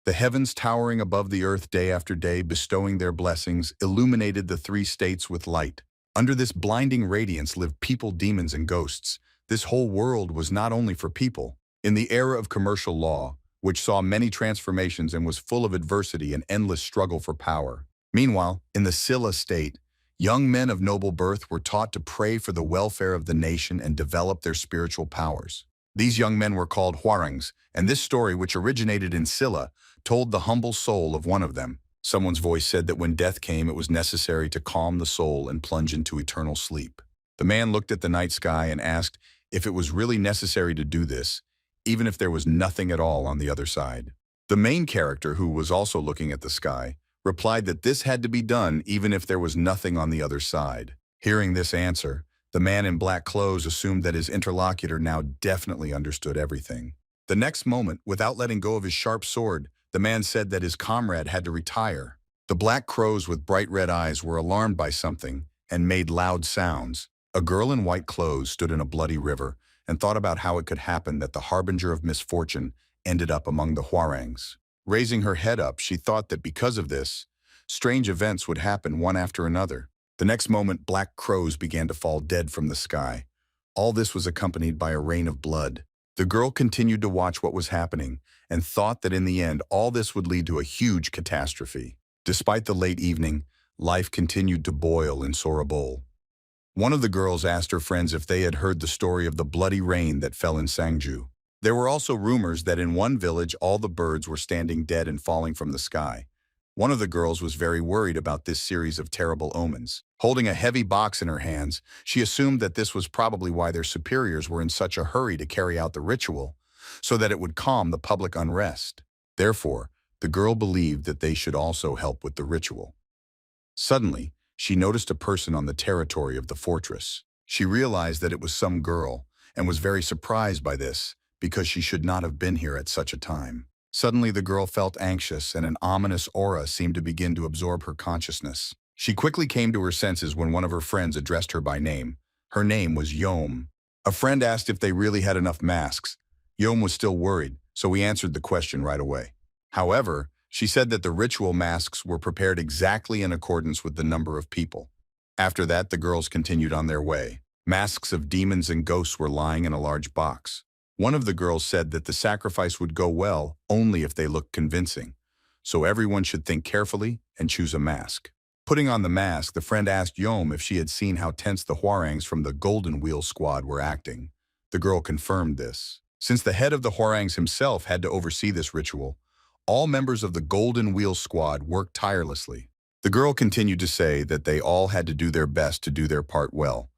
The heavens towering above the earth day after day, bestowing their blessings, illuminated the three states with light. Under this blinding radiance lived people, demons, and ghosts. This whole world was not only for people. In the era of commercial law, which saw many transformations and was full of adversity and endless struggle for power. Meanwhile, in the Scylla state, young men of noble birth were taught to pray for the welfare of the nation and develop their spiritual powers. These young men were called Hwarangs, and this story, which originated in Scylla, told the humble soul of one of them. Someone's voice said that when death came, it was necessary to calm the soul and plunge into eternal sleep. The man looked at the night sky and asked if it was really necessary to do this, even if there was nothing at all on the other side. The main character, who was also looking at the sky, replied that this had to be done even if there was nothing on the other side. Hearing this answer, the man in black clothes assumed that his interlocutor now definitely understood everything. The next moment, without letting go of his sharp sword, the man said that his comrade had to retire. The black crows with bright red eyes were alarmed by something and made loud sounds. A girl in white clothes stood in a bloody river and thought about how it could happen that the harbinger of misfortune ended up among the Hwarangs. Raising her head up, she thought that because of this, strange events would happen one after another. The next moment, black crows began to fall dead from the sky. All this was accompanied by a rain of blood. The girl continued to watch what was happening and thought that in the end, all this would lead to a huge catastrophe. Despite the late evening, life continued to boil in Sorabol. One of the girls asked her friends if they had heard the story of the bloody rain that fell in Sangju. There were also rumors that in one village all the birds were standing dead and falling from the sky. One of the girls was very worried about this series of terrible omens. Holding a heavy box in her hands, she assumed that this was probably why their superiors were in such a hurry to carry out the ritual, so that it would calm the public unrest. Therefore, the girl believed that they should also help with the ritual. Suddenly, she noticed a person on the territory of the fortress. She realized that it was some girl, and was very surprised by this, because she should not have been here at such a time. Suddenly, the girl felt anxious, and an ominous aura seemed to begin to absorb her consciousness. She quickly came to her senses when one of her friends addressed her by name. Her name was Yom. A friend asked if they really had enough masks. Yom was still worried, so he answered the question right away. However, she said that the ritual masks were prepared exactly in accordance with the number of people. After that, the girls continued on their way. Masks of demons and ghosts were lying in a large box. One of the girls said that the sacrifice would go well only if they looked convincing, so everyone should think carefully and choose a mask. Putting on the mask, the friend asked Yom if she had seen how tense the Hwarangs from the Golden Wheel squad were acting. The girl confirmed this. Since the head of the Hwarangs himself had to oversee this ritual, all members of the Golden Wheel squad worked tirelessly. The girl continued to say that they all had to do their best to do their part well.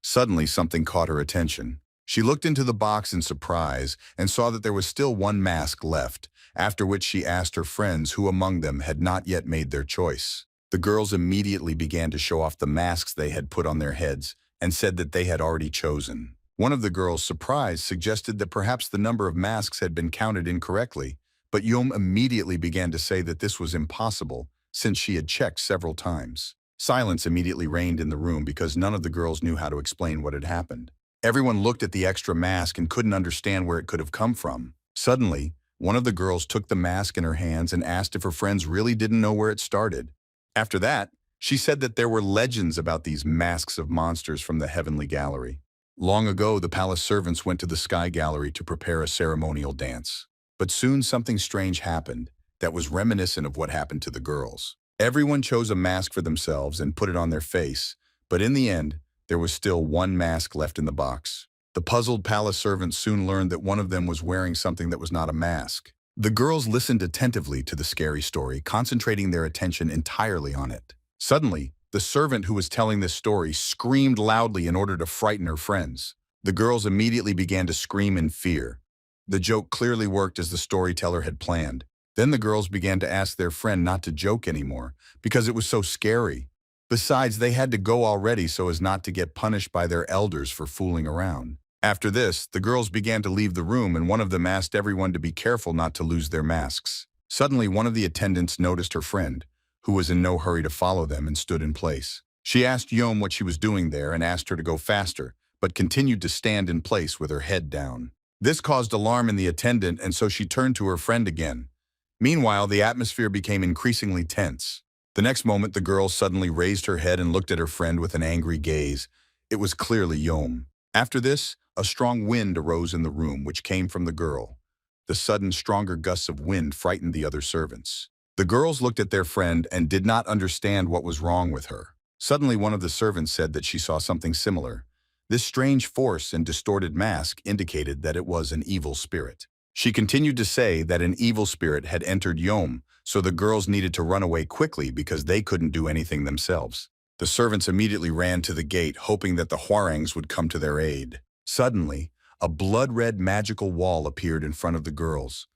Suddenly, something caught her attention. She looked into the box in surprise and saw that there was still one mask left, after which she asked her friends who among them had not yet made their choice. The girls immediately began to show off the masks they had put on their heads and said that they had already chosen. One of the girls, surprised, suggested that perhaps the number of masks had been counted incorrectly, but Yom immediately began to say that this was impossible since she had checked several times. Silence immediately reigned in the room because none of the girls knew how to explain what had happened. Everyone looked at the extra mask and couldn't understand where it could have come from. Suddenly, one of the girls took the mask in her hands and asked if her friends really didn't know where it started. After that, she said that there were legends about these masks of monsters from the heavenly gallery. Long ago, the palace servants went to the sky gallery to prepare a ceremonial dance. But soon something strange happened that was reminiscent of what happened to the girls. Everyone chose a mask for themselves and put it on their face, but in the end, there was still one mask left in the box. The puzzled palace servants soon learned that one of them was wearing something that was not a mask. The girls listened attentively to the scary story, concentrating their attention entirely on it. Suddenly, the servant who was telling this story screamed loudly in order to frighten her friends. The girls immediately began to scream in fear. The joke clearly worked as the storyteller had planned. Then the girls began to ask their friend not to joke anymore because it was so scary. Besides, they had to go already so as not to get punished by their elders for fooling around. After this, the girls began to leave the room and one of them asked everyone to be careful not to lose their masks. Suddenly, one of the attendants noticed her friend, who was in no hurry to follow them and stood in place. She asked Yom what she was doing there and asked her to go faster, but continued to stand in place with her head down. This caused alarm in the attendant, and so she turned to her friend again. Meanwhile, the atmosphere became increasingly tense. The next moment, the girl suddenly raised her head and looked at her friend with an angry gaze. It was clearly Yom. After this, a strong wind arose in the room, which came from the girl. The sudden, stronger gusts of wind frightened the other servants. The girls looked at their friend and did not understand what was wrong with her. Suddenly, one of the servants said that she saw something similar. This strange force and distorted mask indicated that it was an evil spirit. She continued to say that an evil spirit had entered Yom, so the girls needed to run away quickly because they couldn't do anything themselves. The servants immediately ran to the gate, hoping that the Hwarangs would come to their aid. Suddenly, a blood-red magical wall appeared in front of the girls.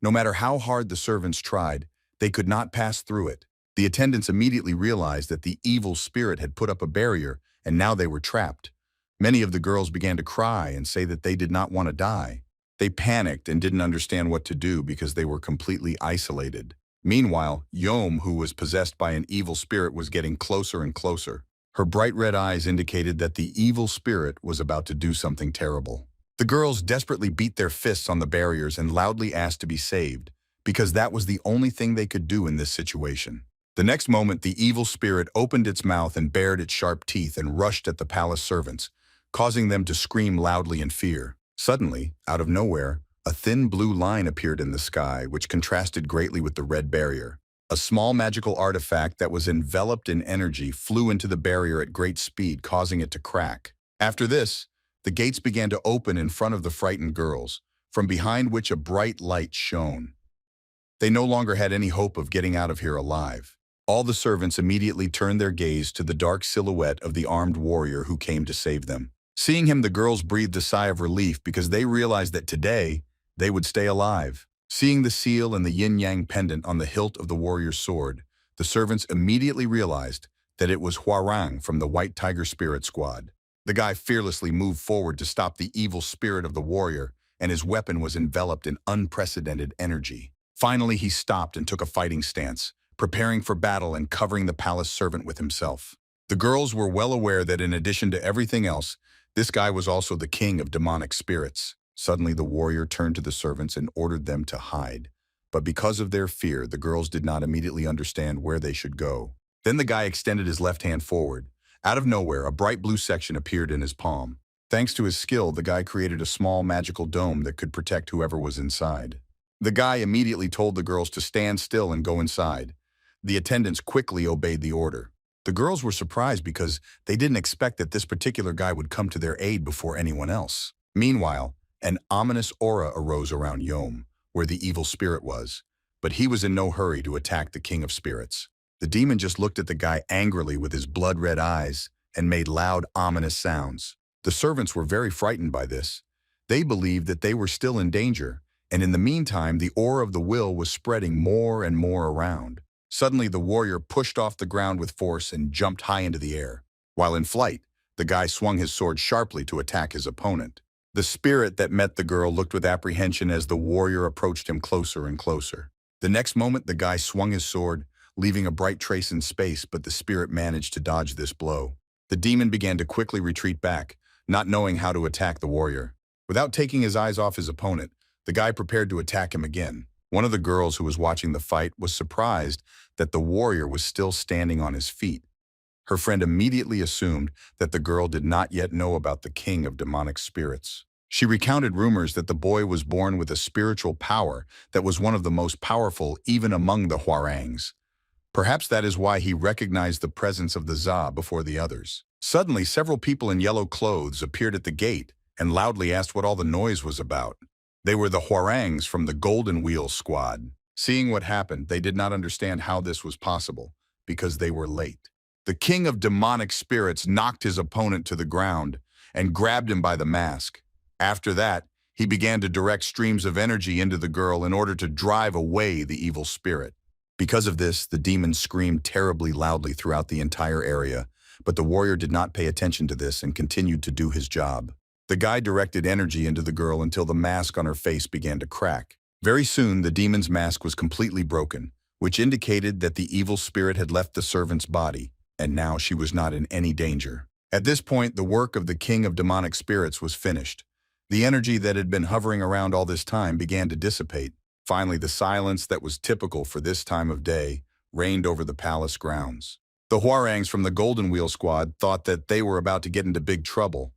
No matter how hard the servants tried, they could not pass through it. The attendants immediately realized that the evil spirit had put up a barrier, and now they were trapped. Many of the girls began to cry and say that they did not want to die. They panicked and didn't understand what to do because they were completely isolated. Meanwhile, Yom, who was possessed by an evil spirit, was getting closer and closer. Her bright red eyes indicated that the evil spirit was about to do something terrible. The girls desperately beat their fists on the barriers and loudly asked to be saved, because that was the only thing they could do in this situation. The next moment, the evil spirit opened its mouth and bared its sharp teeth and rushed at the palace servants, causing them to scream loudly in fear. Suddenly, out of nowhere, a thin blue line appeared in the sky, which contrasted greatly with the red barrier. A small magical artifact that was enveloped in energy flew into the barrier at great speed, causing it to crack. After this, the gates began to open in front of the frightened girls, from behind which a bright light shone. They no longer had any hope of getting out of here alive. All the servants immediately turned their gaze to the dark silhouette of the armed warrior who came to save them. Seeing him, the girls breathed a sigh of relief because they realized that today, they would stay alive. Seeing the seal and the yin-yang pendant on the hilt of the warrior's sword, the servants immediately realized that it was Hwarang from the White Tiger Spirit Squad. The guy fearlessly moved forward to stop the evil spirit of the warrior, and his weapon was enveloped in unprecedented energy. Finally, he stopped and took a fighting stance, preparing for battle and covering the palace servant with himself. The girls were well aware that in addition to everything else, this guy was also the king of demonic spirits. Suddenly, the warrior turned to the servants and ordered them to hide. But because of their fear, the girls did not immediately understand where they should go. Then the guy extended his left hand forward. Out of nowhere, a bright blue section appeared in his palm. Thanks to his skill, the guy created a small magical dome that could protect whoever was inside. The guy immediately told the girls to stand still and go inside. The attendants quickly obeyed the order. The girls were surprised because they didn't expect that this particular guy would come to their aid before anyone else. Meanwhile, an ominous aura arose around Yom, where the evil spirit was, but he was in no hurry to attack the king of spirits. The demon just looked at the guy angrily with his blood-red eyes and made loud, ominous sounds. The servants were very frightened by this. They believed that they were still in danger, and in the meantime, the aura of the will was spreading more and more around. Suddenly, the warrior pushed off the ground with force and jumped high into the air. While in flight, the guy swung his sword sharply to attack his opponent. The spirit that met the girl looked with apprehension as the warrior approached him closer and closer. The next moment, the guy swung his sword, leaving a bright trace in space, but the spirit managed to dodge this blow. The demon began to quickly retreat back, not knowing how to attack the warrior. Without taking his eyes off his opponent, the guy prepared to attack him again. One of the girls who was watching the fight was surprised that the warrior was still standing on his feet. Her friend immediately assumed that the girl did not yet know about the king of demonic spirits. She recounted rumors that the boy was born with a spiritual power that was one of the most powerful even among the Hwarangs. Perhaps that is why he recognized the presence of the Za before the others. Suddenly, several people in yellow clothes appeared at the gate and loudly asked what all the noise was about. They were the Hwarangs from the Golden Wheel Squad. Seeing what happened, they did not understand how this was possible, because they were late. The king of demonic spirits knocked his opponent to the ground and grabbed him by the mask. After that, he began to direct streams of energy into the girl in order to drive away the evil spirit. Because of this, the demon screamed terribly loudly throughout the entire area, but the warrior did not pay attention to this and continued to do his job. The guy directed energy into the girl until the mask on her face began to crack. Very soon, the demon's mask was completely broken, which indicated that the evil spirit had left the servant's body, and now she was not in any danger. At this point, the work of the king of demonic spirits was finished. The energy that had been hovering around all this time began to dissipate. Finally, the silence that was typical for this time of day reigned over the palace grounds. The Hwarangs from the Golden Wheel Squad thought that they were about to get into big trouble,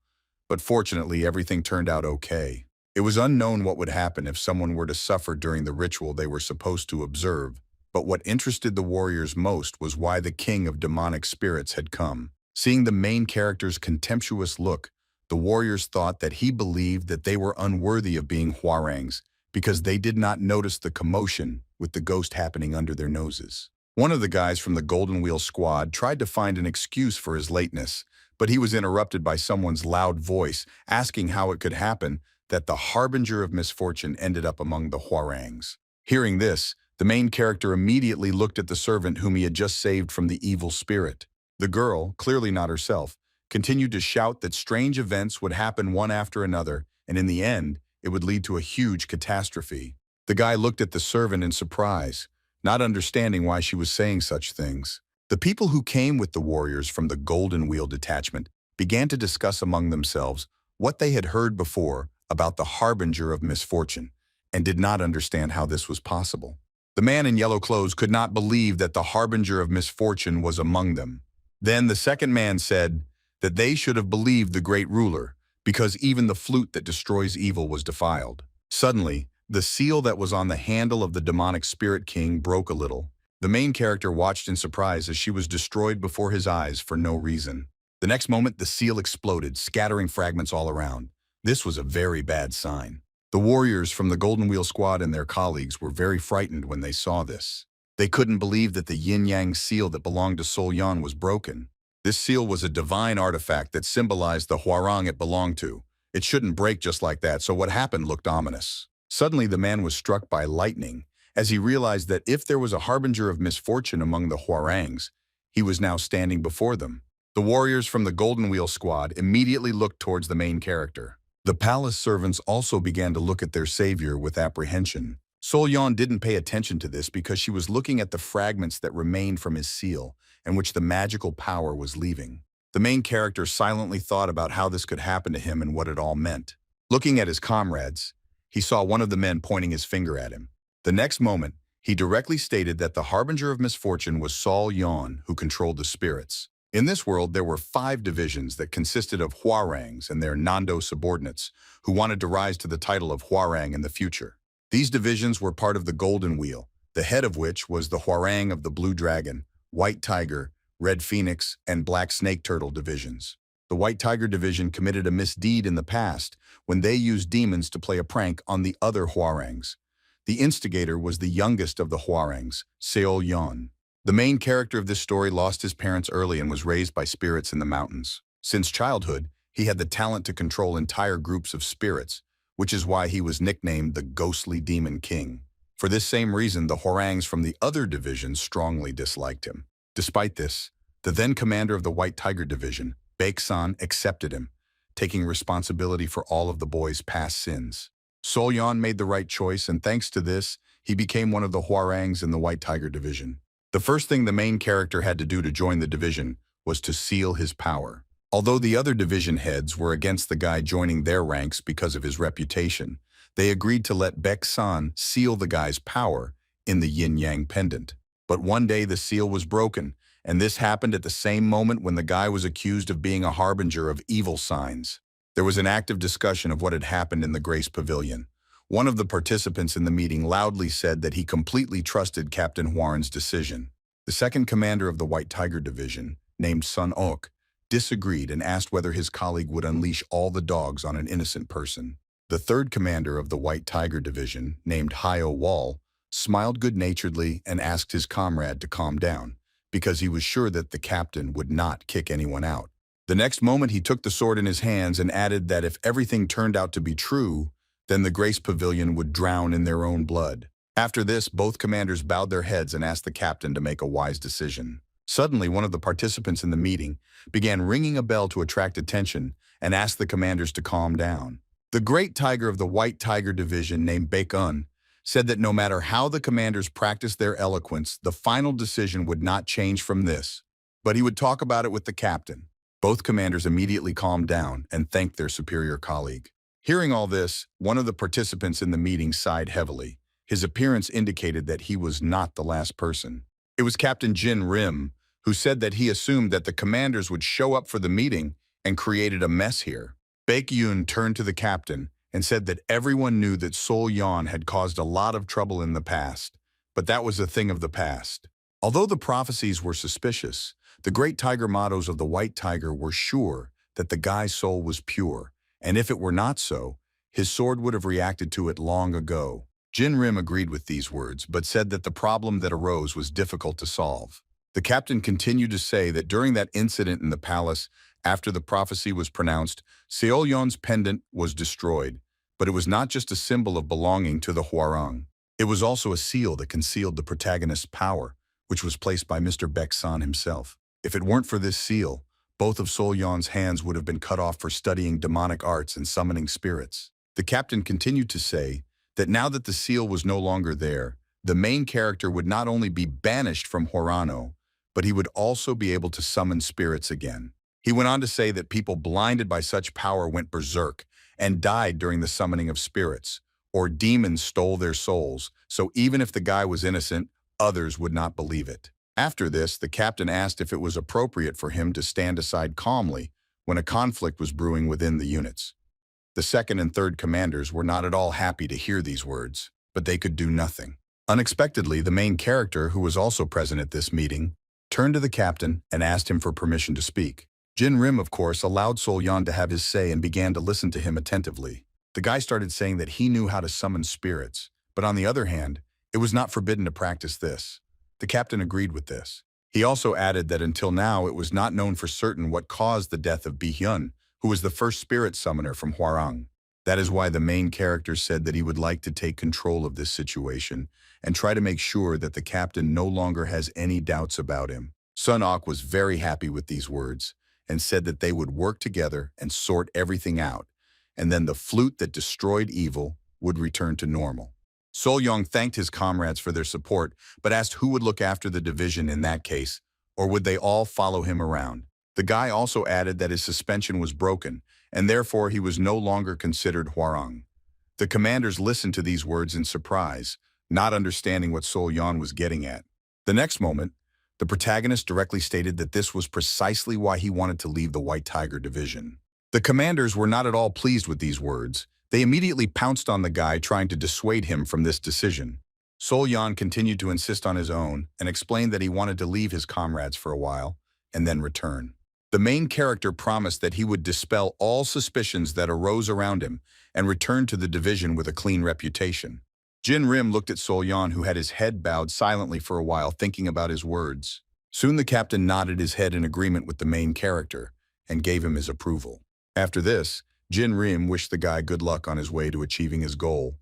but fortunately everything turned out okay. It was unknown what would happen if someone were to suffer during the ritual they were supposed to observe, but what interested the warriors most was why the king of demonic spirits had come. Seeing the main character's contemptuous look, the warriors thought that he believed that they were unworthy of being Hwarangs because they did not notice the commotion with the ghost happening under their noses. One of the guys from the Golden Wheel Squad tried to find an excuse for his lateness, but he was interrupted by someone's loud voice asking how it could happen that the Harbinger of misfortune ended up among the Hwarangs. Hearing this, the main character immediately looked at the servant whom he had just saved from the evil spirit. The girl, clearly not herself, continued to shout that strange events would happen one after another, and in the end, it would lead to a huge catastrophe. The guy looked at the servant in surprise, not understanding why she was saying such things. The people who came with the warriors from the Golden Wheel detachment began to discuss among themselves what they had heard before about the Harbinger of misfortune, and did not understand how this was possible. The man in yellow clothes could not believe that the Harbinger of misfortune was among them. Then the second man said that they should have believed the great ruler, because even the flute that destroys evil was defiled. Suddenly, the seal that was on the handle of the demonic spirit king broke a little. The main character watched in surprise as she was destroyed before his eyes for no reason. The next moment, the seal exploded, scattering fragments all around. This was a very bad sign. The warriors from the Golden Wheel Squad and their colleagues were very frightened when they saw this. They couldn't believe that the yin-yang seal that belonged to Sol Yan was broken. This seal was a divine artifact that symbolized the Hwarang it belonged to. It shouldn't break just like that, so what happened looked ominous. Suddenly, the man was struck by lightning as he realized that if there was a harbinger of misfortune among the Hwarangs, he was now standing before them. The warriors from the Golden Wheel Squad immediately looked towards the main character. The palace servants also began to look at their savior with apprehension. Sol Yan didn't pay attention to this because she was looking at the fragments that remained from his seal and which the magical power was leaving. The main character silently thought about how this could happen to him and what it all meant. Looking at his comrades, he saw one of the men pointing his finger at him. The next moment, he directly stated that the Harbinger of misfortune was Sol Yan, who controlled the spirits. In this world, there were 5 divisions that consisted of Hwarangs and their Nando subordinates, who wanted to rise to the title of Hwarang in the future. These divisions were part of the Golden Wheel, the head of which was the Hwarang of the Blue Dragon, White Tiger, Red Phoenix, and Black Snake Turtle divisions. The White Tiger division committed a misdeed in the past when they used demons to play a prank on the other Hwarangs. The instigator was the youngest of the Hwarangs, Seol Yan. The main character of this story lost his parents early and was raised by spirits in the mountains. Since childhood, he had the talent to control entire groups of spirits, which is why he was nicknamed the Ghostly Demon King. For this same reason, the Hwarangs from the other divisions strongly disliked him. Despite this, the then commander of the White Tiger division, Baek-san, accepted him, taking responsibility for all of the boy's past sins. Sol Yan made the right choice, and thanks to this, he became one of the Hwarangs in the White Tiger division. The first thing the main character had to do to join the division was to seal his power. Although the other division heads were against the guy joining their ranks because of his reputation, they agreed to let Baek-san seal the guy's power in the yin-yang pendant. But one day the seal was broken, and this happened at the same moment when the guy was accused of being a harbinger of evil signs. There was an active discussion of what had happened in the Grace Pavilion. One of the participants in the meeting loudly said that he completely trusted Captain Hwaran's decision. The second commander of the White Tiger division, named Sun Ok, disagreed and asked whether his colleague would unleash all the dogs on an innocent person. The third commander of the White Tiger division, named Hyo Wall, smiled good-naturedly and asked his comrade to calm down, because he was sure that the captain would not kick anyone out. The next moment he took the sword in his hands and added that if everything turned out to be true, then the Grace Pavilion would drown in their own blood. After this, both commanders bowed their heads and asked the captain to make a wise decision. Suddenly, one of the participants in the meeting began ringing a bell to attract attention and asked the commanders to calm down. The great tiger of the White Tiger division, named Baek-un, said that no matter how the commanders practiced their eloquence, the final decision would not change from this, but he would talk about it with the captain. Both commanders immediately calmed down and thanked their superior colleague. Hearing all this, one of the participants in the meeting sighed heavily. His appearance indicated that he was not the last person. It was Captain Jin Rim, who said that he assumed that the commanders would show up for the meeting and created a mess here. Baek-yoon turned to the captain and said that everyone knew that Sol-yeon had caused a lot of trouble in the past, but that was a thing of the past. Although the prophecies were suspicious, the great tiger mottos of the white tiger were sure that the guy's soul was pure, and if it were not so, his sword would have reacted to it long ago. Jin Rim agreed with these words, but said that the problem that arose was difficult to solve. The captain continued to say that during that incident in the palace, after the prophecy was pronounced, Seol-yeon's pendant was destroyed, but it was not just a symbol of belonging to the Hwarang. It was also a seal that concealed the protagonist's power, which was placed by Mr. Baek-san himself. If it weren't for this seal, both of Sol-yeon's hands would have been cut off for studying demonic arts and summoning spirits. The captain continued to say that now that the seal was no longer there, the main character would not only be banished from Horano, but he would also be able to summon spirits again. He went on to say that people blinded by such power went berserk and died during the summoning of spirits, or demons stole their souls, so even if the guy was innocent, others would not believe it. After this, the captain asked if it was appropriate for him to stand aside calmly when a conflict was brewing within the units. The second and third commanders were not at all happy to hear these words, but they could do nothing. Unexpectedly, the main character, who was also present at this meeting, turned to the captain and asked him for permission to speak. Jin Rim, of course, allowed Sol-yeon to have his say and began to listen to him attentively. The guy started saying that he knew how to summon spirits, but on the other hand, it was not forbidden to practice this. The captain agreed with this. He also added that until now it was not known for certain what caused the death of Bi-hyun, who was the first spirit summoner from Hwarang. That is why the main character said that he would like to take control of this situation and try to make sure that the captain no longer has any doubts about him. Sun-ok was very happy with these words and said that they would work together and sort everything out, and then the flute that destroyed evil would return to normal. Sol-yeon thanked his comrades for their support, but asked who would look after the division in that case, or would they all follow him around. The guy also added that his suspension was broken, and therefore he was no longer considered Hwarang. The commanders listened to these words in surprise, not understanding what Sol-yeon was getting at. The next moment, the protagonist directly stated that this was precisely why he wanted to leave the White Tiger division. The commanders were not at all pleased with these words. They immediately pounced on the guy, trying to dissuade him from this decision. Sol-yeon continued to insist on his own and explained that he wanted to leave his comrades for a while and then return. The main character promised that he would dispel all suspicions that arose around him and return to the division with a clean reputation. Jin Rim looked at Sol-yeon, who had his head bowed silently for a while, thinking about his words. Soon the captain nodded his head in agreement with the main character and gave him his approval. After this, Jin Rim wished the guy good luck on his way to achieving his goal.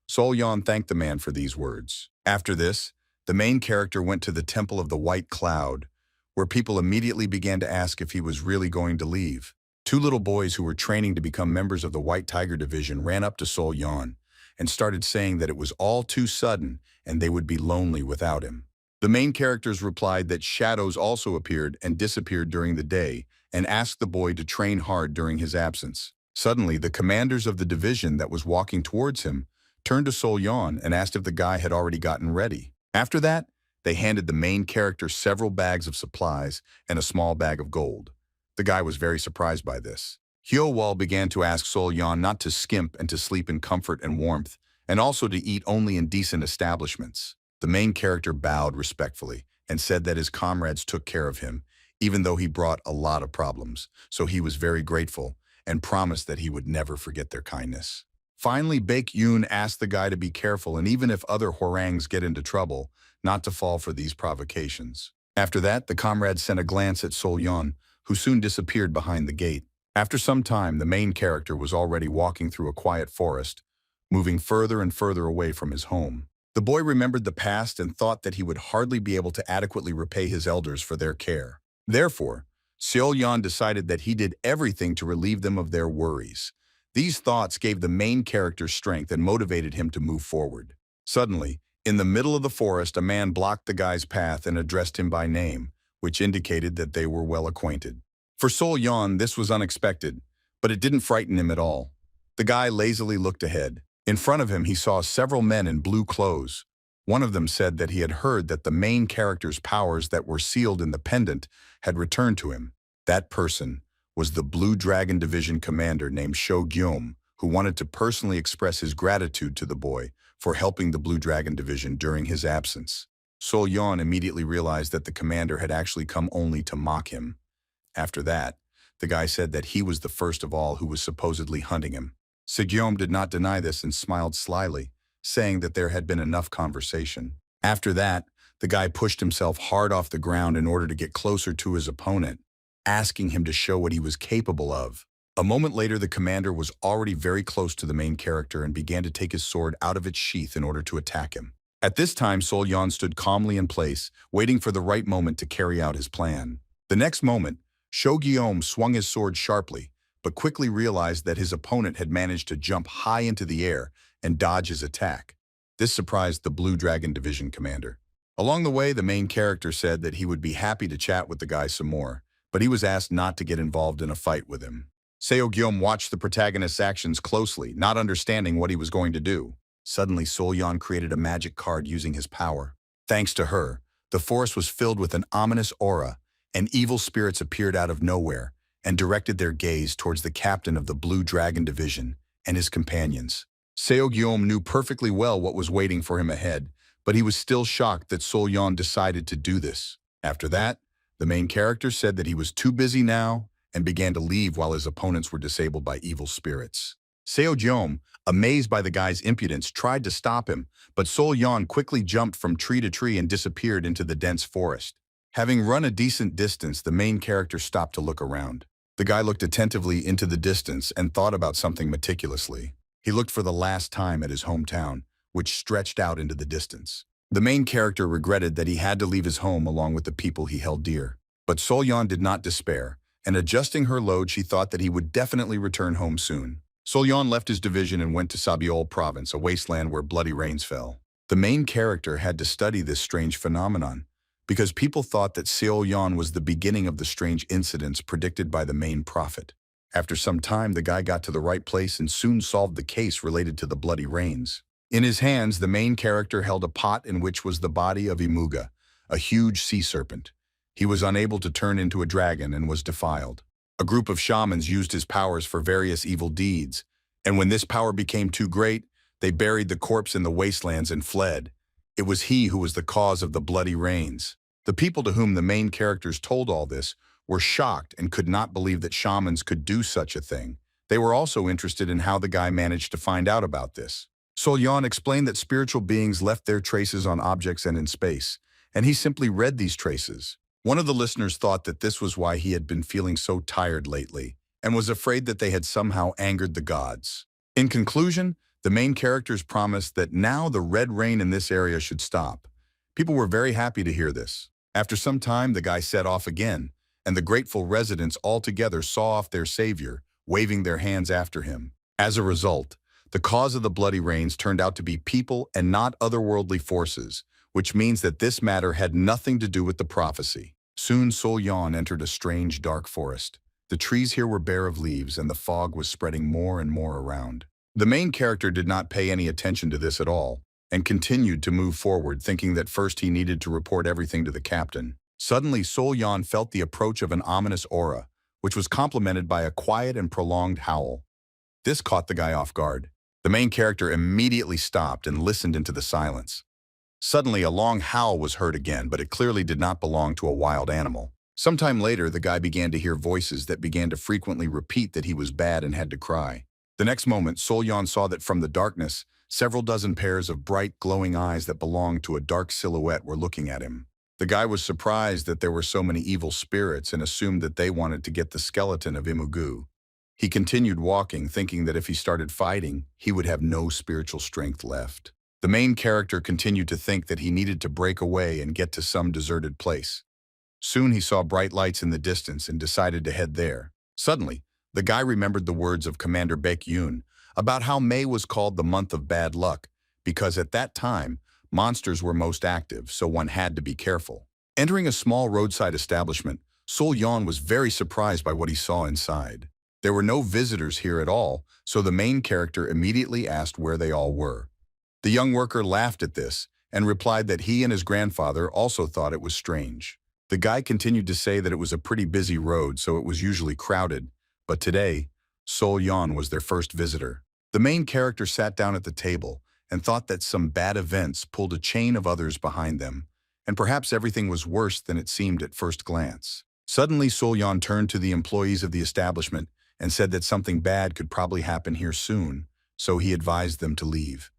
Sol-yeon thanked the man for these words. After this, the main character went to the Temple of the White Cloud, where people immediately began to ask if he was really going to leave. Two little boys who were training to become members of the White Tiger Division ran up to Sol-yeon and started saying that it was all too sudden and they would be lonely without him. The main characters replied that shadows also appeared and disappeared during the day and asked the boy to train hard during his absence. Suddenly, the commanders of the division that was walking towards him turned to Sol-yeon and asked if the guy had already gotten ready. After that, they handed the main character several bags of supplies and a small bag of gold. The guy was very surprised by this. Hyo-wol began to ask Sol-yeon not to skimp and to sleep in comfort and warmth, and also to eat only in decent establishments. The main character bowed respectfully and said that his comrades took care of him, even though he brought a lot of problems, so he was very grateful and promised that he would never forget their kindness. Finally, Baek-yoon asked the guy to be careful, and even if other Hwarangs get into trouble, not to fall for these provocations. After that, the comrades sent a glance at Sol-yeon, who soon disappeared behind the gate. After some time, the main character was already walking through a quiet forest, moving further and further away from his home. The boy remembered the past and thought that he would hardly be able to adequately repay his elders for their care. Therefore, Sol-yeon decided that he did everything to relieve them of their worries. These thoughts gave the main character strength and motivated him to move forward. Suddenly, in the middle of the forest, a man blocked the guy's path and addressed him by name, which indicated that they were well acquainted. For Sol-yeon, this was unexpected, but it didn't frighten him at all. The guy lazily looked ahead, In front of him, he saw several men in blue clothes. One of them said that he had heard that the main character's powers that were sealed in the pendant had returned to him. That person was the Blue Dragon Division commander named Sho Gyom, who wanted to personally express his gratitude to the boy for helping the Blue Dragon Division during his absence. Sol Yon immediately realized that the commander had actually come only to mock him. After that, the guy said that he was the first of all who was supposedly hunting him. Segyom did not deny this and smiled slyly, saying that there had been enough conversation. After that, the guy pushed himself hard off the ground in order to get closer to his opponent, asking him to show what he was capable of. A moment later, the commander was already very close to the main character and began to take his sword out of its sheath in order to attack him. At this time, Sol Yon stood calmly in place, waiting for the right moment to carry out his plan. The next moment, Sho Gyom swung his sword sharply, but quickly realized that his opponent had managed to jump high into the air and dodge his attack. This surprised the Blue Dragon Division commander. Along the way, the main character said that he would be happy to chat with the guy some more, but he was asked not to get involved in a fight with him. Seo Gyom watched the protagonist's actions closely, not understanding what he was going to do. Suddenly, Sol Yon created a magic card using his power. Thanks to her, the forest was filled with an ominous aura, and evil spirits appeared out of nowhere and directed their gaze towards the captain of the Blue Dragon Division and his companions. Seo Gyom knew perfectly well what was waiting for him ahead, but he was still shocked that Sol Yon decided to do this. After that, the main character said that he was too busy now and began to leave while his opponents were disabled by evil spirits. Seo Gyom, amazed by the guy's impudence, tried to stop him, but Sol Yon quickly jumped from tree to tree and disappeared into the dense forest. Having run a decent distance, the main character stopped to look around. The guy looked attentively into the distance and thought about something meticulously. He looked for the last time at his hometown, which stretched out into the distance. The main character regretted that he had to leave his home along with the people he held dear. But Sol Yon did not despair, and adjusting her load, she thought that he would definitely return home soon. Sol Yon left his division and went to Sabiol province, a wasteland where bloody rains fell. The main character had to study this strange phenomenon, because people thought that Sol Yon was the beginning of the strange incidents predicted by the main prophet. After some time, the guy got to the right place and soon solved the case related to the bloody rains. In his hands, the main character held a pot in which was the body of Imuga, a huge sea serpent. He was unable to turn into a dragon and was defiled. A group of shamans used his powers for various evil deeds, and when this power became too great, they buried the corpse in the wastelands and fled. It was he who was the cause of the bloody rains. The people to whom the main characters told all this were shocked and could not believe that shamans could do such a thing. They were also interested in how the guy managed to find out about this. Sol Yon explained that spiritual beings left their traces on objects and in space, and he simply read these traces. One of the listeners thought that this was why he had been feeling so tired lately, and was afraid that they had somehow angered the gods. In conclusion, the main characters promised that now the red rain in this area should stop. People were very happy to hear this. After some time, the guy set off again, and the grateful residents all together saw off their savior, waving their hands after him. As a result, the cause of the bloody rains turned out to be people and not otherworldly forces, which means that this matter had nothing to do with the prophecy. Soon Sol Yon entered a strange dark forest. The trees here were bare of leaves, and the fog was spreading more and more around. The main character did not pay any attention to this at all, and continued to move forward, thinking that first he needed to report everything to the captain. Suddenly, Sol Yon felt the approach of an ominous aura, which was complemented by a quiet and prolonged howl. This caught the guy off guard. The main character immediately stopped and listened into the silence. Suddenly, a long howl was heard again, but it clearly did not belong to a wild animal. Sometime later, the guy began to hear voices that began to frequently repeat that he was bad and had to cry. The next moment, Sol Yon saw that from the darkness, several dozen pairs of bright, glowing eyes that belonged to a dark silhouette were looking at him. The guy was surprised that there were so many evil spirits and assumed that they wanted to get the skeleton of Imugu. He continued walking, thinking that if he started fighting, he would have no spiritual strength left. The main character continued to think that he needed to break away and get to some deserted place. Soon he saw bright lights in the distance and decided to head there. Suddenly, the guy remembered the words of Commander Baek Yoon about how May was called the month of bad luck, because at that time, monsters were most active, so one had to be careful. Entering a small roadside establishment, Sol Yon was very surprised by what he saw inside. There were no visitors here at all, so the main character immediately asked where they all were. The young worker laughed at this and replied that he and his grandfather also thought it was strange. The guy continued to say that it was a pretty busy road, so it was usually crowded, but today, Sol Yan was their first visitor. The main character sat down at the table and thought that some bad events pulled a chain of others behind them, and perhaps everything was worse than it seemed at first glance. Suddenly, Sol Yan turned to the employees of the establishment and said that something bad could probably happen here soon, so he advised them to leave.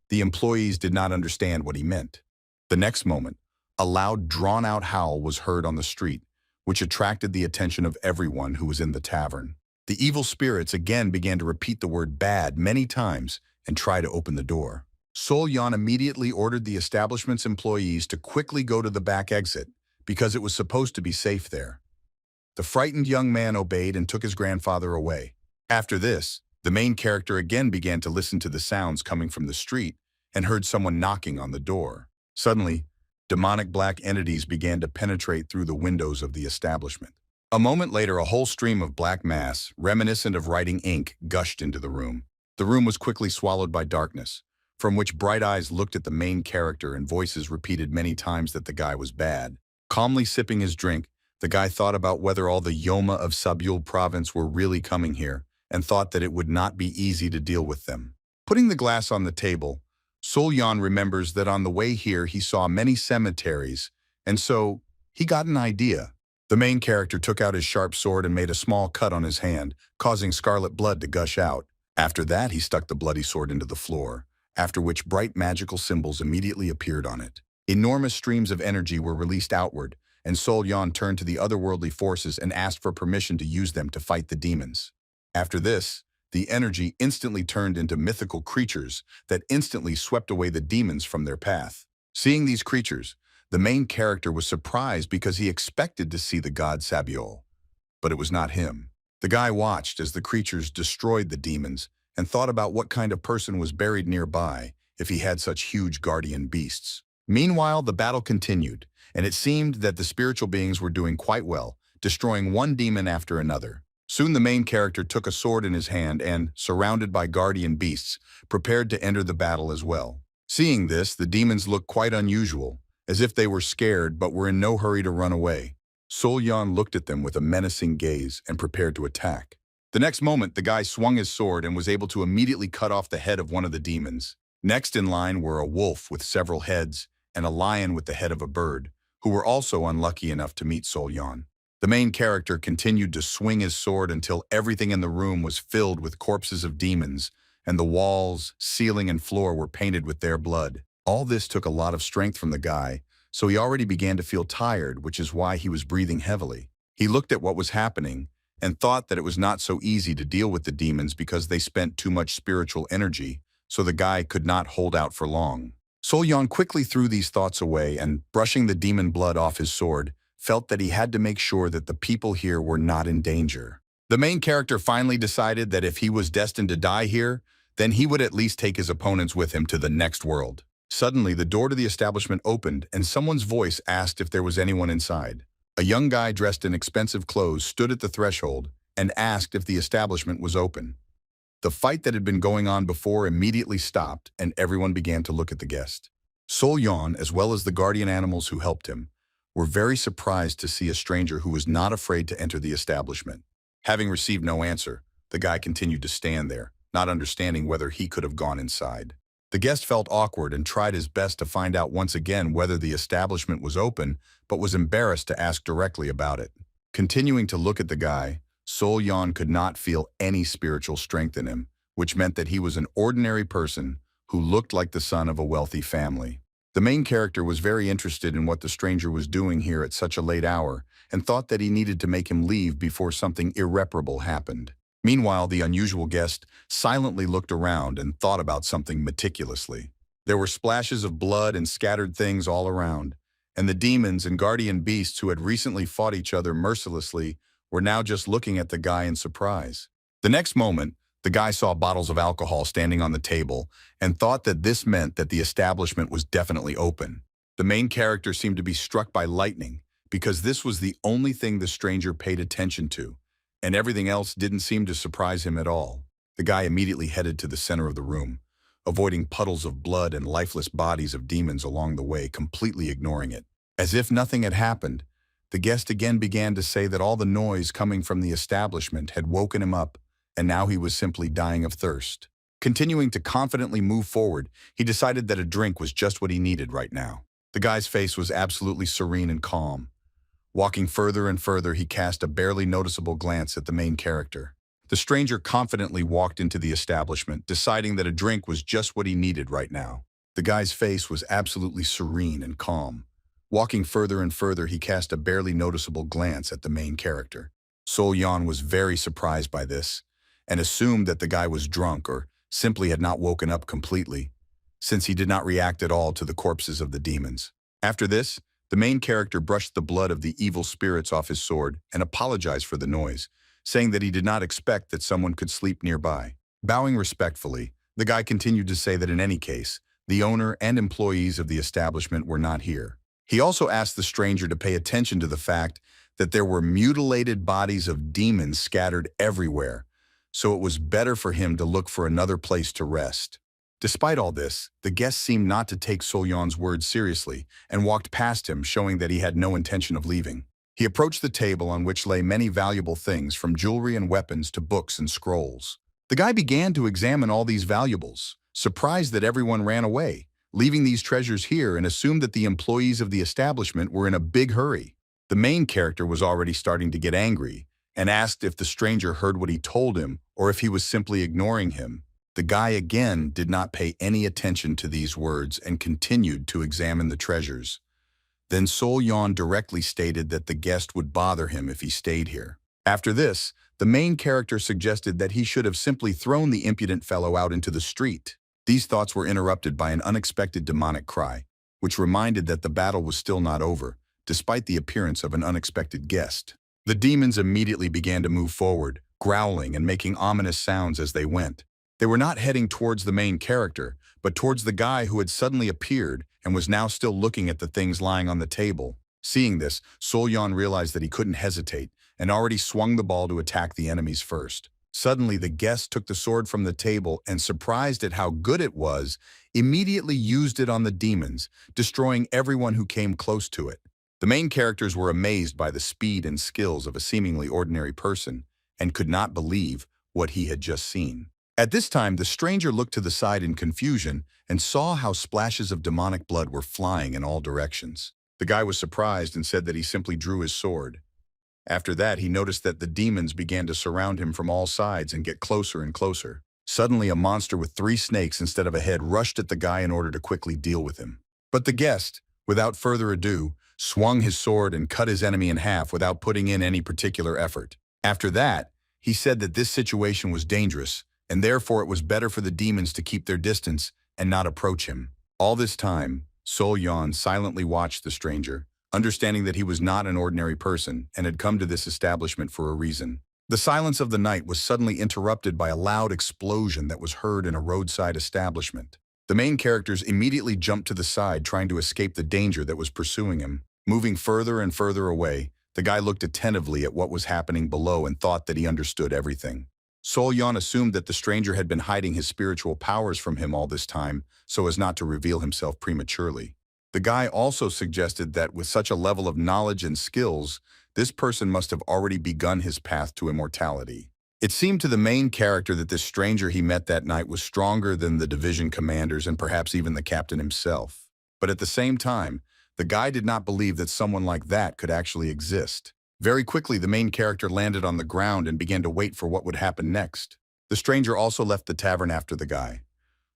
The employees did not understand what he meant. The next moment, a loud, drawn-out howl was heard on the street, which attracted the attention of everyone who was in the tavern. The evil spirits again began to repeat the word bad many times and try to open the door. Sol Yan immediately ordered the establishment's employees to quickly go to the back exit because it was supposed to be safe there. The frightened young man obeyed and took his grandfather away. After this, the main character again began to listen to the sounds coming from the street and heard someone knocking on the door. Suddenly, demonic black entities began to penetrate through the windows of the establishment. A moment later, a whole stream of black mass, reminiscent of writing ink, gushed into the room. The room was quickly swallowed by darkness, from which bright eyes looked at the main character and voices repeated many times that the guy was bad. Calmly sipping his drink, the guy thought about whether all the Yoma of Sabul province were really coming here and thought that it would not be easy to deal with them. Putting the glass on the table, Sol Yan remembers that on the way here he saw many cemeteries, and so he got an idea. The main character took out his sharp sword and made a small cut on his hand, causing scarlet blood to gush out. After that, he stuck the bloody sword into the floor, after which bright magical symbols immediately appeared on it. Enormous streams of energy were released outward, and Sol Yan turned to the otherworldly forces and asked for permission to use them to fight the demons. After this, the energy instantly turned into mythical creatures that instantly swept away the demons from their path. Seeing these creatures, the main character was surprised because he expected to see the god Sabiol, but it was not him. The guy watched as the creatures destroyed the demons and thought about what kind of person was buried nearby if he had such huge guardian beasts. Meanwhile, the battle continued, and it seemed that the spiritual beings were doing quite well, destroying one demon after another. Soon the main character took a sword in his hand and, surrounded by guardian beasts, prepared to enter the battle as well. Seeing this, the demons looked quite unusual, as if they were scared but were in no hurry to run away. Sol Yan looked at them with a menacing gaze and prepared to attack. The next moment, the guy swung his sword and was able to immediately cut off the head of one of the demons. Next in line were a wolf with several heads and a lion with the head of a bird, who were also unlucky enough to meet Sol Yan. The main character continued to swing his sword until everything in the room was filled with corpses of demons, and the walls, ceiling, and floor were painted with their blood. All this took a lot of strength from the guy, so he already began to feel tired, which is why he was breathing heavily. He looked at what was happening and thought that it was not so easy to deal with the demons because they spent too much spiritual energy, so the guy could not hold out for long. Sol Yan quickly threw these thoughts away and, brushing the demon blood off his sword, felt that he had to make sure that the people here were not in danger. The main character finally decided that if he was destined to die here, then he would at least take his opponents with him to the next world. Suddenly, the door to the establishment opened and someone's voice asked if there was anyone inside. A young guy dressed in expensive clothes stood at the threshold and asked if the establishment was open. The fight that had been going on before immediately stopped and everyone began to look at the guest. Sol Yan, as well as the guardian animals who helped him, were very surprised to see a stranger who was not afraid to enter the establishment. Having received no answer, the guy continued to stand there, not understanding whether he could have gone inside. The guest felt awkward and tried his best to find out once again whether the establishment was open, but was embarrassed to ask directly about it. Continuing to look at the guy, Sol Yan could not feel any spiritual strength in him, which meant that he was an ordinary person who looked like the son of a wealthy family. The main character was very interested in what the stranger was doing here at such a late hour and thought that he needed to make him leave before something irreparable happened. Meanwhile, the unusual guest silently looked around and thought about something meticulously. There were splashes of blood and scattered things all around, and the demons and guardian beasts who had recently fought each other mercilessly were now just looking at the guy in surprise. The next moment, the guy saw bottles of alcohol standing on the table and thought that this meant that the establishment was definitely open. The main character seemed to be struck by lightning because this was the only thing the stranger paid attention to, and everything else didn't seem to surprise him at all. The guy immediately headed to the center of the room, avoiding puddles of blood and lifeless bodies of demons along the way, completely ignoring it. As if nothing had happened, the guest again began to say that all the noise coming from the establishment had woken him up, and now he was simply dying of thirst. Continuing to confidently move forward, he decided that a drink was just what he needed right now. The guy's face was absolutely serene and calm. Walking further and further, he cast a barely noticeable glance at the main character. The stranger confidently walked into the establishment, deciding that a drink was just what he needed right now. The guy's face was absolutely serene and calm. Walking further and further, he cast a barely noticeable glance at the main character. Sol Yan was very surprised by this, and assumed that the guy was drunk or simply had not woken up completely, since he did not react at all to the corpses of the demons. After this, the main character brushed the blood of the evil spirits off his sword and apologized for the noise, saying that he did not expect that someone could sleep nearby. Bowing respectfully, the guy continued to say that in any case, the owner and employees of the establishment were not here. He also asked the stranger to pay attention to the fact that there were mutilated bodies of demons scattered everywhere, so it was better for him to look for another place to rest. Despite all this, the guest seemed not to take Sol Yan's words seriously and walked past him, showing that he had no intention of leaving. He approached the table on which lay many valuable things, from jewelry and weapons to books and scrolls. The guy began to examine all these valuables, surprised that everyone ran away, leaving these treasures here, and assumed that the employees of the establishment were in a big hurry. The main character was already starting to get angry and asked if the stranger heard what he told him or if he was simply ignoring him. The guy again did not pay any attention to these words and continued to examine the treasures. Then Sol Yan directly stated that the guest would bother him if he stayed here. After this, the main character suggested that he should have simply thrown the impudent fellow out into the street. These thoughts were interrupted by an unexpected demonic cry, which reminded that the battle was still not over, despite the appearance of an unexpected guest. The demons immediately began to move forward, growling and making ominous sounds as they went. They were not heading towards the main character, but towards the guy who had suddenly appeared and was now still looking at the things lying on the table. Seeing this, Sol Yan realized that he couldn't hesitate and already swung the ball to attack the enemies first. Suddenly, the guest took the sword from the table and, surprised at how good it was, immediately used it on the demons, destroying everyone who came close to it. The main characters were amazed by the speed and skills of a seemingly ordinary person and could not believe what he had just seen. At this time, the stranger looked to the side in confusion and saw how splashes of demonic blood were flying in all directions. The guy was surprised and said that he simply drew his sword. After that, he noticed that the demons began to surround him from all sides and get closer and closer. Suddenly, a monster with 3 snakes instead of a head rushed at the guy in order to quickly deal with him. But the guest, without further ado, swung his sword and cut his enemy in half without putting in any particular effort. After that, he said that this situation was dangerous, and therefore it was better for the demons to keep their distance and not approach him. All this time, Sol Yan silently watched the stranger, understanding that he was not an ordinary person and had come to this establishment for a reason. The silence of the night was suddenly interrupted by a loud explosion that was heard in a roadside establishment. The main characters immediately jumped to the side, trying to escape the danger that was pursuing him. Moving further and further away, the guy looked attentively at what was happening below and thought that he understood everything. Sol Yan assumed that the stranger had been hiding his spiritual powers from him all this time so as not to reveal himself prematurely. The guy also suggested that with such a level of knowledge and skills, this person must have already begun his path to immortality. It seemed to the main character that this stranger he met that night was stronger than the division commanders and perhaps even the captain himself. But at the same time, the guy did not believe that someone like that could actually exist. Very quickly, the main character landed on the ground and began to wait for what would happen next. The stranger also left the tavern after the guy.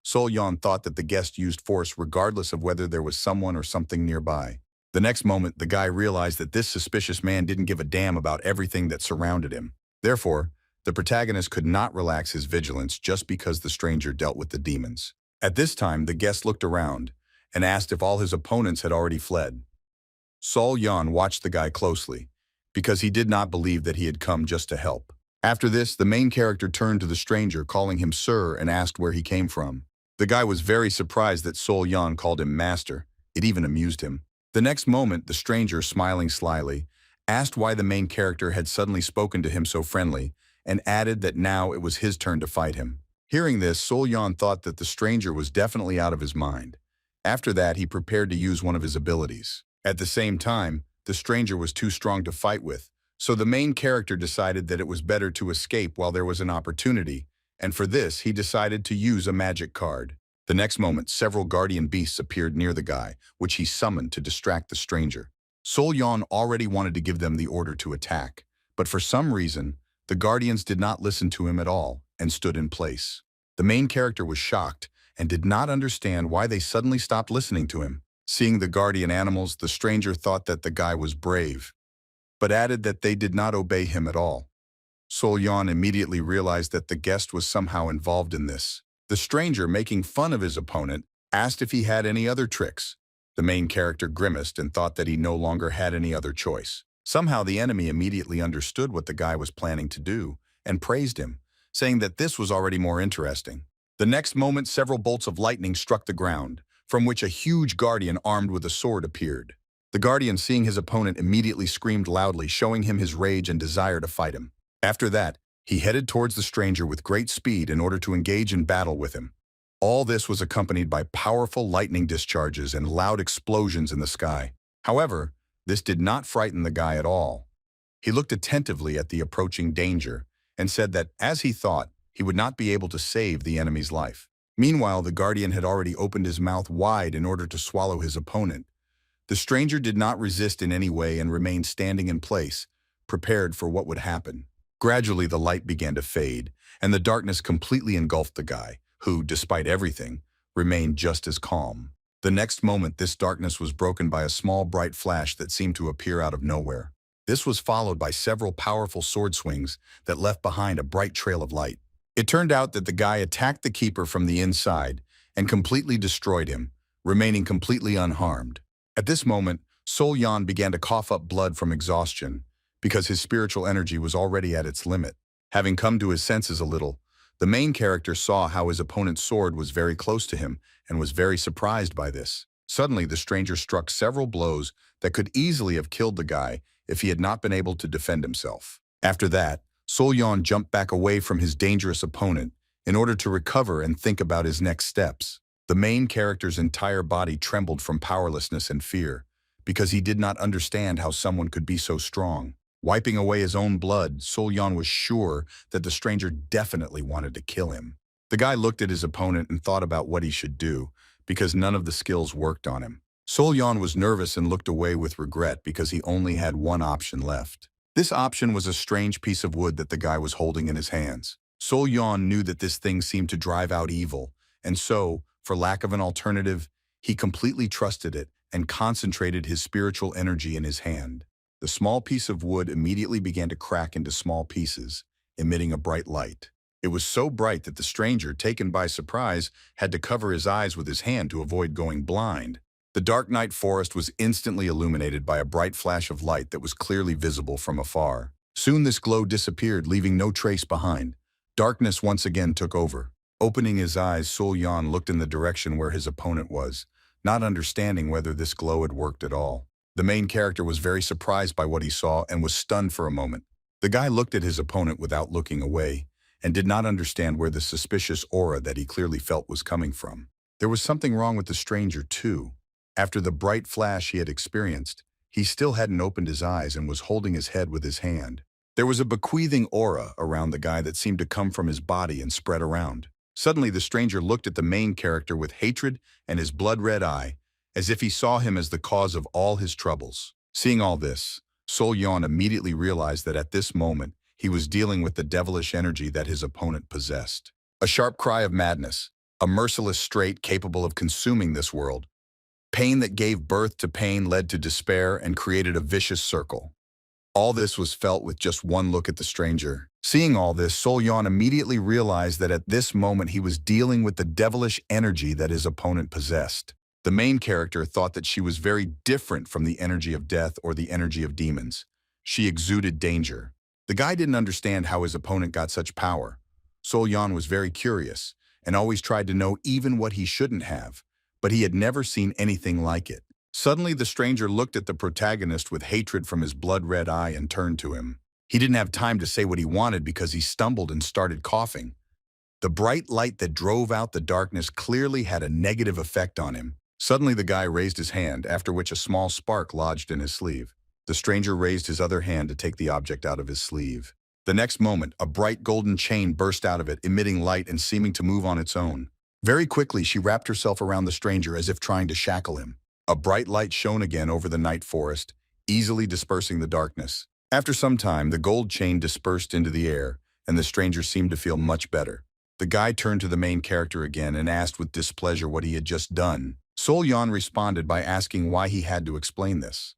Sol Yan thought that the guest used force regardless of whether there was someone or something nearby. The next moment, the guy realized that this suspicious man didn't give a damn about everything that surrounded him. Therefore, the protagonist could not relax his vigilance just because the stranger dealt with the demons. At this time, the guest looked around and asked if all his opponents had already fled. Sol Yan watched the guy closely, because he did not believe that he had come just to help. After this, the main character turned to the stranger, calling him sir, and asked where he came from. The guy was very surprised that Sol Yan called him master. It even amused him. The next moment, the stranger, smiling slyly, asked why the main character had suddenly spoken to him so friendly, and added that now it was his turn to fight him. Hearing this, Sol Yan thought that the stranger was definitely out of his mind. After that, he prepared to use one of his abilities. At the same time, the stranger was too strong to fight with, so the main character decided that it was better to escape while there was an opportunity, and for this, he decided to use a magic card. The next moment, several guardian beasts appeared near the guy, which he summoned to distract the stranger. Sol Yan already wanted to give them the order to attack, but for some reason, the guardians did not listen to him at all and stood in place. The main character was shocked and did not understand why they suddenly stopped listening to him. Seeing the guardian animals, the stranger thought that the guy was brave, but added that they did not obey him at all. Sol Yan immediately realized that the guest was somehow involved in this. The stranger, making fun of his opponent, asked if he had any other tricks. The main character grimaced and thought that he no longer had any other choice. Somehow the enemy immediately understood what the guy was planning to do and praised him, saying that this was already more interesting. The next moment, several bolts of lightning struck the ground, from which a huge guardian armed with a sword appeared. The guardian, seeing his opponent, immediately screamed loudly, showing him his rage and desire to fight him. After that, he headed towards the stranger with great speed in order to engage in battle with him. All this was accompanied by powerful lightning discharges and loud explosions in the sky. However, this did not frighten the guy at all. He looked attentively at the approaching danger and said that, as he thought, he would not be able to save the enemy's life. Meanwhile, the guardian had already opened his mouth wide in order to swallow his opponent. The stranger did not resist in any way and remained standing in place, prepared for what would happen. Gradually, the light began to fade, and the darkness completely engulfed the guy, who, despite everything, remained just as calm. The next moment, this darkness was broken by a small bright flash that seemed to appear out of nowhere. This was followed by several powerful sword swings that left behind a bright trail of light. It turned out that the guy attacked the keeper from the inside and completely destroyed him, remaining completely unharmed. At this moment, Sol Yan began to cough up blood from exhaustion, because his spiritual energy was already at its limit. Having come to his senses a little, the main character saw how his opponent's sword was very close to him and was very surprised by this. Suddenly, the stranger struck several blows that could easily have killed the guy if he had not been able to defend himself. After that, Sol Yan jumped back away from his dangerous opponent in order to recover and think about his next steps. The main character's entire body trembled from powerlessness and fear, because he did not understand how someone could be so strong. Wiping away his own blood, Sol Yan was sure that the stranger definitely wanted to kill him. The guy looked at his opponent and thought about what he should do, because none of the skills worked on him. Sol Yan was nervous and looked away with regret because he only had one option left. This option was a strange piece of wood that the guy was holding in his hands. Sol Yan knew that this thing seemed to drive out evil, and so, for lack of an alternative, he completely trusted it and concentrated his spiritual energy in his hand. The small piece of wood immediately began to crack into small pieces, emitting a bright light. It was so bright that the stranger, taken by surprise, had to cover his eyes with his hand to avoid going blind. The dark night forest was instantly illuminated by a bright flash of light that was clearly visible from afar. Soon this glow disappeared, leaving no trace behind. Darkness once again took over. Opening his eyes, Sol Yan looked in the direction where his opponent was, not understanding whether this glow had worked at all. The main character was very surprised by what he saw and was stunned for a moment. The guy looked at his opponent without looking away and did not understand where the suspicious aura that he clearly felt was coming from. There was something wrong with the stranger, too. After the bright flash he had experienced, he still hadn't opened his eyes and was holding his head with his hand. There was a bequeathing aura around the guy that seemed to come from his body and spread around. Suddenly, the stranger looked at the main character with hatred and his blood-red eye, as if he saw him as the cause of all his troubles. Seeing all this, Sol Yan immediately realized that at this moment, he was dealing with the devilish energy that his opponent possessed. A sharp cry of madness, a merciless strait capable of consuming this world. Pain that gave birth to pain led to despair and created a vicious circle. All this was felt with just one look at the stranger. Seeing all this, Sol Yan immediately realized that at this moment he was dealing with the devilish energy that his opponent possessed. The main character thought that she was very different from the energy of death or the energy of demons. She exuded danger. The guy didn't understand how his opponent got such power. Sol Yan was very curious and always tried to know even what he shouldn't have, but he had never seen anything like it. Suddenly, the stranger looked at the protagonist with hatred from his blood-red eye and turned to him. He didn't have time to say what he wanted because he stumbled and started coughing. The bright light that drove out the darkness clearly had a negative effect on him. Suddenly, the guy raised his hand, after which a small spark lodged in his sleeve. The stranger raised his other hand to take the object out of his sleeve. The next moment, a bright golden chain burst out of it, emitting light and seeming to move on its own. Very quickly, she wrapped herself around the stranger as if trying to shackle him. A bright light shone again over the night forest, easily dispersing the darkness. After some time, the gold chain dispersed into the air, and the stranger seemed to feel much better. The guy turned to the main character again and asked with displeasure what he had just done. Sol Yan responded by asking why he had to explain this.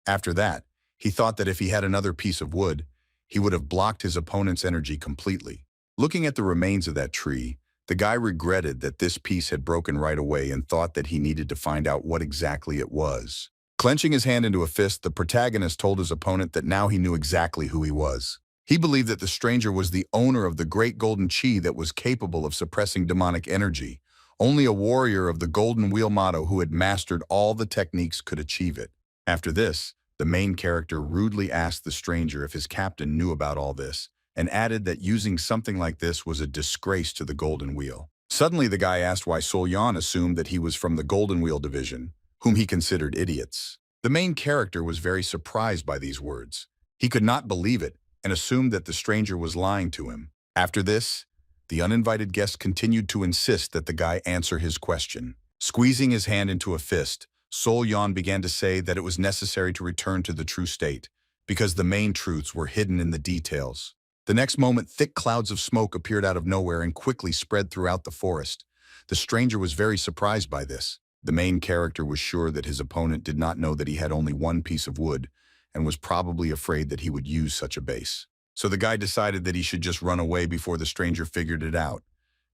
After that, he thought that if he had another piece of wood, he would have blocked his opponent's energy completely. Looking at the remains of that tree, the guy regretted that this piece had broken right away and thought that he needed to find out what exactly it was. Clenching his hand into a fist, the protagonist told his opponent that now he knew exactly who he was. He believed that the stranger was the owner of the great golden chi that was capable of suppressing demonic energy. Only a warrior of the golden wheel motto who had mastered all the techniques could achieve it. After this, the main character rudely asked the stranger if his captain knew about all this, and added that using something like this was a disgrace to the Golden Wheel. Suddenly, the guy asked why Sol Yan assumed that he was from the Golden Wheel division, whom he considered idiots. The main character was very surprised by these words. He could not believe it and assumed that the stranger was lying to him. After this, the uninvited guest continued to insist that the guy answer his question. Squeezing his hand into a fist, Sol Yan began to say that it was necessary to return to the true state, because the main truths were hidden in the details. The next moment, thick clouds of smoke appeared out of nowhere and quickly spread throughout the forest. The stranger was very surprised by this. The main character was sure that his opponent did not know that he had only one piece of wood, and was probably afraid that he would use such a base. So the guy decided that he should just run away before the stranger figured it out.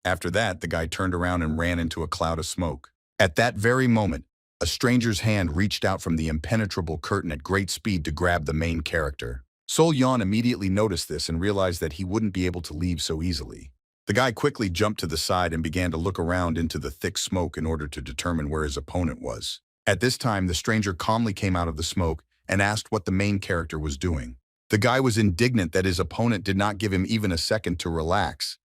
After that, the guy turned around and ran into a cloud of smoke. At that very moment, a stranger's hand reached out from the impenetrable curtain at great speed to grab the main character. Sol Yan immediately noticed this and realized that he wouldn't be able to leave so easily. The guy quickly jumped to the side and began to look around into the thick smoke in order to determine where his opponent was. At this time, the stranger calmly came out of the smoke and asked what the main character was doing. The guy was indignant that his opponent did not give him even a second to relax.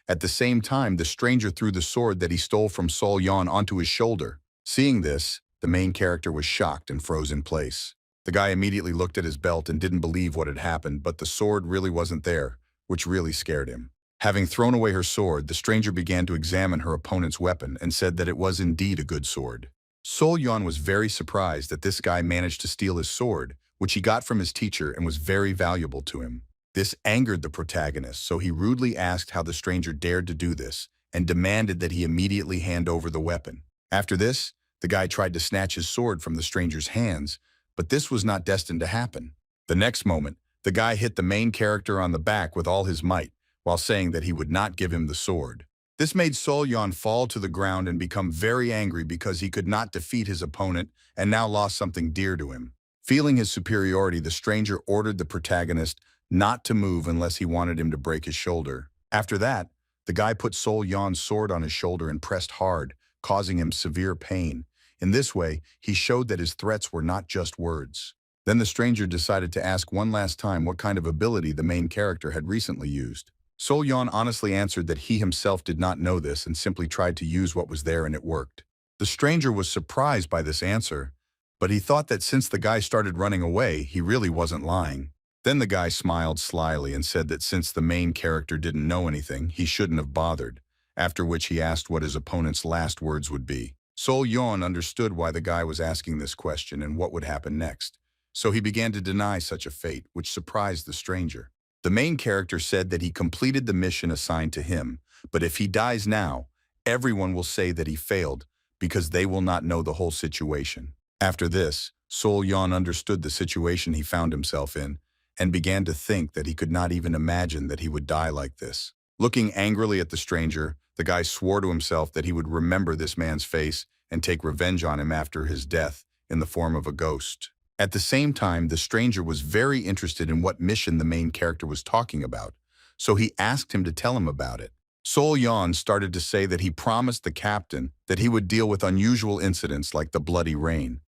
At the same time, the stranger threw the sword that he stole from Sol Yan onto his shoulder. Seeing this, the main character was shocked and froze in place. The guy immediately looked at his belt and didn't believe what had happened, but the sword really wasn't there, which really scared him. Having thrown away her sword, the stranger began to examine her opponent's weapon and said that it was indeed a good sword. Sol Yan was very surprised that this guy managed to steal his sword, which he got from his teacher and was very valuable to him. This angered the protagonist, so he rudely asked how the stranger dared to do this and demanded that he immediately hand over the weapon. After this, the guy tried to snatch his sword from the stranger's hands, but this was not destined to happen. The next moment, the guy hit the main character on the back with all his might, while saying that he would not give him the sword. This made Sol Yan fall to the ground and become very angry because he could not defeat his opponent and now lost something dear to him. Feeling his superiority, the stranger ordered the protagonist not to move unless he wanted him to break his shoulder. After that, the guy put Sol Yan's sword on his shoulder and pressed hard, causing him severe pain. In this way, he showed that his threats were not just words. Then the stranger decided to ask one last time what kind of ability the main character had recently used. Sol Yan honestly answered that he himself did not know this and simply tried to use what was there and it worked. The stranger was surprised by this answer, but he thought that since the guy started running away, he really wasn't lying. Then the guy smiled slyly and said that since the main character didn't know anything, he shouldn't have bothered, after which he asked what his opponent's last words would be. Sol Yan understood why the guy was asking this question and what would happen next, so he began to deny such a fate, which surprised the stranger. The main character said that he completed the mission assigned to him, but if he dies now, everyone will say that he failed because they will not know the whole situation. After this, Sol Yan understood the situation he found himself in and began to think that he could not even imagine that he would die like this. Looking angrily at the stranger, the guy swore to himself that he would remember this man's face and take revenge on him after his death in the form of a ghost. At the same time, the stranger was very interested in what mission the main character was talking about, so he asked him to tell him about it. Sol Yan started to say that he promised the captain that he would deal with unusual incidents like the bloody rain.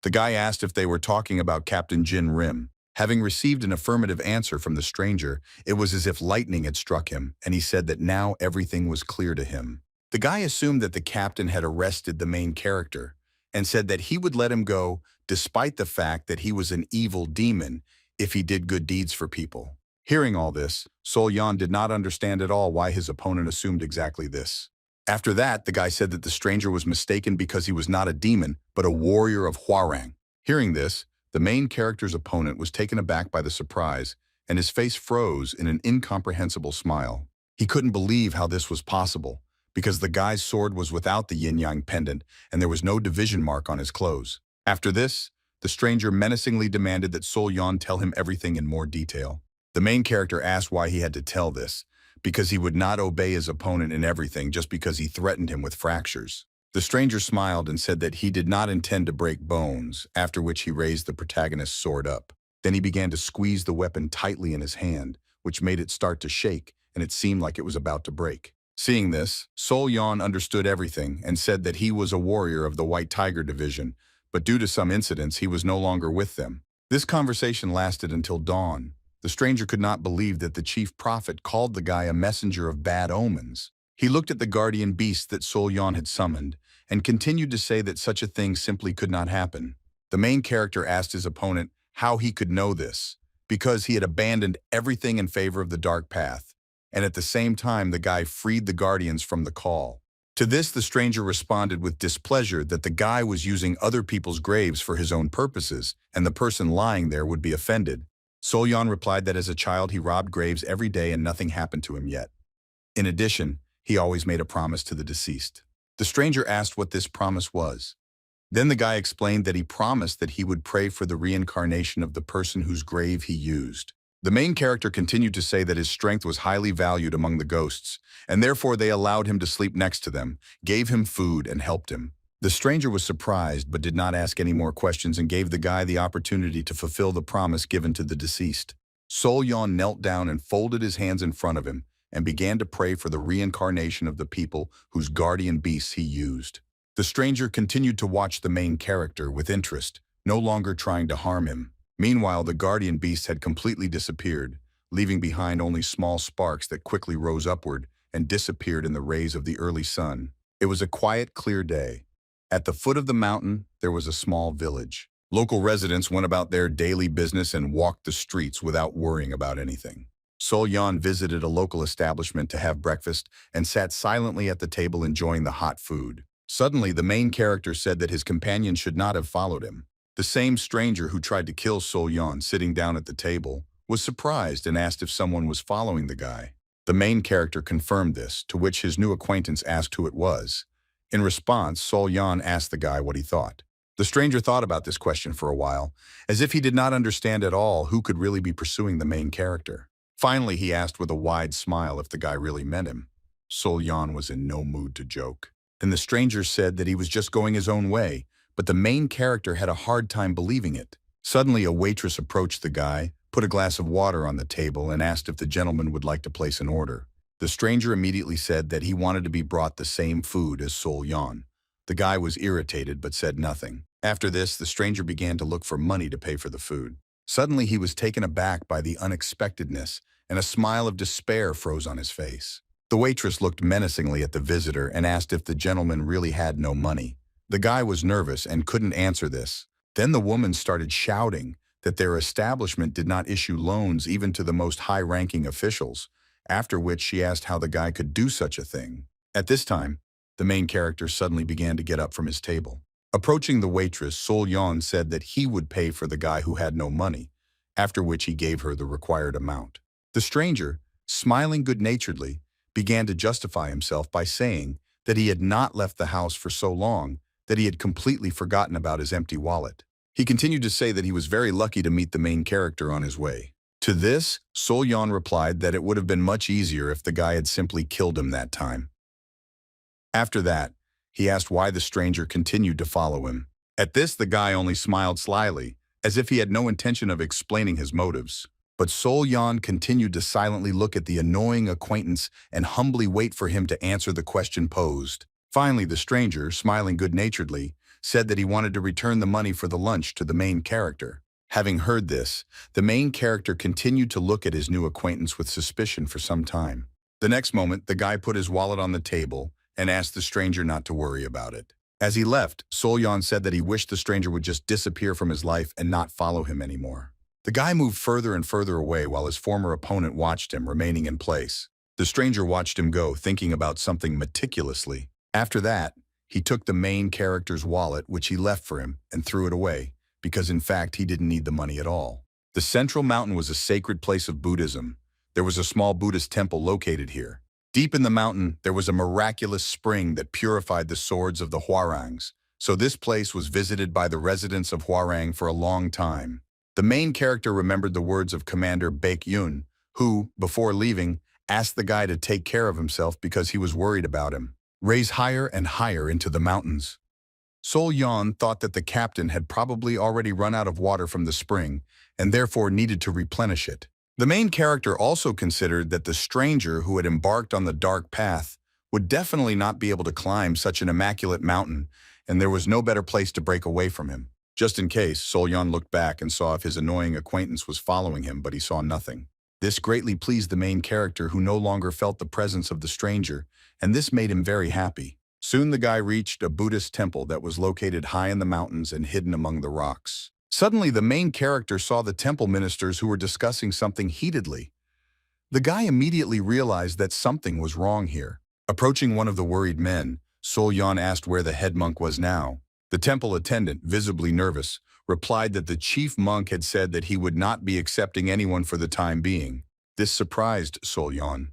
The guy asked if they were talking about Captain Jin Rim. Having received an affirmative answer from the stranger, it was as if lightning had struck him, and he said that now everything was clear to him. The guy assumed that the captain had arrested the main character, and said that he would let him go despite the fact that he was an evil demon if he did good deeds for people. Hearing all this, Sol Yan did not understand at all why his opponent assumed exactly this. After that, the guy said that the stranger was mistaken because he was not a demon, but a warrior of Hwarang. Hearing this, the main character's opponent was taken aback by the surprise, and his face froze in an incomprehensible smile. He couldn't believe how this was possible, because the guy's sword was without the yin-yang pendant, and there was no division mark on his clothes. After this, the stranger menacingly demanded that Sol Yan tell him everything in more detail. The main character asked why he had to tell this, because he would not obey his opponent in everything just because he threatened him with fractures. The stranger smiled and said that he did not intend to break bones, after which he raised the protagonist's sword up. Then he began to squeeze the weapon tightly in his hand, which made it start to shake, and it seemed like it was about to break. Seeing this, Sol Yan understood everything and said that he was a warrior of the White Tiger Division, but due to some incidents, he was no longer with them. This conversation lasted until dawn. The stranger could not believe that the chief prophet called the guy a messenger of bad omens. He looked at the guardian beast that Sol Yan had summoned, and continued to say that such a thing simply could not happen. The main character asked his opponent how he could know this, because he had abandoned everything in favor of the dark path, and at the same time the guy freed the guardians from the call. To this, the stranger responded with displeasure that the guy was using other people's graves for his own purposes, and the person lying there would be offended. Sol Yan replied that as a child he robbed graves every day and nothing happened to him yet. In addition, he always made a promise to the deceased. The stranger asked what this promise was. Then the guy explained that he promised that he would pray for the reincarnation of the person whose grave he used. The main character continued to say that his strength was highly valued among the ghosts, and therefore they allowed him to sleep next to them, gave him food, and helped him. The stranger was surprised but did not ask any more questions and gave the guy the opportunity to fulfill the promise given to the deceased. Sol Yan knelt down and folded his hands in front of him, and began to pray for the reincarnation of the people whose guardian beasts he used. The stranger continued to watch the main character with interest, no longer trying to harm him. Meanwhile, the guardian beasts had completely disappeared, leaving behind only small sparks that quickly rose upward and disappeared in the rays of the early sun. It was a quiet, clear day. At the foot of the mountain, there was a small village. Local residents went about their daily business and walked the streets without worrying about anything. Sol Yan visited a local establishment to have breakfast and sat silently at the table enjoying the hot food. Suddenly, the main character said that his companion should not have followed him. The same stranger who tried to kill Sol Yan sitting down at the table was surprised and asked if someone was following the guy. The main character confirmed this, to which his new acquaintance asked who it was. In response, Sol Yan asked the guy what he thought. The stranger thought about this question for a while, as if he did not understand at all who could really be pursuing the main character. Finally, he asked with a wide smile if the guy really meant him. Sol Yan was in no mood to joke. Then the stranger said that he was just going his own way, but the main character had a hard time believing it. Suddenly, a waitress approached the guy, put a glass of water on the table, and asked if the gentleman would like to place an order. The stranger immediately said that he wanted to be brought the same food as Sol Yan. The guy was irritated but said nothing. After this, the stranger began to look for money to pay for the food. Suddenly, he was taken aback by the unexpectedness, and a smile of despair froze on his face. The waitress looked menacingly at the visitor and asked if the gentleman really had no money. The guy was nervous and couldn't answer this. Then the woman started shouting that their establishment did not issue loans even to the most high-ranking officials, after which she asked how the guy could do such a thing. At this time, the main character suddenly began to get up from his table. Approaching the waitress, Sol Yan said that he would pay for the guy who had no money, after which he gave her the required amount. The stranger, smiling good-naturedly, began to justify himself by saying that he had not left the house for so long that he had completely forgotten about his empty wallet. He continued to say that he was very lucky to meet the main character on his way. To this, Sol Yan replied that it would have been much easier if the guy had simply killed him that time. After that, he asked why the stranger continued to follow him. At this, the guy only smiled slyly, as if he had no intention of explaining his motives. But Sol Yan continued to silently look at the annoying acquaintance and humbly wait for him to answer the question posed. Finally, the stranger, smiling good-naturedly, said that he wanted to return the money for the lunch to the main character. Having heard this, the main character continued to look at his new acquaintance with suspicion for some time. The next moment, the guy put his wallet on the table and asked the stranger not to worry about it. As he left, Sol-Yan said that he wished the stranger would just disappear from his life and not follow him anymore. The guy moved further and further away while his former opponent watched him, remaining in place. The stranger watched him go, thinking about something meticulously. After that, he took the main character's wallet, which he left for him, and threw it away, because in fact he didn't need the money at all. The central mountain was a sacred place of Buddhism. There was a small Buddhist temple located here. Deep in the mountain, there was a miraculous spring that purified the swords of the Hwarangs, so this place was visited by the residents of Hwarang for a long time. The main character remembered the words of Commander Baek-yun, who, before leaving, asked the guy to take care of himself because he was worried about him. Raise higher and higher into the mountains. Sol-Yan thought that the captain had probably already run out of water from the spring and therefore needed to replenish it. The main character also considered that the stranger who had embarked on the dark path would definitely not be able to climb such an immaculate mountain, and there was no better place to break away from him. Just in case, Sol-Yan looked back and saw if his annoying acquaintance was following him, but he saw nothing. This greatly pleased the main character, who no longer felt the presence of the stranger, and this made him very happy. Soon the guy reached a Buddhist temple that was located high in the mountains and hidden among the rocks. Suddenly, the main character saw the temple ministers who were discussing something heatedly. The guy immediately realized that something was wrong here. Approaching one of the worried men, Sol-Yan asked where the head monk was now. The temple attendant, visibly nervous, replied that the chief monk had said that he would not be accepting anyone for the time being. This surprised Sol-Yan,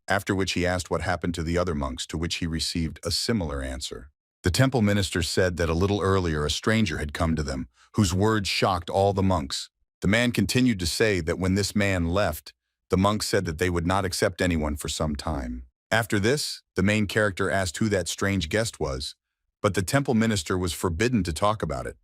after which he asked what happened to the other monks, to which he received a similar answer. The temple minister said that a little earlier a stranger had come to them, whose words shocked all the monks. The man continued to say that when this man left, the monks said that they would not accept anyone for some time. After this, the main character asked who that strange guest was, but the temple minister was forbidden to talk about it.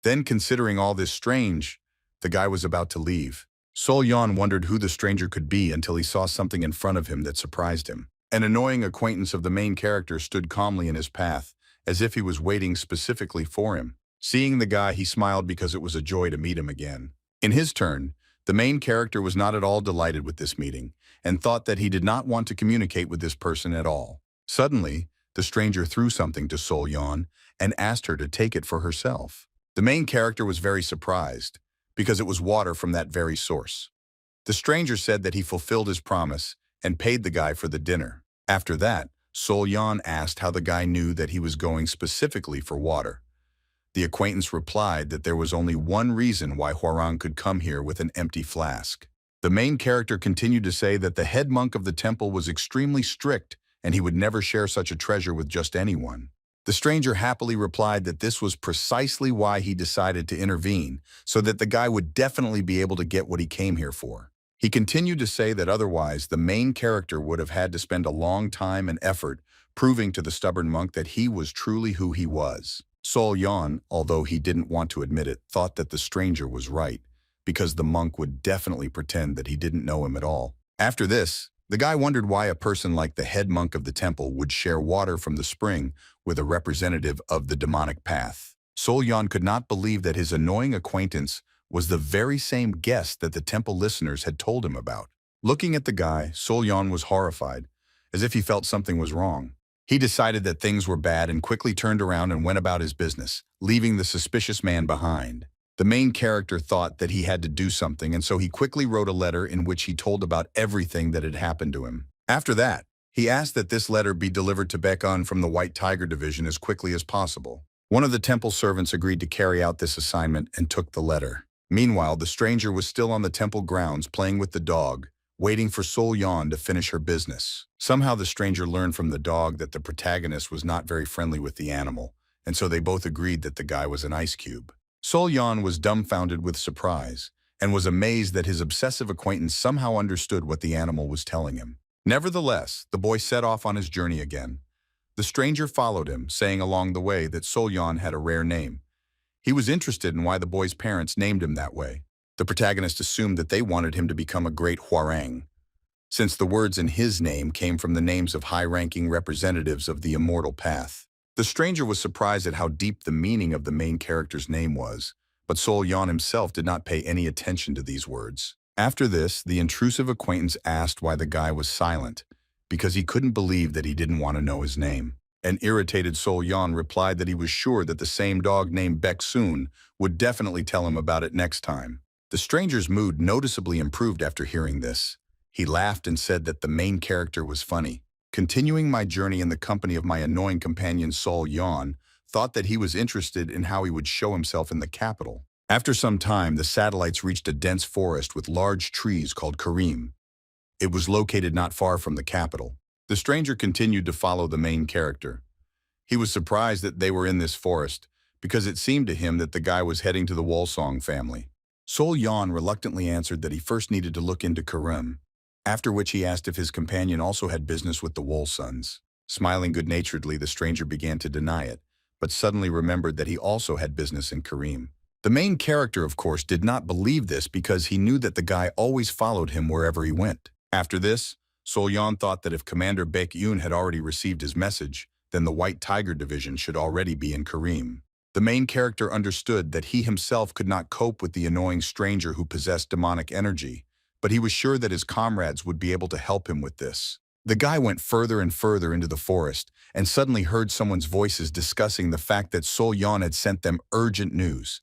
Then, considering all this strange, the guy was about to leave. Sol-Yan wondered who the stranger could be until he saw something in front of him that surprised him. An annoying acquaintance of the main character stood calmly in his path, as if he was waiting specifically for him. Seeing the guy, he smiled because it was a joy to meet him again. In his turn, the main character was not at all delighted with this meeting, and thought that he did not want to communicate with this person at all. Suddenly, the stranger threw something to Sol-Yan and asked her to take it for herself. The main character was very surprised, because it was water from that very source. The stranger said that he fulfilled his promise and paid the guy for the dinner. After that, Sol-Yan asked how the guy knew that he was going specifically for water. The acquaintance replied that there was only one reason why Hwarang could come here with an empty flask. The main character continued to say that the head monk of the temple was extremely strict and he would never share such a treasure with just anyone. The stranger happily replied that this was precisely why he decided to intervene, so that the guy would definitely be able to get what he came here for. He continued to say that otherwise the main character would have had to spend a long time and effort proving to the stubborn monk that he was truly who he was. Sol-Yan, although he didn't want to admit it, thought that the stranger was right, because the monk would definitely pretend that he didn't know him at all. After this, the guy wondered why a person like the head monk of the temple would share water from the spring with a representative of the demonic path. Sol-Yan could not believe that his annoying acquaintance was the very same guest that the temple listeners had told him about. Looking at the guy, Sol-Yan was horrified, as if he felt something was wrong. He decided that things were bad and quickly turned around and went about his business, leaving the suspicious man behind. The main character thought that he had to do something, and so he quickly wrote a letter in which he told about everything that had happened to him. After that, he asked that this letter be delivered to Baek-un from the White Tiger Division as quickly as possible. One of the temple servants agreed to carry out this assignment and took the letter. Meanwhile, the stranger was still on the temple grounds playing with the dog, waiting for Sol-Yan to finish her business. Somehow the stranger learned from the dog that the protagonist was not very friendly with the animal, and so they both agreed that the guy was an ice cube. Sol-Yan was dumbfounded with surprise, and was amazed that his obsessive acquaintance somehow understood what the animal was telling him. Nevertheless, the boy set off on his journey again. The stranger followed him, saying along the way that Sol-Yan had a rare name. He was interested in why the boy's parents named him that way. The protagonist assumed that they wanted him to become a great Hwarang, since the words in his name came from the names of high-ranking representatives of the immortal path. The stranger was surprised at how deep the meaning of the main character's name was, but Sol Yan himself did not pay any attention to these words. After this, the intrusive acquaintance asked why the guy was silent, because he couldn't believe that he didn't want to know his name. An irritated Sol Yan replied that he was sure that the same dog named Baek Soon would definitely tell him about it next time. The stranger's mood noticeably improved after hearing this. He laughed and said that the main character was funny. Continuing my journey in the company of my annoying companion Sol Yan, thought that he was interested in how he would show himself in the capital. After some time, the satellites reached a dense forest with large trees called Kareem. It was located not far from the capital. The stranger continued to follow the main character. He was surprised that they were in this forest, because it seemed to him that the guy was heading to the Wolsong family. Sol Yan reluctantly answered that he first needed to look into Kareem, after which he asked if his companion also had business with the Wolsons. Smiling good-naturedly, the stranger began to deny it, but suddenly remembered that he also had business in Kareem. The main character, of course, did not believe this because he knew that the guy always followed him wherever he went. After this, Sol Yan thought that if Commander Baek Yoon had already received his message, then the White Tiger Division should already be in Kareem. The main character understood that he himself could not cope with the annoying stranger who possessed demonic energy, but he was sure that his comrades would be able to help him with this. The guy went further and further into the forest and suddenly heard someone's voices discussing the fact that Sol Yan had sent them urgent news.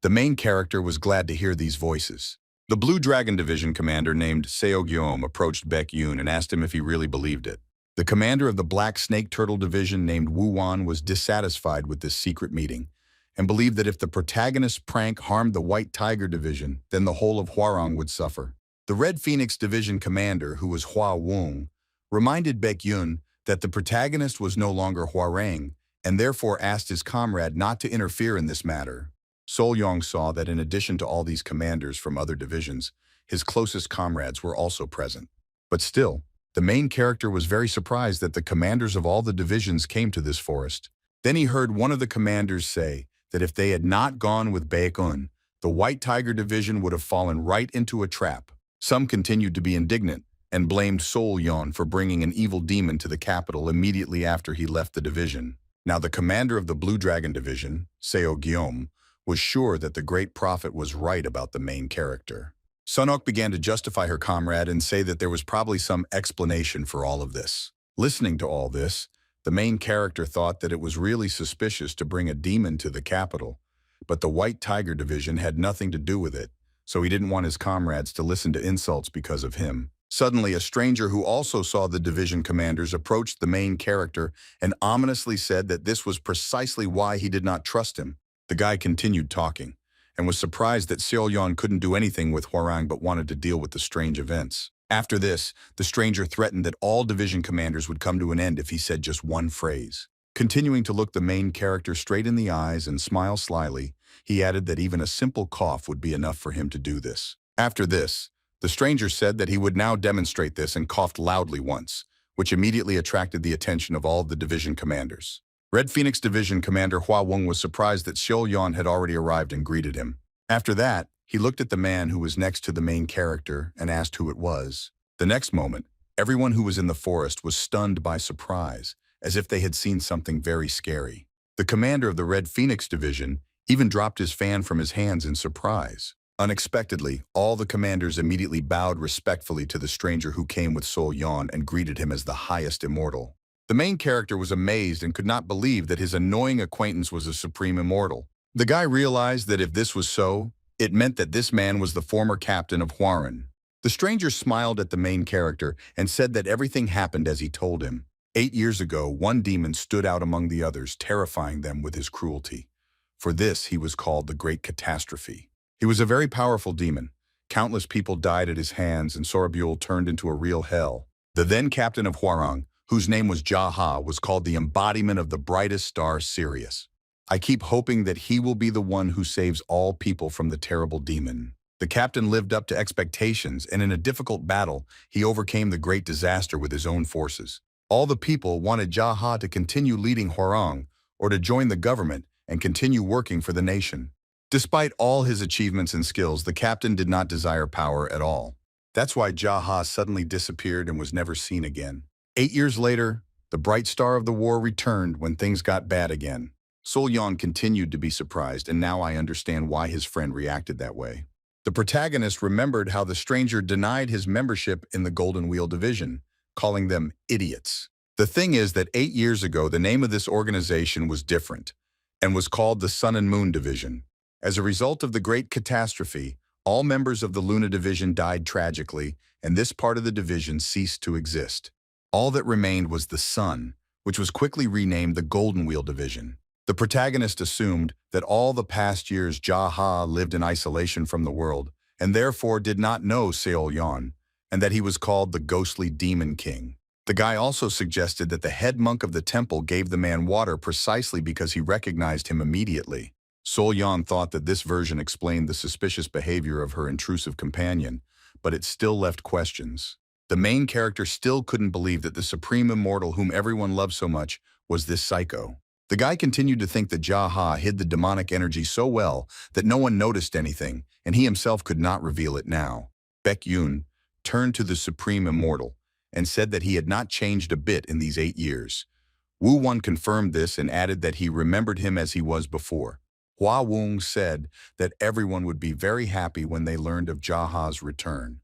The main character was glad to hear these voices. The Blue Dragon Division commander named Seo Gyeom approached Baek Yoon and asked him if he really believed it. The commander of the Black Snake Turtle Division named Woo Wan was dissatisfied with this secret meeting and believed that if the protagonist's prank harmed the White Tiger Division, then the whole of Hwarang would suffer. The Red Phoenix Division commander, who was Hua Wong, reminded Baek Yoon that the protagonist was no longer Hwarang and therefore asked his comrade not to interfere in this matter. Sol Yong saw that in addition to all these commanders from other divisions, his closest comrades were also present. But still, the main character was very surprised that the commanders of all the divisions came to this forest. Then he heard one of the commanders say that if they had not gone with Baekun, the White Tiger Division would have fallen right into a trap. Some continued to be indignant and blamed Sol Yon for bringing an evil demon to the capital immediately after he left the division. Now the commander of the Blue Dragon Division, Seo Gyeom, was sure that the great prophet was right about the main character. Sunok began to justify her comrade and say that there was probably some explanation for all of this. Listening to all this, the main character thought that it was really suspicious to bring a demon to the capital, but the White Tiger Division had nothing to do with it, so he didn't want his comrades to listen to insults because of him. Suddenly, a stranger who also saw the division commanders approached the main character and ominously said that this was precisely why he did not trust him. The guy continued talking, and was surprised that Seolyeon couldn't do anything with Hwarang but wanted to deal with the strange events. After this, the stranger threatened that all division commanders would come to an end if he said just one phrase. Continuing to look the main character straight in the eyes and smile slyly, he added that even a simple cough would be enough for him to do this. After this, the stranger said that he would now demonstrate this and coughed loudly once, which immediately attracted the attention of all the division commanders. Red Phoenix Division Commander Hua Wong was surprised that Seolyeon had already arrived and greeted him. After that, he looked at the man who was next to the main character and asked who it was. The next moment, everyone who was in the forest was stunned by surprise, as if they had seen something very scary. The commander of the Red Phoenix Division even dropped his fan from his hands in surprise. Unexpectedly, all the commanders immediately bowed respectfully to the stranger who came with Seolyeon and greeted him as the highest immortal. The main character was amazed and could not believe that his annoying acquaintance was a supreme immortal. The guy realized that if this was so, it meant that this man was the former captain of Hwarang. The stranger smiled at the main character and said that everything happened as he told him. 8 years ago, one demon stood out among the others, terrifying them with his cruelty. For this, he was called the Great Catastrophe. He was a very powerful demon. Countless people died at his hands, and Sorabul turned into a real hell. The then captain of Hwarang, whose name was Jaha, was called the embodiment of the brightest star, Sirius. I keep hoping that he will be the one who saves all people from the terrible demon. The captain lived up to expectations, and in a difficult battle, he overcame the great disaster with his own forces. All the people wanted Jaha to continue leading Hwarang, or to join the government and continue working for the nation. Despite all his achievements and skills, the captain did not desire power at all. That's why Jaha suddenly disappeared and was never seen again. 8 years later, The bright star of the war returned when things got bad again. Sol Yan continued to be surprised, and now I understand why his friend reacted that way. The protagonist remembered how the stranger denied his membership in the Golden Wheel Division, calling them idiots. The thing is that 8 years ago, the name of this organization was different and was called the Sun and Moon Division. As a result of the Great Catastrophe, all members of the Luna Division died tragically, and this part of the division ceased to exist. All that remained was the Sun, which was quickly renamed the Golden Wheel Division. The protagonist assumed that all the past years Jaha lived in isolation from the world, and therefore did not know Seol Yan, and that he was called the Ghostly Demon King. The guy also suggested that the head monk of the temple gave the man water precisely because he recognized him immediately. Sol Yan thought that this version explained the suspicious behavior of her intrusive companion, but it still left questions. The main character still couldn't believe that the supreme immortal whom everyone loved so much was this psycho. The guy continued to think that Jaha hid the demonic energy so well that no one noticed anything, and he himself could not reveal it now. Baek Yoon turned to the supreme immortal and said that he had not changed a bit in these 8 years. Woo Won confirmed this and added that he remembered him as he was before. Hua Wung said that everyone would be very happy when they learned of Jaha's return.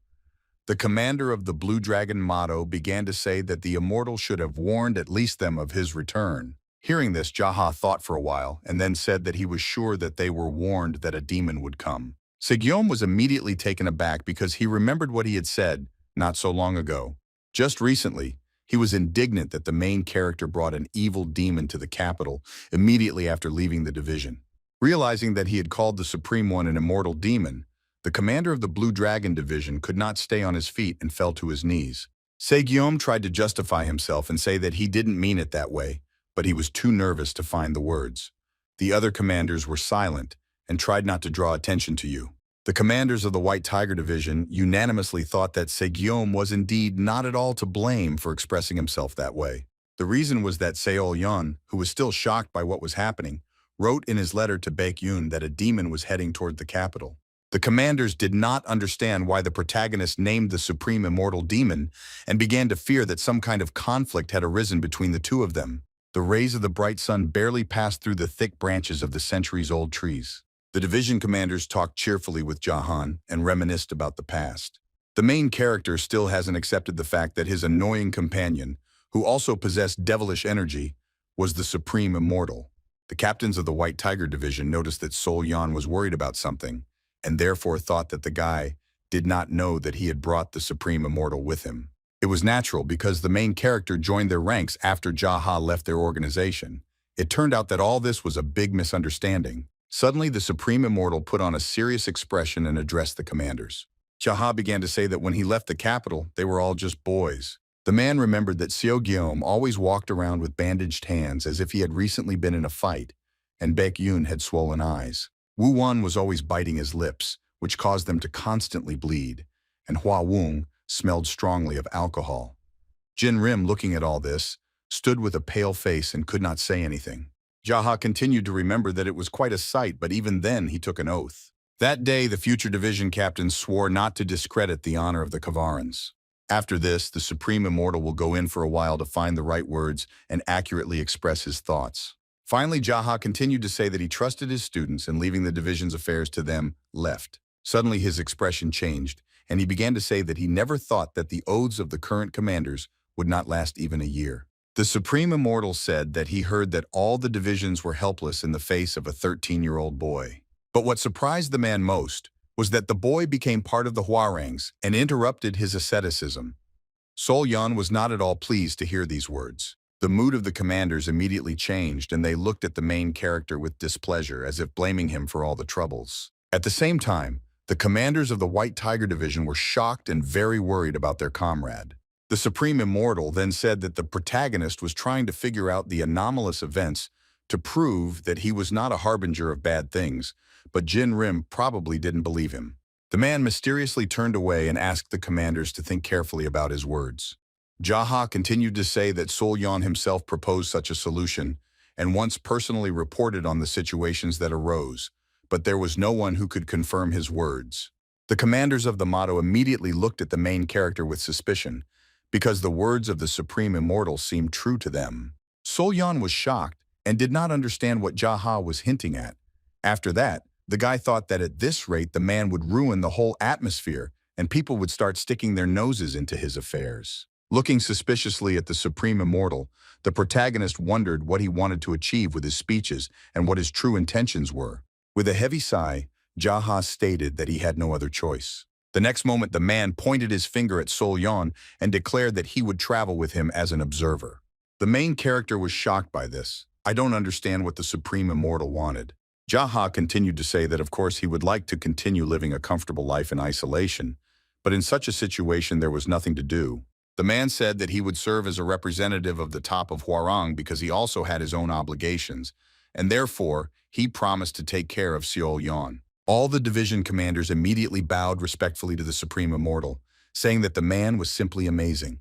The commander of the Blue Dragon motto began to say that the immortal should have warned at least them of his return. Hearing this, Jaha thought for a while and then said that he was sure that they were warned that a demon would come. Segyeom was immediately taken aback because he remembered what he had said not so long ago. Just recently, he was indignant that the main character brought an evil demon to the capital immediately after leaving the division. Realizing that he had called the Supreme One an immortal demon, the commander of the Blue Dragon Division could not stay on his feet and fell to his knees. Segyeom tried to justify himself and say that he didn't mean it that way, but he was too nervous to find the words. The other commanders were silent and tried not to draw attention to you. The commanders of the White Tiger Division unanimously thought that Segyeom was indeed not at all to blame for expressing himself that way. The reason was that Seol Yan, who was still shocked by what was happening, wrote in his letter to Baek Yoon that a demon was heading toward the capital. The commanders did not understand why the protagonist named the Supreme Immortal Demon and began to fear that some kind of conflict had arisen between the two of them. The rays of the bright sun barely passed through the thick branches of the centuries-old trees. The division commanders talked cheerfully with Jahan and reminisced about the past. The main character still hasn't accepted the fact that his annoying companion, who also possessed devilish energy, was the Supreme Immortal. The captains of the White Tiger Division noticed that Sol Yan was worried about something, and therefore thought that the guy did not know that he had brought the Supreme Immortal with him. It was natural because the main character joined their ranks after Jaha left their organization. It turned out that all this was a big misunderstanding. Suddenly, the Supreme Immortal put on a serious expression and addressed the commanders. Jaha began to say that when he left the capital, they were all just boys. The man remembered that Seogyeom always walked around with bandaged hands as if he had recently been in a fight, and Baek Yoon had swollen eyes. Woo Won was always biting his lips, which caused them to constantly bleed, and Hua Wung smelled strongly of alcohol. Jin Rim, looking at all this, stood with a pale face and could not say anything. Jaha continued to remember that it was quite a sight, but even then he took an oath. That day, the future division captains swore not to discredit the honor of the Kavarans. After this, the Supreme Immortal will go in for a while to find the right words and accurately express his thoughts. Finally, Jaha continued to say that he trusted his students and leaving the division's affairs to them, left. Suddenly his expression changed, and he began to say that he never thought that the oaths of the current commanders would not last even a year. The Supreme Immortal said that he heard that all the divisions were helpless in the face of a 13-year-old boy. But what surprised the man most was that the boy became part of the Hwarangs and interrupted his asceticism. Sol Yan was not at all pleased to hear these words. The mood of the commanders immediately changed, and they looked at the main character with displeasure, as if blaming him for all the troubles. At the same time, the commanders of the White Tiger Division were shocked and very worried about their comrade. The Supreme Immortal then said that the protagonist was trying to figure out the anomalous events to prove that he was not a harbinger of bad things, but Jin Rim probably didn't believe him. The man mysteriously turned away and asked the commanders to think carefully about his words. Jaha continued to say that Sol Yan himself proposed such a solution and once personally reported on the situations that arose, but there was no one who could confirm his words. The commanders of the motto immediately looked at the main character with suspicion, because the words of the Supreme Immortal seemed true to them. Solyan was shocked and did not understand what Jaha was hinting at. After that, the guy thought that at this rate the man would ruin the whole atmosphere and people would start sticking their noses into his affairs. Looking suspiciously at the Supreme Immortal, the protagonist wondered what he wanted to achieve with his speeches and what his true intentions were. With a heavy sigh, Jaha stated that he had no other choice. The next moment, the man pointed his finger at Solyan and declared that he would travel with him as an observer. The main character was shocked by this. I don't understand what the Supreme Immortal wanted. Jaha continued to say that of course he would like to continue living a comfortable life in isolation, but in such a situation there was nothing to do. The man said that he would serve as a representative of the top of Hwarang because he also had his own obligations, and therefore he promised to take care of Seol Yan. All the division commanders immediately bowed respectfully to the Supreme Immortal, saying that the man was simply amazing.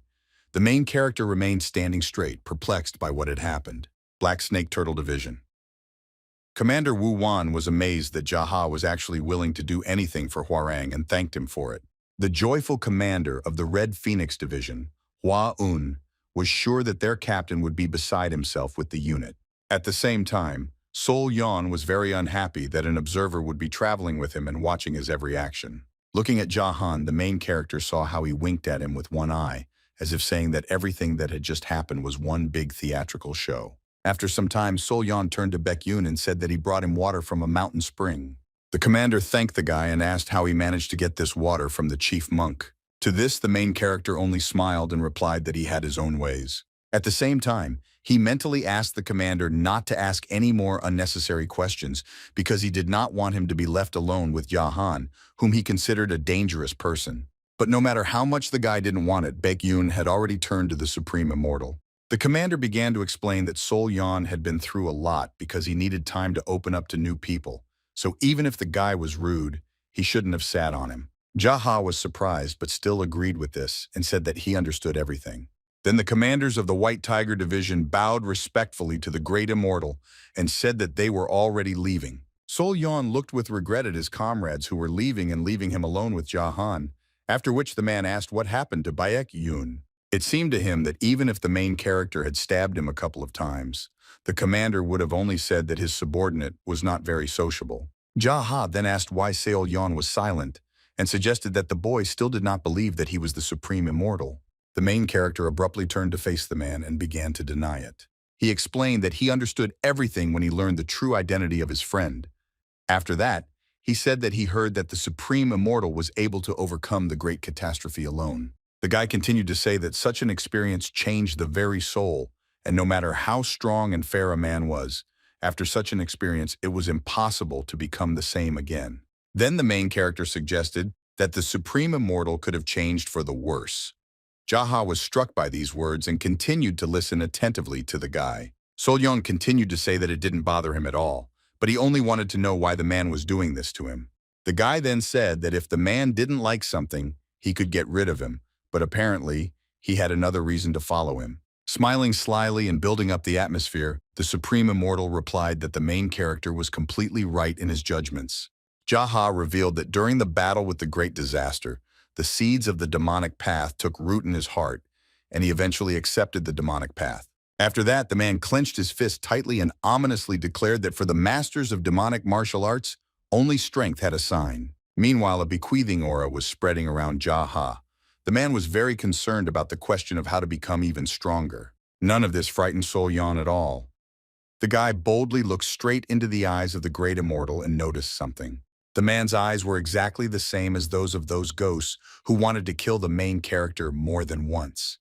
The main character remained standing straight, perplexed by what had happened. Black Snake Turtle Division. Commander Wu Wan was amazed that Jaha was actually willing to do anything for Hwarang and thanked him for it. The joyful commander of the Red Phoenix Division, Hua Un, was sure that their captain would be beside himself with the unit. At the same time, Sol Yan was very unhappy that an observer would be traveling with him and watching his every action. Looking at Jahan, the main character saw how he winked at him with one eye, as if saying that everything that had just happened was one big theatrical show. After some time, Sol Yan turned to Baek Yun and said that he brought him water from a mountain spring. The commander thanked the guy and asked how he managed to get this water from the chief monk. To this, the main character only smiled and replied that he had his own ways. At the same time, he mentally asked the commander not to ask any more unnecessary questions because he did not want him to be left alone with Jahan, whom he considered a dangerous person. But no matter how much the guy didn't want it, Baek Yun had already turned to the Supreme Immortal. The commander began to explain that Sol Yan had been through a lot because he needed time to open up to new people. So even if the guy was rude, he shouldn't have sat on him. Jaha was surprised but still agreed with this and said that he understood everything. Then the commanders of the White Tiger Division bowed respectfully to the Great Immortal and said that they were already leaving. Sol Yan looked with regret at his comrades who were leaving and leaving him alone with Jahan, after which the man asked what happened to Baek Yun. It seemed to him that even if the main character had stabbed him a couple of times, the commander would have only said that his subordinate was not very sociable. Jaha then asked why Seol Yan was silent and suggested that the boy still did not believe that he was the Supreme Immortal. The main character abruptly turned to face the man and began to deny it. He explained that he understood everything when he learned the true identity of his friend. After that, he said that he heard that the Supreme Immortal was able to overcome the great catastrophe alone. The guy continued to say that such an experience changed the very soul, and no matter how strong and fair a man was, after such an experience, it was impossible to become the same again. Then the main character suggested that the Supreme Immortal could have changed for the worse. Jaha was struck by these words and continued to listen attentively to the guy. Sol Yong continued to say that it didn't bother him at all, but he only wanted to know why the man was doing this to him. The guy then said that if the man didn't like something, he could get rid of him, but apparently, he had another reason to follow him. Smiling slyly and building up the atmosphere, the Supreme Immortal replied that the main character was completely right in his judgments. Jaha revealed that during the battle with the Great Disaster, the seeds of the demonic path took root in his heart, and he eventually accepted the demonic path. After that, the man clenched his fist tightly and ominously declared that for the masters of demonic martial arts, only strength had a sign. Meanwhile, a bequeathing aura was spreading around Jaha. The man was very concerned about the question of how to become even stronger. None of this frightened Sol Yan at all. The guy boldly looked straight into the eyes of the Great Immortal and noticed something. The man's eyes were exactly the same as those of those ghosts who wanted to kill the main character more than once.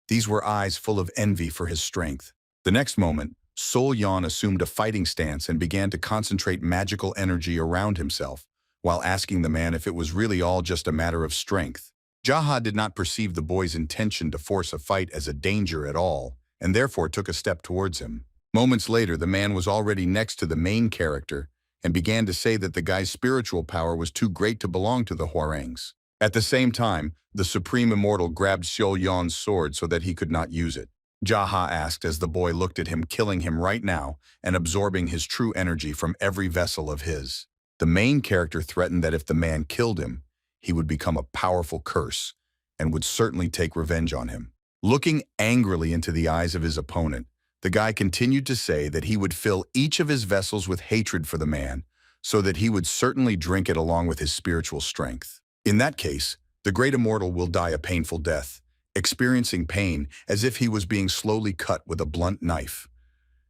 These were eyes full of envy for his strength. The next moment, Sol Yan assumed a fighting stance and began to concentrate magical energy around himself, while asking the man if it was really all just a matter of strength. Jaha did not perceive the boy's intention to force a fight as a danger at all, and therefore took a step towards him. Moments later, the man was already next to the main character and began to say that the guy's spiritual power was too great to belong to the Hwarangs. At the same time, the Supreme Immortal grabbed Seol Yan's sword so that he could not use it. Jaha asked as the boy looked at him, killing him right now and absorbing his true energy from every vessel of his. The main character threatened that if the man killed him, he would become a powerful curse, and would certainly take revenge on him. Looking angrily into the eyes of his opponent, the guy continued to say that he would fill each of his vessels with hatred for the man, so that he would certainly drink it along with his spiritual strength. In that case, the great immortal will die a painful death, experiencing pain as if he was being slowly cut with a blunt knife.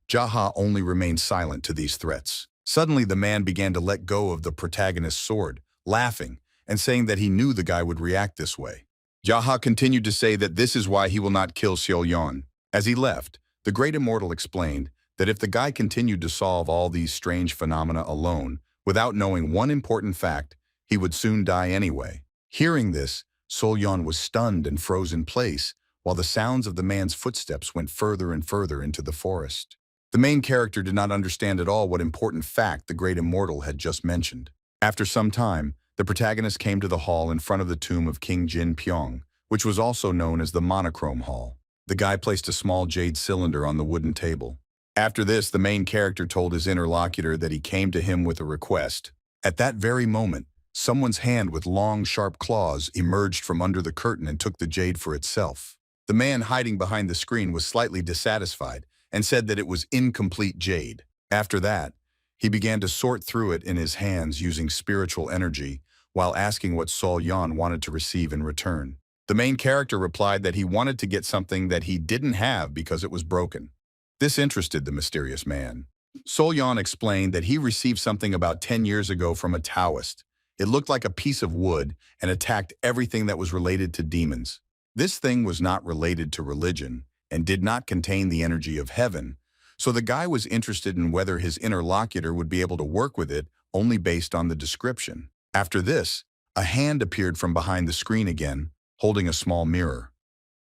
Jaha only remained silent to these threats. Suddenly, the man began to let go of the protagonist's sword, laughing and saying that he knew the guy would react this way. Jaha continued to say that this is why he will not kill Seol-yeon. As he left, the great immortal explained that if the guy continued to solve all these strange phenomena alone, without knowing one important fact, he would soon die anyway. Hearing this, Seol-yeon was stunned and froze in place, while the sounds of the man's footsteps went further and further into the forest. The main character did not understand at all what important fact the great immortal had just mentioned. After some time, the protagonist came to the hall in front of the tomb of King Jin Pyong, which was also known as the monochrome hall. The guy placed a small jade cylinder on the wooden table. After this, the main character told his interlocutor that he came to him with a request. At that very moment, someone's hand with long, sharp claws emerged from under the curtain and took the jade for itself. The man hiding behind the screen was slightly dissatisfied and said that it was incomplete jade. After that, he began to sort through it in his hands using spiritual energy while asking what Seol-yeon wanted to receive in return. The main character replied that he wanted to get something that he didn't have because it was broken. This interested the mysterious man. Seol-yeon explained that he received something about 10 years ago from a Taoist. It looked like a piece of wood and attacked everything that was related to demons. This thing was not related to religion and did not contain the energy of heaven, so the guy was interested in whether his interlocutor would be able to work with it only based on the description. After this, a hand appeared from behind the screen again, holding a small mirror.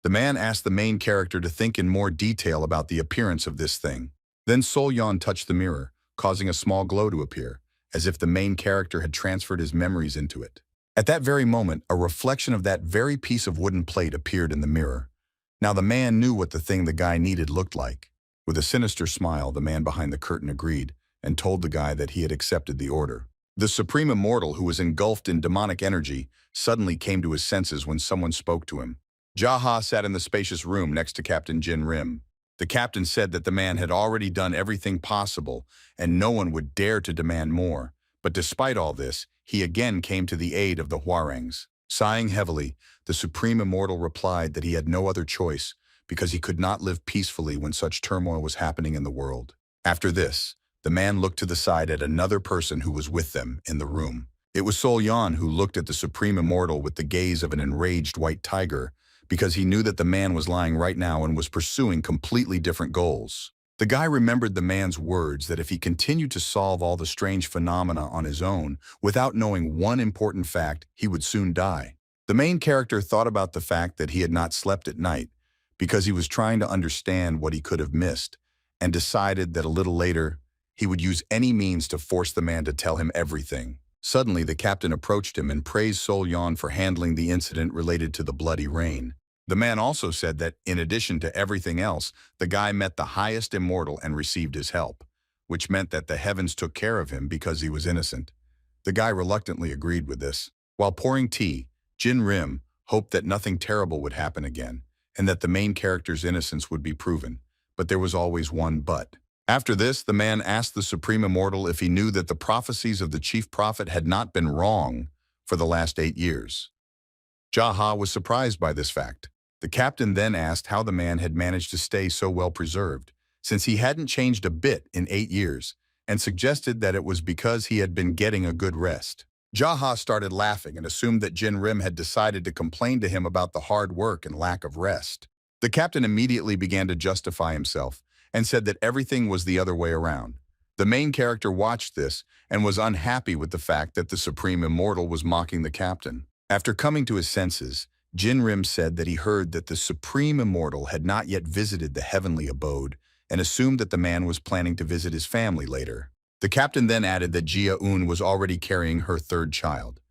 The man asked the main character to think in more detail about the appearance of this thing. Then Seol-yeon touched the mirror, causing a small glow to appear, as if the main character had transferred his memories into it. At that very moment, a reflection of that very piece of wooden plate appeared in the mirror. Now the man knew what the thing the guy needed looked like. With a sinister smile, the man behind the curtain agreed and told the guy that he had accepted the order. The supreme immortal, who was engulfed in demonic energy, suddenly came to his senses when someone spoke to him. Jaha sat in the spacious room next to Captain Jin Rim. The captain said that the man had already done everything possible and no one would dare to demand more. But despite all this, he again came to the aid of the Hwarangs. Sighing heavily, the supreme immortal replied that he had no other choice because he could not live peacefully when such turmoil was happening in the world. After this, the man looked to the side at another person who was with them in the room. It was Seol-yeon who looked at the supreme immortal with the gaze of an enraged white tiger because he knew that the man was lying right now and was pursuing completely different goals. The guy remembered the man's words that if he continued to solve all the strange phenomena on his own without knowing one important fact, he would soon die. The main character thought about the fact that he had not slept at night because he was trying to understand what he could have missed and decided that a little later, he would use any means to force the man to tell him everything. Suddenly, the captain approached him and praised Seol-yeon for handling the incident related to the bloody rain. The man also said that, in addition to everything else, the guy met the highest immortal and received his help, which meant that the heavens took care of him because he was innocent. The guy reluctantly agreed with this. While pouring tea, Jin Rim hoped that nothing terrible would happen again, and that the main character's innocence would be proven. But there was always one but. After this, the man asked the supreme immortal if he knew that the prophecies of the chief prophet had not been wrong for the last 8 years. Jaha was surprised by this fact. The captain then asked how the man had managed to stay so well preserved, since he hadn't changed a bit in 8 years, and suggested that it was because he had been getting a good rest. Jaha started laughing and assumed that Jin Rim had decided to complain to him about the hard work and lack of rest. The captain immediately began to justify himself and said that everything was the other way around. The main character watched this and was unhappy with the fact that the supreme immortal was mocking the captain. After coming to his senses, Jin Rim said that he heard that the supreme immortal had not yet visited the heavenly abode and assumed that the man was planning to visit his family later. The captain then added that Jia-eun was already carrying her third child.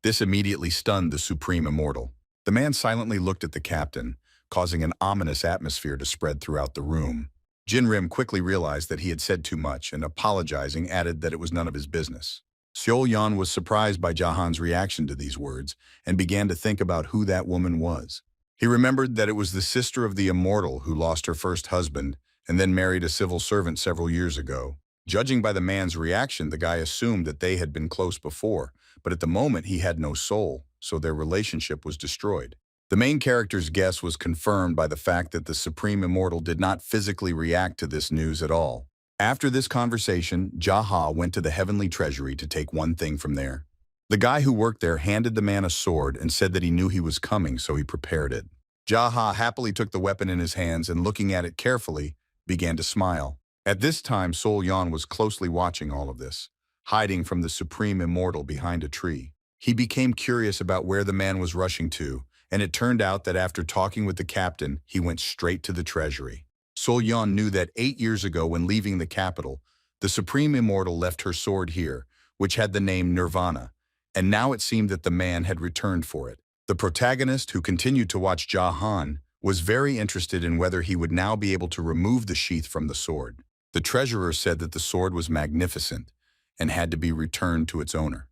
This immediately stunned the supreme immortal. The man silently looked at the captain, causing an ominous atmosphere to spread throughout the room. Jin Rim quickly realized that he had said too much and, apologizing, added that it was none of his business. Seol-yan was surprised by Jahan's reaction to these words and began to think about who that woman was. He remembered that it was the sister of the immortal who lost her first husband and then married a civil servant several years ago. Judging by the man's reaction, the guy assumed that they had been close before, but at the moment he had no soul, so their relationship was destroyed. The main character's guess was confirmed by the fact that the Supreme Immortal did not physically react to this news at all. After this conversation, Jaha went to the heavenly treasury to take one thing from there. The guy who worked there handed the man a sword and said that he knew he was coming, so he prepared it. Jaha happily took the weapon in his hands and, looking at it carefully, began to smile. At this time, Seol-yan was closely watching all of this, hiding from the Supreme Immortal behind a tree. He became curious about where the man was rushing to, and it turned out that after talking with the captain, he went straight to the treasury. Seol-yan knew that 8 years ago, when leaving the capital, the Supreme Immortal left her sword here, which had the name Nirvana, and now it seemed that the man had returned for it. The protagonist, who continued to watch Jahan, was very interested in whether he would now be able to remove the sheath from the sword. The treasurer said that the sword was magnificent and had to be returned to its owner.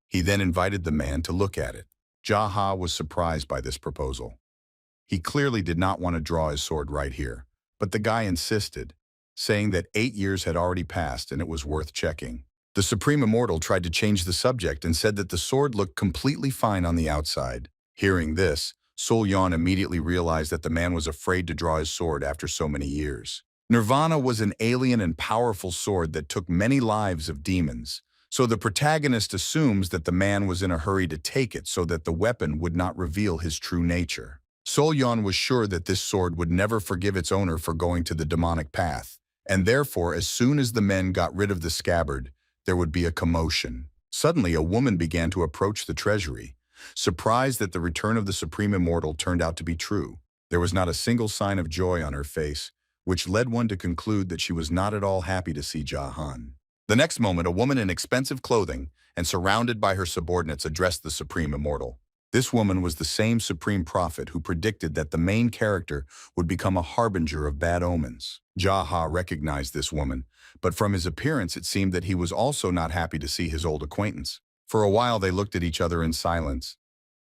He then invited the man to look at it. Jaha was surprised by this proposal. He clearly did not want to draw his sword right here, but the guy insisted, saying that 8 years had already passed and it was worth checking. The Supreme Immortal tried to change the subject and said that the sword looked completely fine on the outside. Hearing this, Seol-yan immediately realized that the man was afraid to draw his sword after so many years. Nirvana was an alien and powerful sword that took many lives of demons, so the protagonist assumes that the man was in a hurry to take it so that the weapon would not reveal his true nature. Seol-yan was sure that this sword would never forgive its owner for going to the demonic path, and therefore as soon as the men got rid of the scabbard, there would be a commotion. Suddenly, a woman began to approach the treasury, surprised that the return of the Supreme Immortal turned out to be true. There was not a single sign of joy on her face, which led one to conclude that she was not at all happy to see Jahan. The next moment, a woman in expensive clothing and surrounded by her subordinates addressed the Supreme Immortal. This woman was the same Supreme Prophet who predicted that the main character would become a harbinger of bad omens. Jaha recognized this woman, but from his appearance it seemed that he was also not happy to see his old acquaintance. For a while they looked at each other in silence,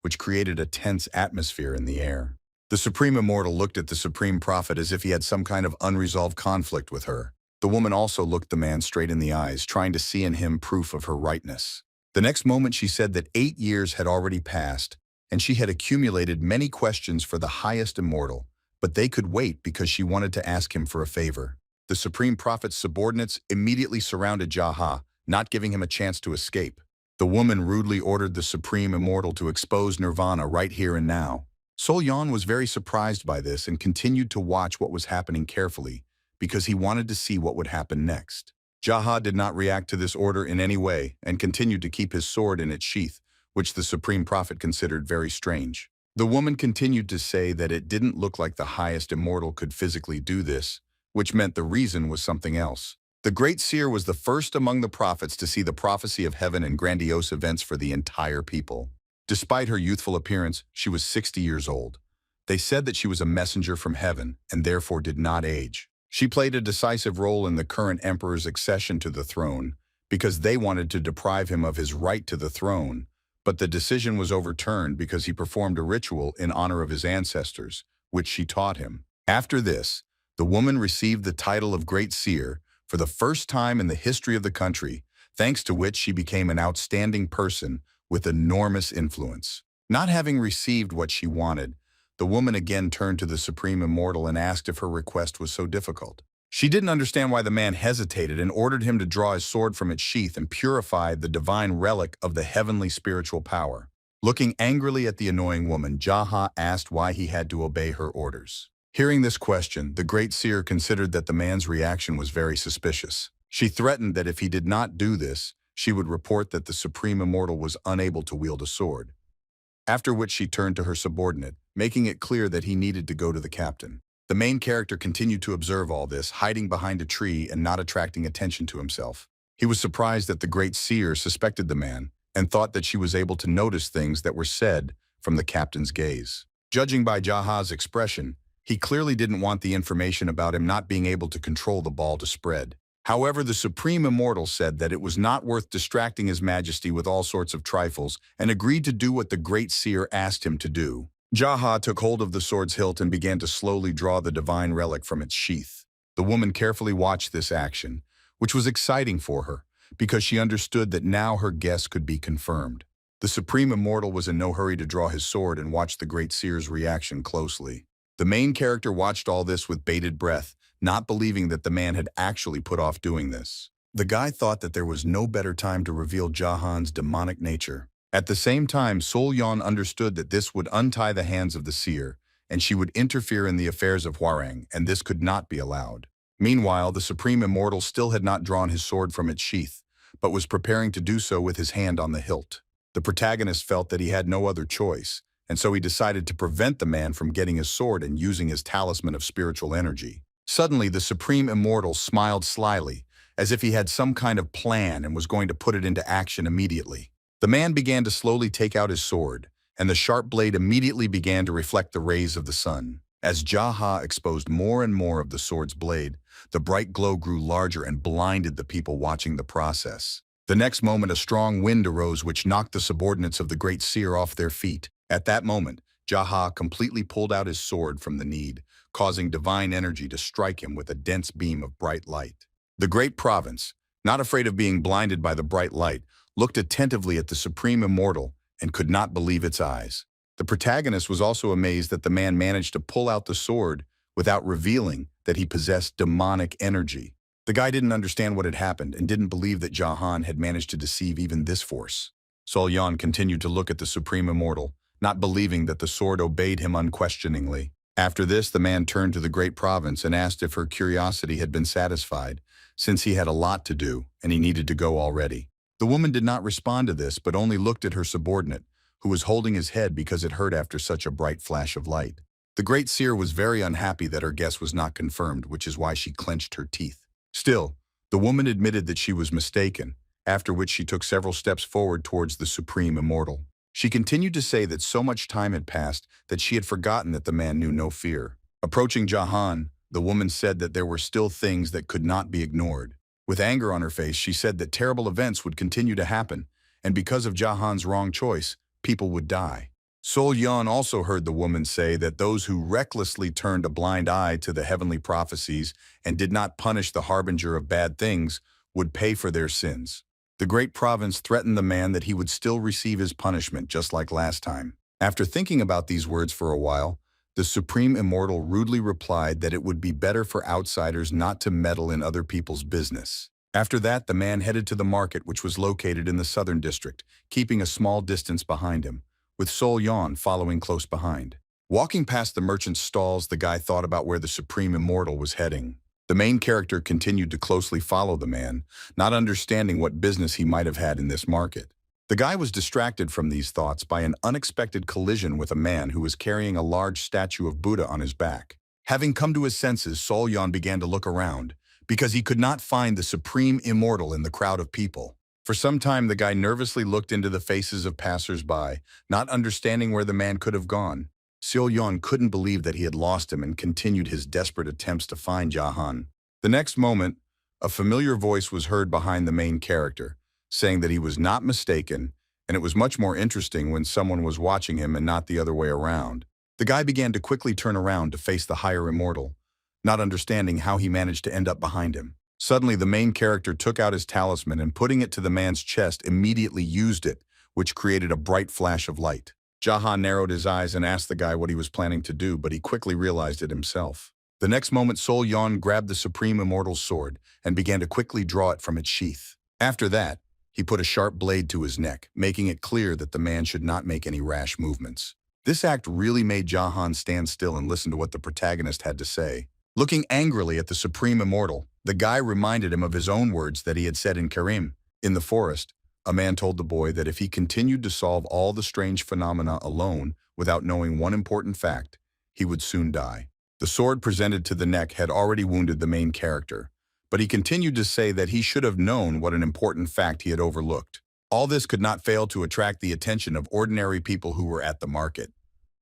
which created a tense atmosphere in the air. The Supreme Immortal looked at the Supreme Prophet as if he had some kind of unresolved conflict with her. The woman also looked the man straight in the eyes, trying to see in him proof of her rightness. The next moment she said that 8 years had already passed, and she had accumulated many questions for the highest immortal, but they could wait because she wanted to ask him for a favor. The Supreme Prophet's subordinates immediately surrounded Jaha, not giving him a chance to escape. The woman rudely ordered the Supreme Immortal to expose Nirvana right here and now. Seol-yan was very surprised by this and continued to watch what was happening carefully, because he wanted to see what would happen next. Jaha did not react to this order in any way and continued to keep his sword in its sheath, which the Supreme Prophet considered very strange. The woman continued to say that it didn't look like the highest immortal could physically do this, which meant the reason was something else. The great seer was the first among the prophets to see the prophecy of heaven and grandiose events for the entire people. Despite her youthful appearance, she was 60 years old. They said that she was a messenger from heaven and therefore did not age. She played a decisive role in the current emperor's accession to the throne because they wanted to deprive him of his right to the throne, but the decision was overturned because he performed a ritual in honor of his ancestors, which she taught him. After this, the woman received the title of Great Seer for the first time in the history of the country, thanks to which she became an outstanding person with enormous influence. Not having received what she wanted, the woman again turned to the Supreme Immortal and asked if her request was so difficult. She didn't understand why the man hesitated and ordered him to draw his sword from its sheath and purify the divine relic of the heavenly spiritual power. Looking angrily at the annoying woman, Jaha asked why he had to obey her orders. Hearing this question, the great seer considered that the man's reaction was very suspicious. She threatened that if he did not do this, she would report that the Supreme Immortal was unable to wield a sword. After which she turned to her subordinate, making it clear that he needed to go to the captain. The main character continued to observe all this, hiding behind a tree and not attracting attention to himself. He was surprised that the great seer suspected the man and thought that she was able to notice things that were said from the captain's gaze. Judging by Jaha's expression, he clearly didn't want the information about him not being able to control the ball to spread. However, the Supreme Immortal said that it was not worth distracting His Majesty with all sorts of trifles and agreed to do what the Great Seer asked him to do. Jaha took hold of the sword's hilt and began to slowly draw the divine relic from its sheath. The woman carefully watched this action, which was exciting for her, because she understood that now her guess could be confirmed. The Supreme Immortal was in no hurry to draw his sword and watched the Great Seer's reaction closely. The main character watched all this with bated breath, not believing that the man had actually put off doing this. The guy thought that there was no better time to reveal Jahan's demonic nature. At the same time, Sol Yan understood that this would untie the hands of the seer, and she would interfere in the affairs of Hwarang, and this could not be allowed. Meanwhile, the Supreme Immortal still had not drawn his sword from its sheath, but was preparing to do so with his hand on the hilt. The protagonist felt that he had no other choice, and so he decided to prevent the man from getting his sword and using his talisman of spiritual energy. Suddenly, the Supreme Immortal smiled slyly, as if he had some kind of plan and was going to put it into action immediately. The man began to slowly take out his sword, and the sharp blade immediately began to reflect the rays of the sun. As Jaha exposed more and more of the sword's blade, the bright glow grew larger and blinded the people watching the process. The next moment, a strong wind arose which knocked the subordinates of the Great Seer off their feet. At that moment, Jaha completely pulled out his sword from the need, causing divine energy to strike him with a dense beam of bright light. The great province, not afraid of being blinded by the bright light, looked attentively at the Supreme Immortal and could not believe its eyes. The protagonist was also amazed that the man managed to pull out the sword without revealing that he possessed demonic energy. The guy didn't understand what had happened and didn't believe that Jahan had managed to deceive even this force. Sol Yan continued to look at the Supreme Immortal, not believing that the sword obeyed him unquestioningly. After this, the man turned to the great province and asked if her curiosity had been satisfied, since he had a lot to do and he needed to go already. The woman did not respond to this, but only looked at her subordinate, who was holding his head because it hurt after such a bright flash of light. The Great Seer was very unhappy that her guess was not confirmed, which is why she clenched her teeth. Still, the woman admitted that she was mistaken, after which she took several steps forward towards the Supreme Immortal. She continued to say that so much time had passed that she had forgotten that the man knew no fear. Approaching Jahan, the woman said that there were still things that could not be ignored. With anger on her face, she said that terrible events would continue to happen, and because of Jahan's wrong choice, people would die. Sol Yan also heard the woman say that those who recklessly turned a blind eye to the heavenly prophecies and did not punish the harbinger of bad things would pay for their sins. The great province threatened the man that he would still receive his punishment just like last time. After thinking about these words for a while, the Supreme Immortal rudely replied that it would be better for outsiders not to meddle in other people's business. After that, the man headed to the market, which was located in the southern district, keeping a small distance behind him, with Sol Yan following close behind. Walking past the merchant's stalls, the guy thought about where the Supreme Immortal was heading. The main character continued to closely follow the man, not understanding what business he might have had in this market. The guy was distracted from these thoughts by an unexpected collision with a man who was carrying a large statue of Buddha on his back. Having come to his senses, Sol Yan began to look around, because he could not find the Supreme Immortal in the crowd of people. For some time, the guy nervously looked into the faces of passers-by, not understanding where the man could have gone. Sol Yan couldn't believe that he had lost him and continued his desperate attempts to find Jahan. The next moment, a familiar voice was heard behind the main character, saying that he was not mistaken, and it was much more interesting when someone was watching him and not the other way around. The guy began to quickly turn around to face the higher immortal, not understanding how he managed to end up behind him. Suddenly, the main character took out his talisman and putting it to the man's chest immediately used it, which created a bright flash of light. Jahan narrowed his eyes and asked the guy what he was planning to do, but he quickly realized it himself. The next moment, Sol Yan grabbed the Supreme Immortal's sword and began to quickly draw it from its sheath. After that, he put a sharp blade to his neck, making it clear that the man should not make any rash movements. This act really made Jahan stand still and listen to what the protagonist had to say. Looking angrily at the Supreme Immortal, the guy reminded him of his own words that he had said in Karim. In the forest, a man told the boy that if he continued to solve all the strange phenomena alone without knowing one important fact, he would soon die. The sword presented to the neck had already wounded the main character, but he continued to say that he should have known what an important fact he had overlooked. All this could not fail to attract the attention of ordinary people who were at the market.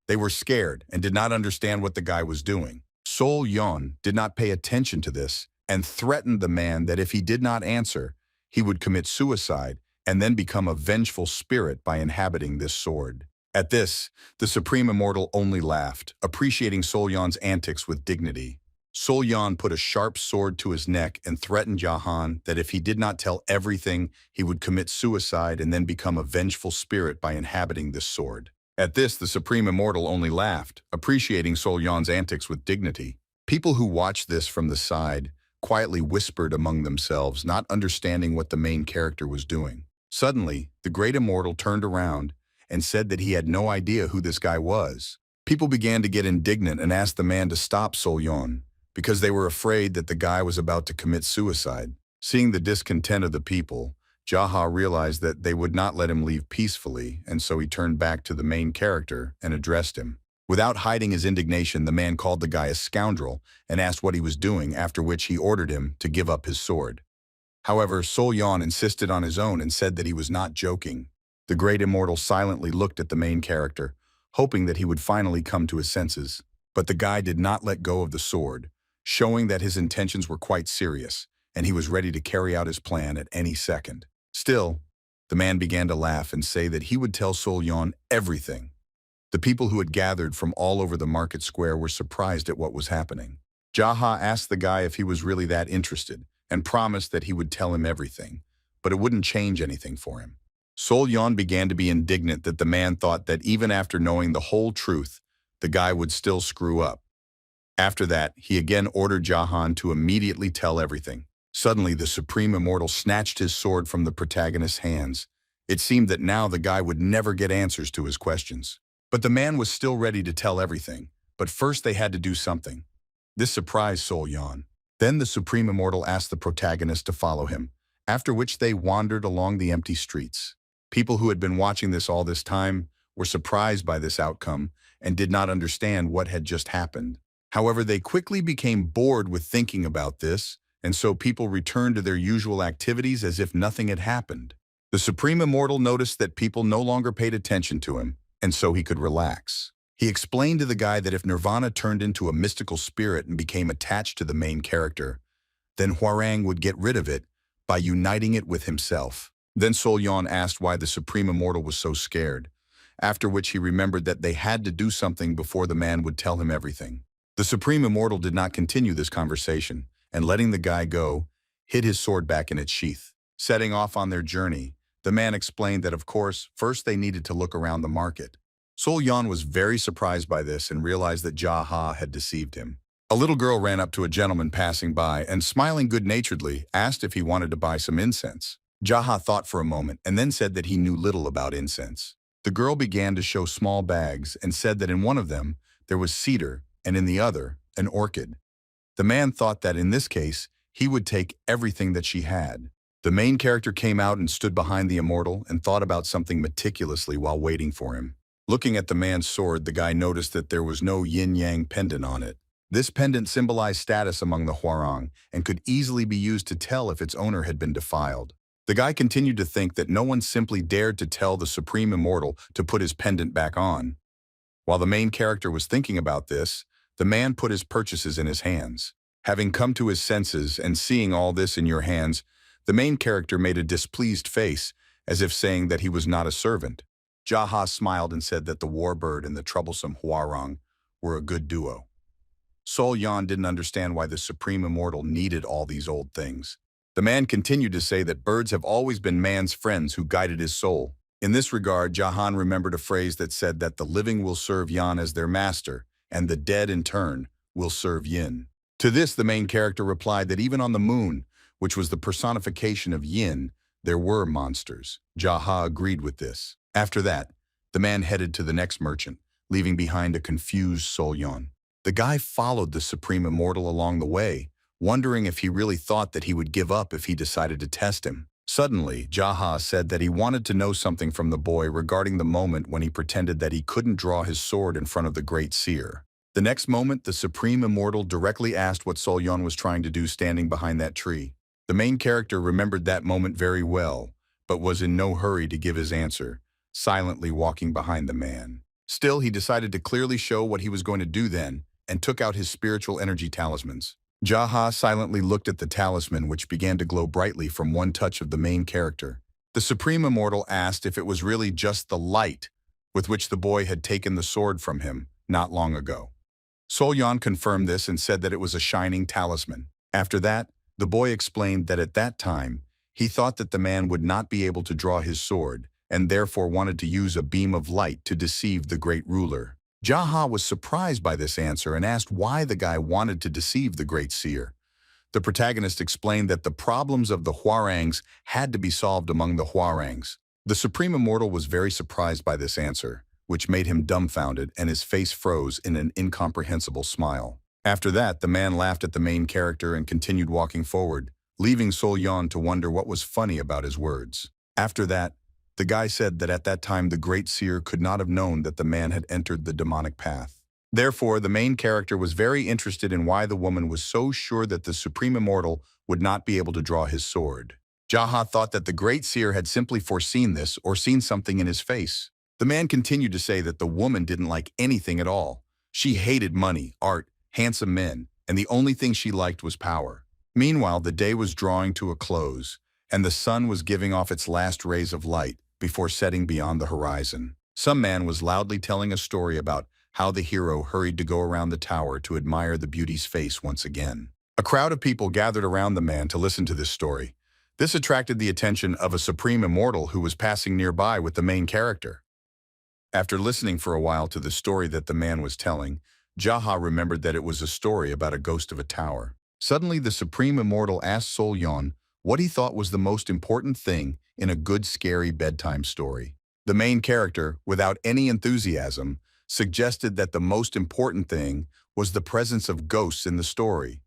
They were scared and did not understand what the guy was doing. Sol Yan did not pay attention to this and threatened the man that if he did not answer, he would commit suicide and then become a vengeful spirit by inhabiting this sword. At this, the Supreme Immortal only laughed, appreciating Sol Yan's antics with dignity. Sol Yan put a sharp sword to his neck and threatened Jahan that if he did not tell everything, he would commit suicide and then become a vengeful spirit by inhabiting this sword. At this, the Supreme Immortal only laughed, appreciating Sol Yan's antics with dignity. People who watched this from the side quietly whispered among themselves, not understanding what the main character was doing. Suddenly, the Great Immortal turned around and said that he had no idea who this guy was. People began to get indignant and asked the man to stop Sol Yan, because they were afraid that the guy was about to commit suicide. Seeing the discontent of the people, Jaha realized that they would not let him leave peacefully, and so he turned back to the main character and addressed him. Without hiding his indignation, the man called the guy a scoundrel and asked what he was doing, after which he ordered him to give up his sword. However, Sol Yan insisted on his own and said that he was not joking. The Great Immortal silently looked at the main character, hoping that he would finally come to his senses. But the guy did not let go of the sword, showing that his intentions were quite serious, and he was ready to carry out his plan at any second. Still, the man began to laugh and say that he would tell Sol Yan everything. The people who had gathered from all over the market square were surprised at what was happening. Jaha asked the guy if he was really that interested, and promised that he would tell him everything, but it wouldn't change anything for him. Sol Yan began to be indignant that the man thought that even after knowing the whole truth, the guy would still screw up. After that, he again ordered Jahan to immediately tell everything. Suddenly, the Supreme Immortal snatched his sword from the protagonist's hands. It seemed that now the guy would never get answers to his questions. But the man was still ready to tell everything, but first they had to do something. This surprised Sol Yan. Then the Supreme Immortal asked the protagonist to follow him, after which they wandered along the empty streets. People who had been watching this all this time were surprised by this outcome and did not understand what had just happened. However, they quickly became bored with thinking about this, and so people returned to their usual activities as if nothing had happened. The Supreme Immortal noticed that people no longer paid attention to him, and so he could relax. He explained to the guy that if Nirvana turned into a mystical spirit and became attached to the main character, then Hwarang would get rid of it by uniting it with himself. Then Sol Yan asked why the Supreme Immortal was so scared, after which he remembered that they had to do something before the man would tell him everything. The Supreme Immortal did not continue this conversation, and letting the guy go, hid his sword back in its sheath. Setting off on their journey, the man explained that of course, first they needed to look around the market. Sol Yan was very surprised by this and realized that Jaha had deceived him. A little girl ran up to a gentleman passing by and, smiling good-naturedly, asked if he wanted to buy some incense. Jaha thought for a moment and then said that he knew little about incense. The girl began to show small bags and said that in one of them there was cedar and in the other an orchid. The man thought that in this case he would take everything that she had. The main character came out and stood behind the immortal and thought about something meticulously while waiting for him. Looking at the man's sword, the guy noticed that there was no yin-yang pendant on it. This pendant symbolized status among the Hwarang and could easily be used to tell if its owner had been defiled. The guy continued to think that no one simply dared to tell the Supreme Immortal to put his pendant back on. While the main character was thinking about this, the man put his purchases in his hands. Having come to his senses and seeing all this in your hands, the main character made a displeased face, as if saying that he was not a servant. Jaha smiled and said that the warbird and the troublesome Hwarang were a good duo. Sol Yan didn't understand why the Supreme Immortal needed all these old things. The man continued to say that birds have always been man's friends who guided his soul. In this regard, Jahan remembered a phrase that said that the living will serve Yan as their master, and the dead in turn will serve Yin. To this, the main character replied that even on the moon, which was the personification of Yin, there were monsters. Jaha agreed with this. After that, the man headed to the next merchant, leaving behind a confused Sol Yan. The guy followed the Supreme Immortal along the way, wondering if he really thought that he would give up if he decided to test him. Suddenly, Jaha said that he wanted to know something from the boy regarding the moment when he pretended that he couldn't draw his sword in front of the great seer. The next moment, the Supreme Immortal directly asked what Sol Yan was trying to do standing behind that tree. The main character remembered that moment very well, but was in no hurry to give his answer, silently walking behind the man. Still, he decided to clearly show what he was going to do then, and took out his spiritual energy talismans. Jaha silently looked at the talisman, which began to glow brightly from one touch of the main character. The Supreme Immortal asked if it was really just the light with which the boy had taken the sword from him not long ago. Sol Yan confirmed this and said that it was a shining talisman. After that, the boy explained that at that time, he thought that the man would not be able to draw his sword and therefore wanted to use a beam of light to deceive the great ruler. Jaha was surprised by this answer and asked why the guy wanted to deceive the great seer. The protagonist explained that the problems of the Hwarangs had to be solved among the Hwarangs. The Supreme Immortal was very surprised by this answer, which made him dumbfounded and his face froze in an incomprehensible smile. After that, the man laughed at the main character and continued walking forward, leaving Sol Yan to wonder what was funny about his words. After that, the guy said that at that time the great seer could not have known that the man had entered the demonic path. Therefore, the main character was very interested in why the woman was so sure that the Supreme Immortal would not be able to draw his sword. Jaha thought that the great seer had simply foreseen this or seen something in his face. The man continued to say that the woman didn't like anything at all. She hated money, art, handsome men, and the only thing she liked was power. Meanwhile, the day was drawing to a close, and the sun was giving off its last rays of light before setting beyond the horizon. Some man was loudly telling a story about how the hero hurried to go around the tower to admire the beauty's face once again. A crowd of people gathered around the man to listen to this story. This attracted the attention of a Supreme Immortal who was passing nearby with the main character. After listening for a while to the story that the man was telling, Jaha remembered that it was a story about a ghost of a tower. Suddenly, the Supreme Immortal asked Sol Yan what he thought was the most important thing in a good scary bedtime story. The main character, without any enthusiasm, suggested that the most important thing was the presence of ghosts in the story.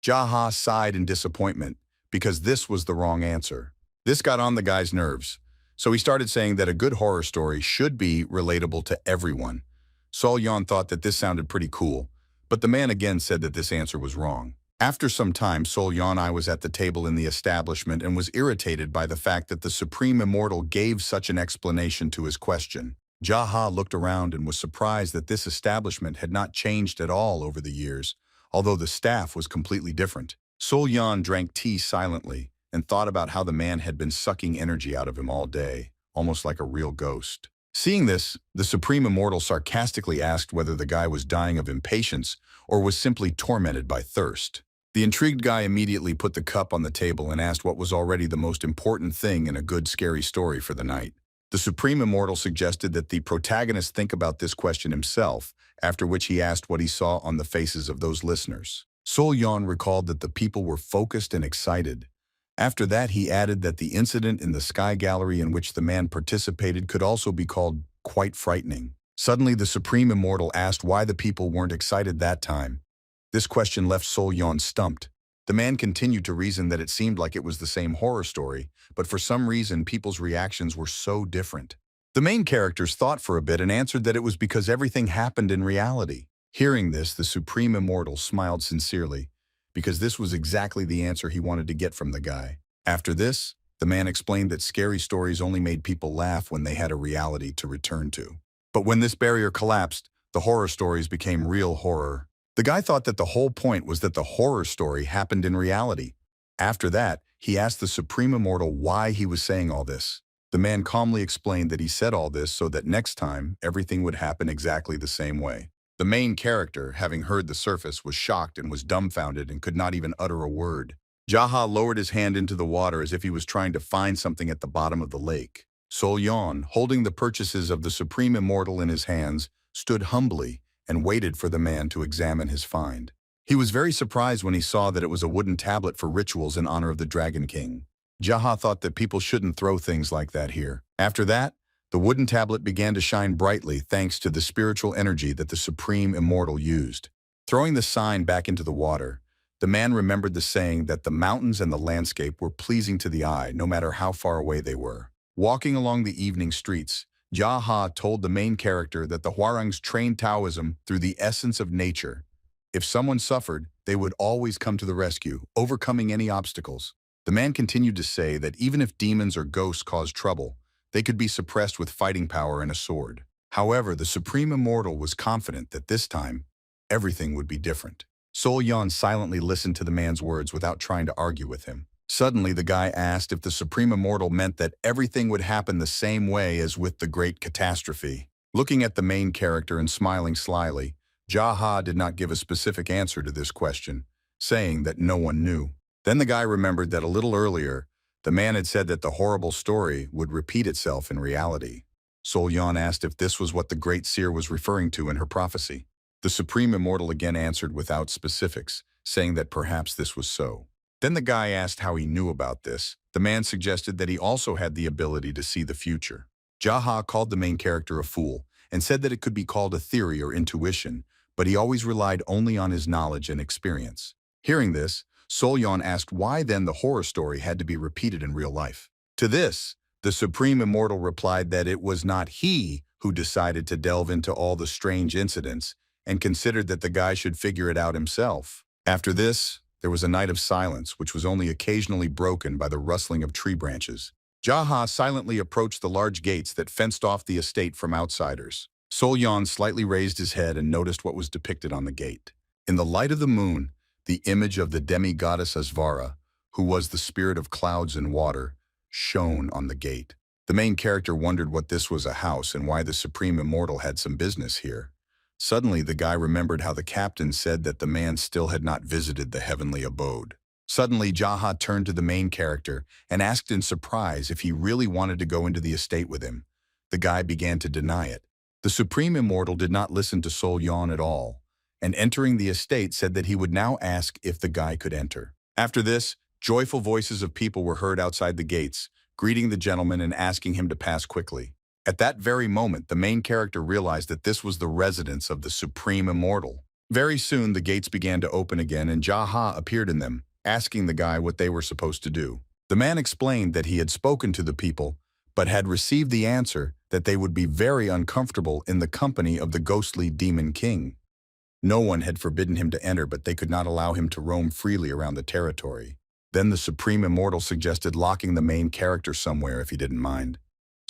Jaha sighed in disappointment because this was the wrong answer. This got on the guy's nerves, so he started saying that a good horror story should be relatable to everyone. Sol Yan thought that this sounded pretty cool, but the man again said that this answer was wrong. After some time, Sol Yan was at the table in the establishment and was irritated by the fact that the Supreme Immortal gave such an explanation to his question. Jaha looked around and was surprised that this establishment had not changed at all over the years, although the staff was completely different. Sol Yan drank tea silently and thought about how the man had been sucking energy out of him all day, almost like a real ghost. Seeing this, the Supreme Immortal sarcastically asked whether the guy was dying of impatience or was simply tormented by thirst. The intrigued guy immediately put the cup on the table and asked what was already the most important thing in a good scary story for the night. The Supreme Immortal suggested that the protagonist think about this question himself, after which he asked what he saw on the faces of those listeners. Sol Yan recalled that the people were focused and excited. After that, he added that the incident in the sky gallery in which the man participated could also be called quite frightening. Suddenly, the Supreme Immortal asked why the people weren't excited that time. This question left Sol Yan stumped. The man continued to reason that it seemed like it was the same horror story, but for some reason people's reactions were so different. The main characters thought for a bit and answered that it was because everything happened in reality. Hearing this, the Supreme Immortal smiled sincerely, because this was exactly the answer he wanted to get from the guy. After this, the man explained that scary stories only made people laugh when they had a reality to return to. But when this barrier collapsed, the horror stories became real horror. The guy thought that the whole point was that the horror story happened in reality. After that, he asked the Supreme Immortal why he was saying all this. The man calmly explained that he said all this so that next time, everything would happen exactly the same way. The main character, having heard the surface, was shocked and was dumbfounded and could not even utter a word. Jaha lowered his hand into the water as if he was trying to find something at the bottom of the lake. Sol Yan, holding the purchases of the Supreme Immortal in his hands, stood humbly and waited for the man to examine his find. He was very surprised when he saw that it was a wooden tablet for rituals in honor of the Dragon King. Jaha thought that people shouldn't throw things like that here. After that, the wooden tablet began to shine brightly thanks to the spiritual energy that the Supreme Immortal used. Throwing the sign back into the water, the man remembered the saying that the mountains and the landscape were pleasing to the eye no matter how far away they were. Walking along the evening streets, Jaha told the main character that the Hwarangs trained Taoism through the essence of nature. If someone suffered, they would always come to the rescue, overcoming any obstacles. The man continued to say that even if demons or ghosts caused trouble, they could be suppressed with fighting power and a sword. However, the Supreme Immortal was confident that this time, everything would be different. Sol Yan silently listened to the man's words without trying to argue with him. Suddenly, the guy asked if the Supreme Immortal meant that everything would happen the same way as with the Great Catastrophe. Looking at the main character and smiling slyly, Jaha did not give a specific answer to this question, saying that no one knew. Then the guy remembered that a little earlier, the man had said that the horrible story would repeat itself in reality. Sol Yan asked if this was what the Great Seer was referring to in her prophecy. The Supreme Immortal again answered without specifics, saying that perhaps this was so. Then the guy asked how he knew about this. The man suggested that he also had the ability to see the future. Jaha called the main character a fool and said that it could be called a theory or intuition, but he always relied only on his knowledge and experience. Hearing this, Sol Yan asked why then the horror story had to be repeated in real life. To this, the Supreme Immortal replied that it was not he who decided to delve into all the strange incidents and considered that the guy should figure it out himself. After this, there was a night of silence, which was only occasionally broken by the rustling of tree branches. Jaha silently approached the large gates that fenced off the estate from outsiders. Sol Yan slightly raised his head and noticed what was depicted on the gate. In the light of the moon, the image of the demi-goddess Asvara, who was the spirit of clouds and water, shone on the gate. The main character wondered what this was a house and why the Supreme Immortal had some business here. Suddenly, the guy remembered how the captain said that the man still had not visited the heavenly abode. Suddenly, Jaha turned to the main character and asked in surprise if he really wanted to go into the estate with him. The guy began to deny it. The Supreme Immortal did not listen to Sol Yan at all, and entering the estate said that he would now ask if the guy could enter. After this, joyful voices of people were heard outside the gates, greeting the gentleman and asking him to pass quickly. At that very moment, the main character realized that this was the residence of the Supreme Immortal. Very soon, the gates began to open again and Jaha appeared in them, asking the guy what they were supposed to do. The man explained that he had spoken to the people, but had received the answer that they would be very uncomfortable in the company of the ghostly demon king. No one had forbidden him to enter, but they could not allow him to roam freely around the territory. Then the Supreme Immortal suggested locking the main character somewhere if he didn't mind.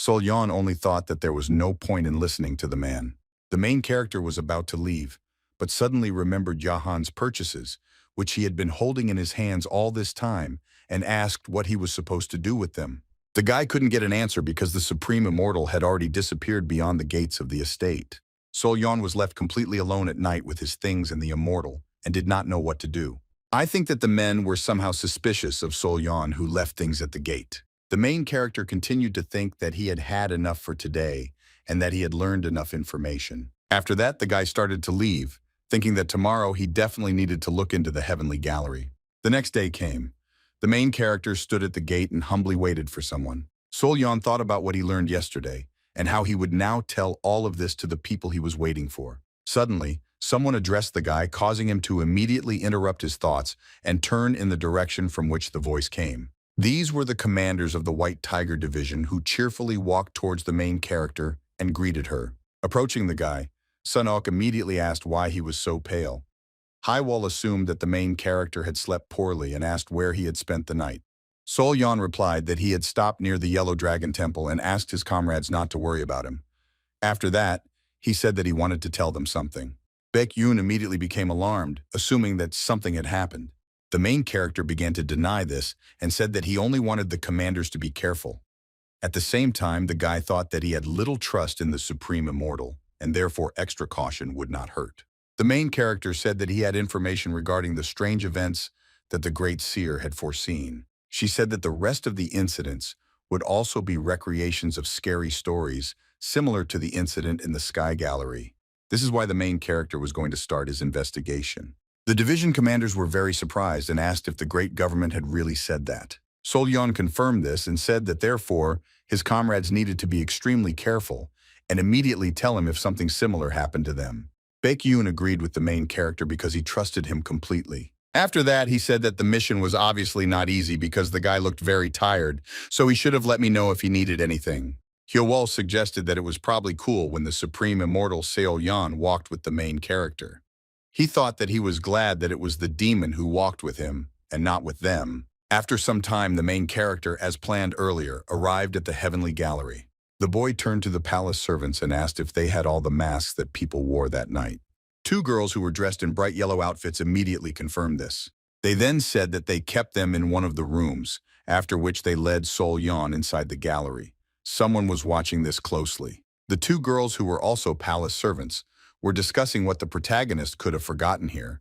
Sol Yan only thought that there was no point in listening to the man. The main character was about to leave, but suddenly remembered Jahan's purchases, which he had been holding in his hands all this time, and asked what he was supposed to do with them. The guy couldn't get an answer because the Supreme Immortal had already disappeared beyond the gates of the estate. Sol Yan was left completely alone at night with his things and the Immortal, and did not know what to do. I think that the men were somehow suspicious of Sol Yan, who left things at the gate. The main character continued to think that he had had enough for today and that he had learned enough information. After that, the guy started to leave, thinking that tomorrow he definitely needed to look into the heavenly gallery. The next day came. The main character stood at the gate and humbly waited for someone. Sol Yan thought about what he learned yesterday and how he would now tell all of this to the people he was waiting for. Suddenly, someone addressed the guy, causing him to immediately interrupt his thoughts and turn in the direction from which the voice came. These were the commanders of the White Tiger Division who cheerfully walked towards the main character and greeted her. Approaching the guy, Sunok immediately asked why he was so pale. Highwall assumed that the main character had slept poorly and asked where he had spent the night. Sol Yan replied that he had stopped near the Yellow Dragon Temple and asked his comrades not to worry about him. After that, he said that he wanted to tell them something. Baek Yoon immediately became alarmed, assuming that something had happened. The main character began to deny this and said that he only wanted the commanders to be careful. At the same time, the guy thought that he had little trust in the Supreme Immortal, and therefore extra caution would not hurt. The main character said that he had information regarding the strange events that the Great Seer had foreseen. She said that the rest of the incidents would also be recreations of scary stories, similar to the incident in the Sky Gallery. This is why the main character was going to start his investigation. The division commanders were very surprised and asked if the great government had really said that. Sol Yan confirmed this and said that therefore his comrades needed to be extremely careful and immediately tell him if something similar happened to them. Baek Yoon agreed with the main character because he trusted him completely. After that, he said that the mission was obviously not easy because the guy looked very tired, so he should have let me know if he needed anything. Hyowol suggested that it was probably cool when the Supreme Immortal Seo Yan walked with the main character. He thought that he was glad that it was the demon who walked with him, and not with them. After some time, the main character, as planned earlier, arrived at the heavenly gallery. The boy turned to the palace servants and asked if they had all the masks that people wore that night. Two girls who were dressed in bright yellow outfits immediately confirmed this. They then said that they kept them in one of the rooms, after which they led Sol Yan inside the gallery. Someone was watching this closely. The two girls who were also palace servants were discussing what the protagonist could have forgotten here,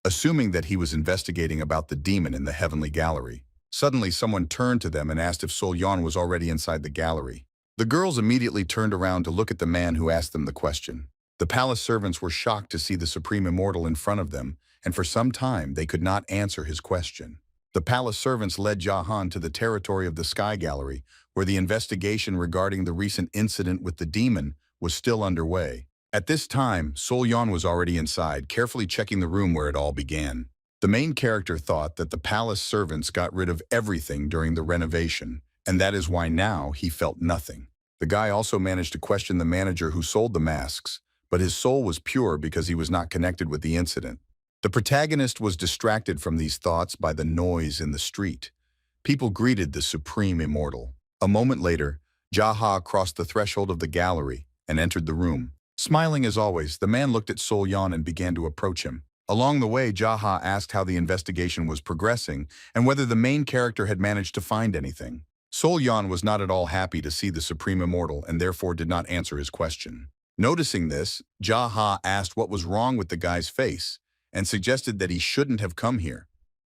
assuming that he was investigating about the demon in the heavenly gallery. Suddenly, someone turned to them and asked if Sol Yan was already inside the gallery. The girls immediately turned around to look at the man who asked them the question. The palace servants were shocked to see the supreme immortal in front of them, and for some time they could not answer his question. The palace servants led Jahan to the territory of the Sky Gallery, where the investigation regarding the recent incident with the demon was still underway. At this time, Sol Yan was already inside, carefully checking the room where it all began. The main character thought that the palace servants got rid of everything during the renovation, and that is why now he felt nothing. The guy also managed to question the manager who sold the masks, but his soul was pure because he was not connected with the incident. The protagonist was distracted from these thoughts by the noise in the street. People greeted the supreme immortal. A moment later, Jaha crossed the threshold of the gallery and entered the room. Smiling as always, the man looked at Sol Yan and began to approach him. Along the way, Jaha asked how the investigation was progressing and whether the main character had managed to find anything. Sol Yan was not at all happy to see the supreme immortal and therefore did not answer his question. Noticing this, Jaha asked what was wrong with the guy's face and suggested that he shouldn't have come here.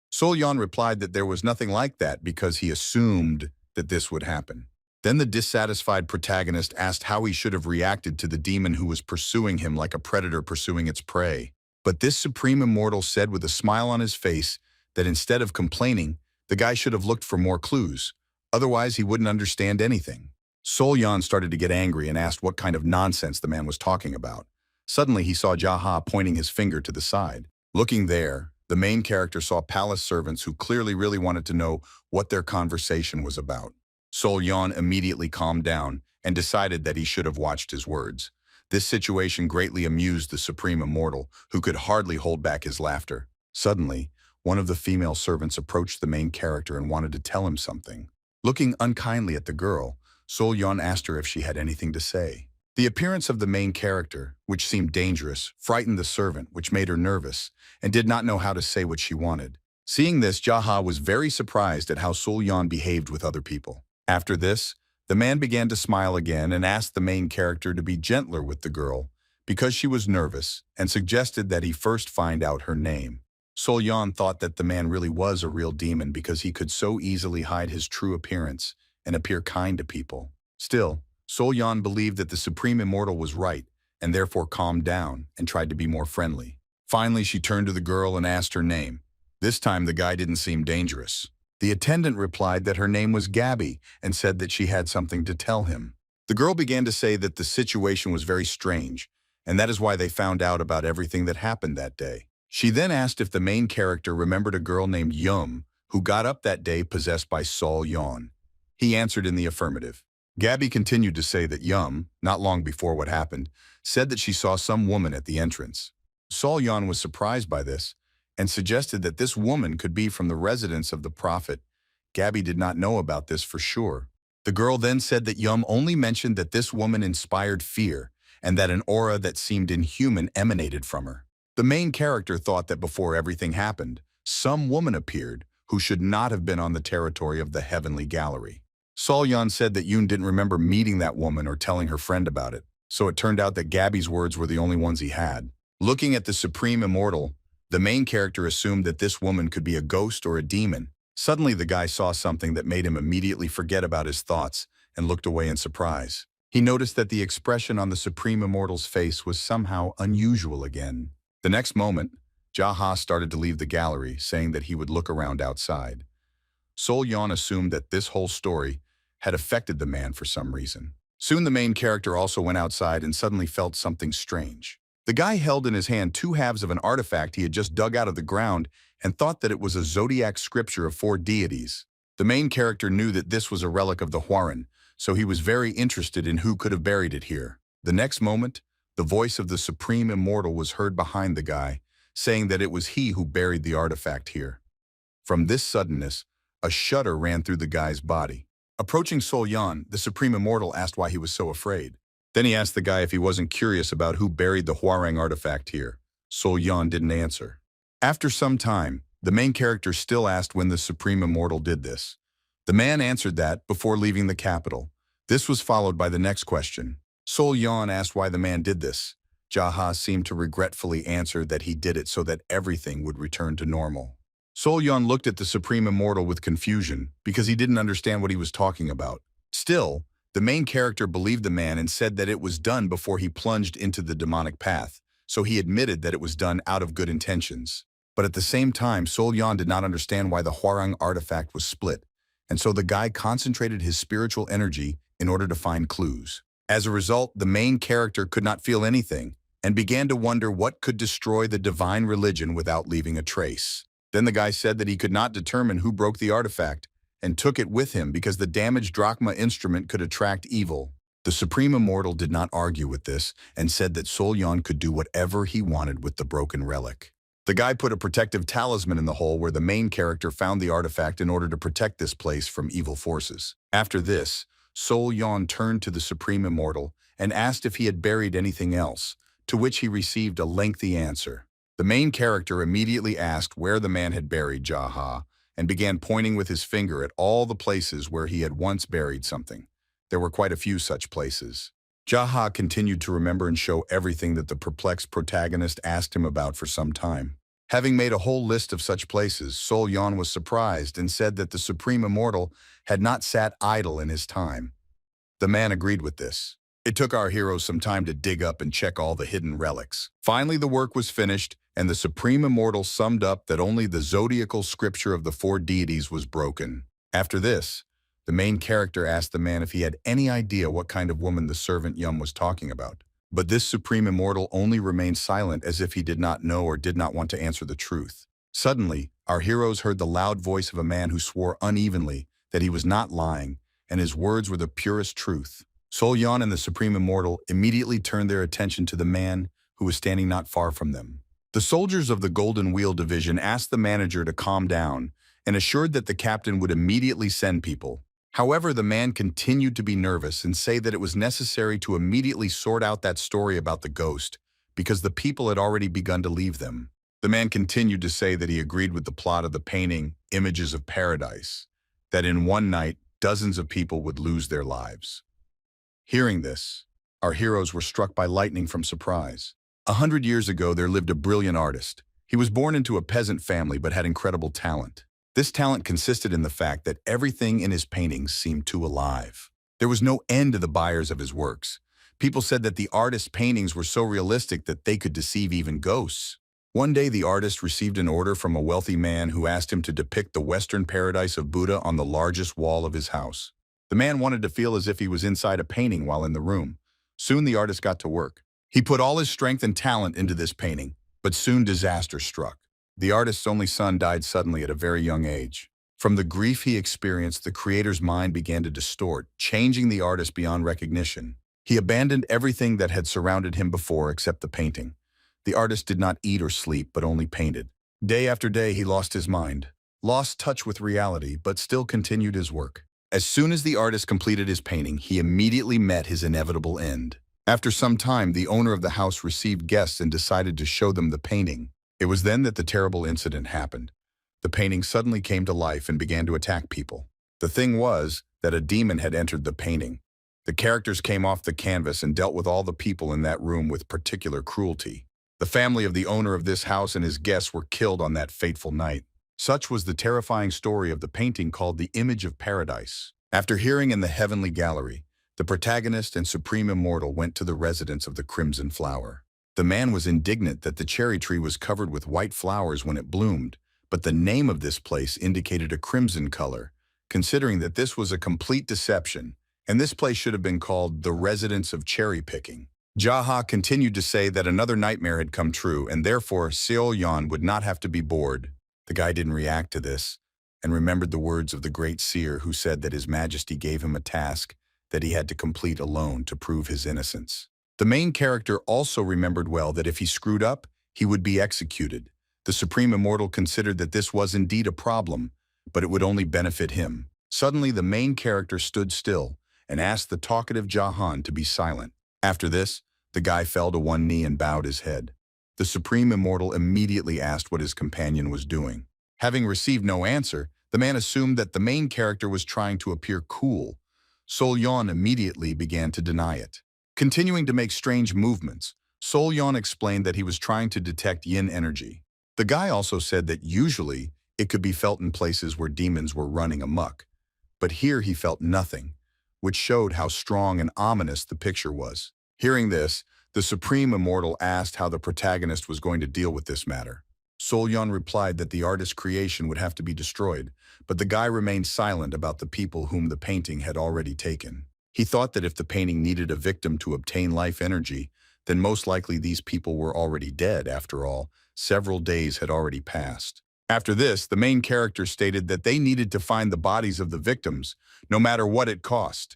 Sol Yan replied that there was nothing like that because he assumed that this would happen. Then the dissatisfied protagonist asked how he should have reacted to the demon who was pursuing him like a predator pursuing its prey. But this supreme immortal said with a smile on his face that instead of complaining, the guy should have looked for more clues. Otherwise, he wouldn't understand anything. Sol Yan started to get angry and asked what kind of nonsense the man was talking about. Suddenly, he saw Jaha pointing his finger to the side. Looking there, the main character saw palace servants who clearly really wanted to know what their conversation was about. Sol Yan immediately calmed down and decided that he should have watched his words. This situation greatly amused the supreme immortal, who could hardly hold back his laughter. Suddenly, one of the female servants approached the main character and wanted to tell him something. Looking unkindly at the girl, Sol Yan asked her if she had anything to say. The appearance of the main character, which seemed dangerous, frightened the servant, which made her nervous, and did not know how to say what she wanted. Seeing this, Jaha was very surprised at how Sol Yan behaved with other people. After this, the man began to smile again and asked the main character to be gentler with the girl because she was nervous and suggested that he first find out her name. Sol Yan thought that the man really was a real demon because he could so easily hide his true appearance and appear kind to people. Still, Sol Yan believed that the supreme immortal was right and therefore calmed down and tried to be more friendly. Finally, she turned to the girl and asked her name. This time, the guy didn't seem dangerous. The attendant replied that her name was Gabby and said that she had something to tell him. The girl began to say that the situation was very strange, and that is why they found out about everything that happened that day. She then asked if the main character remembered a girl named Yum who got up that day possessed by Sol Yan. He answered in the affirmative. Gabby continued to say that Yum, not long before what happened, said that she saw some woman at the entrance. Sol Yan was surprised by this and suggested that this woman could be from the residence of the prophet. Gabby did not know about this for sure. The girl then said that Yum only mentioned that this woman inspired fear and that an aura that seemed inhuman emanated from her. The main character thought that before everything happened, some woman appeared who should not have been on the territory of the heavenly gallery. Sol Yan said that Yoon didn't remember meeting that woman or telling her friend about it, so it turned out that Gabby's words were the only ones he had. Looking at the supreme immortal, the main character assumed that this woman could be a ghost or a demon. Suddenly, the guy saw something that made him immediately forget about his thoughts and looked away in surprise. He noticed that the expression on the supreme immortal's face was somehow unusual again. The next moment, Jaha started to leave the gallery, saying that he would look around outside. Sol Yan assumed that this whole story had affected the man for some reason. Soon the main character also went outside and suddenly felt something strange. The guy held in his hand two halves of an artifact he had just dug out of the ground and thought that it was a zodiac scripture of 4 deities. The main character knew that this was a relic of the Huaran, so he was very interested in who could have buried it here. The next moment, the voice of the supreme immortal was heard behind the guy, saying that it was he who buried the artifact here. From this suddenness, a shudder ran through the guy's body. Approaching Sol Yan, the supreme immortal asked why he was so afraid. Then he asked the guy if he wasn't curious about who buried the Huarang artifact here. Sol Yan didn't answer. After some time, the main character still asked when the Supreme Immortal did this. The man answered that before leaving the capital. This was followed by the next question. Sol Yan asked why the man did this. Jaha seemed to regretfully answer that he did it so that everything would return to normal. Sol Yan looked at the Supreme Immortal with confusion because he didn't understand what he was talking about. Still, the main character believed the man and said that it was done before he plunged into the demonic path, so he admitted that it was done out of good intentions. But at the same time, Sol Yan did not understand why the Hwarang artifact was split, and so the guy concentrated his spiritual energy in order to find clues. As a result, the main character could not feel anything and began to wonder what could destroy the divine religion without leaving a trace. Then the guy said that he could not determine who broke the artifact and took it with him because the damaged drachma instrument could attract evil. The Supreme Immortal did not argue with this and said that Sol Yan could do whatever he wanted with the broken relic. The guy put a protective talisman in the hole where the main character found the artifact in order to protect this place from evil forces. After this, Sol Yan turned to the Supreme Immortal and asked if he had buried anything else, to which he received a lengthy answer. The main character immediately asked where the man had buried Jaha and began pointing with his finger at all the places where he had once buried something. There were quite a few such places. Jaha continued to remember and show everything that the perplexed protagonist asked him about for some time. Having made a whole list of such places, Sol Yan was surprised and said that the Supreme Immortal had not sat idle in his time. The man agreed with this. It took our heroes some time to dig up and check all the hidden relics. Finally, the work was finished, and the Supreme Immortal summed up that only the zodiacal scripture of the four deities was broken. After this, the main character asked the man if he had any idea what kind of woman the servant Yum was talking about. But this Supreme Immortal only remained silent as if he did not know or did not want to answer the truth. Suddenly, our heroes heard the loud voice of a man who swore unevenly that he was not lying, and his words were the purest truth. Sol Yan and the Supreme Immortal immediately turned their attention to the man who was standing not far from them. The soldiers of the Golden Wheel Division asked the manager to calm down and assured that the captain would immediately send people. However, the man continued to be nervous and say that it was necessary to immediately sort out that story about the ghost because the people had already begun to leave them. The man continued to say that he agreed with the plot of the painting, Images of Paradise, that in one night, dozens of people would lose their lives. Hearing this, our heroes were struck by lightning from surprise. 100 years ago, there lived a brilliant artist. He was born into a peasant family but had incredible talent. This talent consisted in the fact that everything in his paintings seemed too alive. There was no end to the buyers of his works. People said that the artist's paintings were so realistic that they could deceive even ghosts. One day, the artist received an order from a wealthy man who asked him to depict the Western paradise of Buddha on the largest wall of his house. The man wanted to feel as if he was inside a painting while in the room. Soon the artist got to work. He put all his strength and talent into this painting, but soon disaster struck. The artist's only son died suddenly at a very young age. From the grief he experienced, the creator's mind began to distort, changing the artist beyond recognition. He abandoned everything that had surrounded him before except the painting. The artist did not eat or sleep, but only painted. Day after day, he lost his mind, lost touch with reality, but still continued his work. As soon as the artist completed his painting, he immediately met his inevitable end. After some time, the owner of the house received guests and decided to show them the painting. It was then that the terrible incident happened. The painting suddenly came to life and began to attack people. The thing was that a demon had entered the painting. The characters came off the canvas and dealt with all the people in that room with particular cruelty. The family of the owner of this house and his guests were killed on that fateful night. Such was the terrifying story of the painting called the Image of Paradise. After hearing in the heavenly gallery, the protagonist and Supreme Immortal went to the residence of the Crimson Flower. The man was indignant that the cherry tree was covered with white flowers when it bloomed, but the name of this place indicated a crimson color, considering that this was a complete deception, and this place should have been called the Residence of Cherry Picking. Jaha continued to say that another nightmare had come true, and therefore Sol Yan would not have to be bored. The guy didn't react to this, and remembered the words of the great seer who said that His Majesty gave him a task that he had to complete alone to prove his innocence. The main character also remembered well that if he screwed up, he would be executed. The Supreme Immortal considered that this was indeed a problem, but it would only benefit him. Suddenly, the main character stood still and asked the talkative Jahan to be silent. After this, the guy fell to one knee and bowed his head. The Supreme Immortal immediately asked what his companion was doing. Having received no answer, the man assumed that the main character was trying to appear cool. Sol Yon immediately began to deny it. Continuing to make strange movements, Sol Yon explained that he was trying to detect yin energy. The guy also said that usually it could be felt in places where demons were running amok. But here he felt nothing, which showed how strong and ominous the picture was. Hearing this, the Supreme Immortal asked how the protagonist was going to deal with this matter. Sol Yon replied that the artist's creation would have to be destroyed, but the guy remained silent about the people whom the painting had already taken. He thought that if the painting needed a victim to obtain life energy, then most likely these people were already dead. After all, several days had already passed. After this, the main character stated that they needed to find the bodies of the victims, no matter what it cost.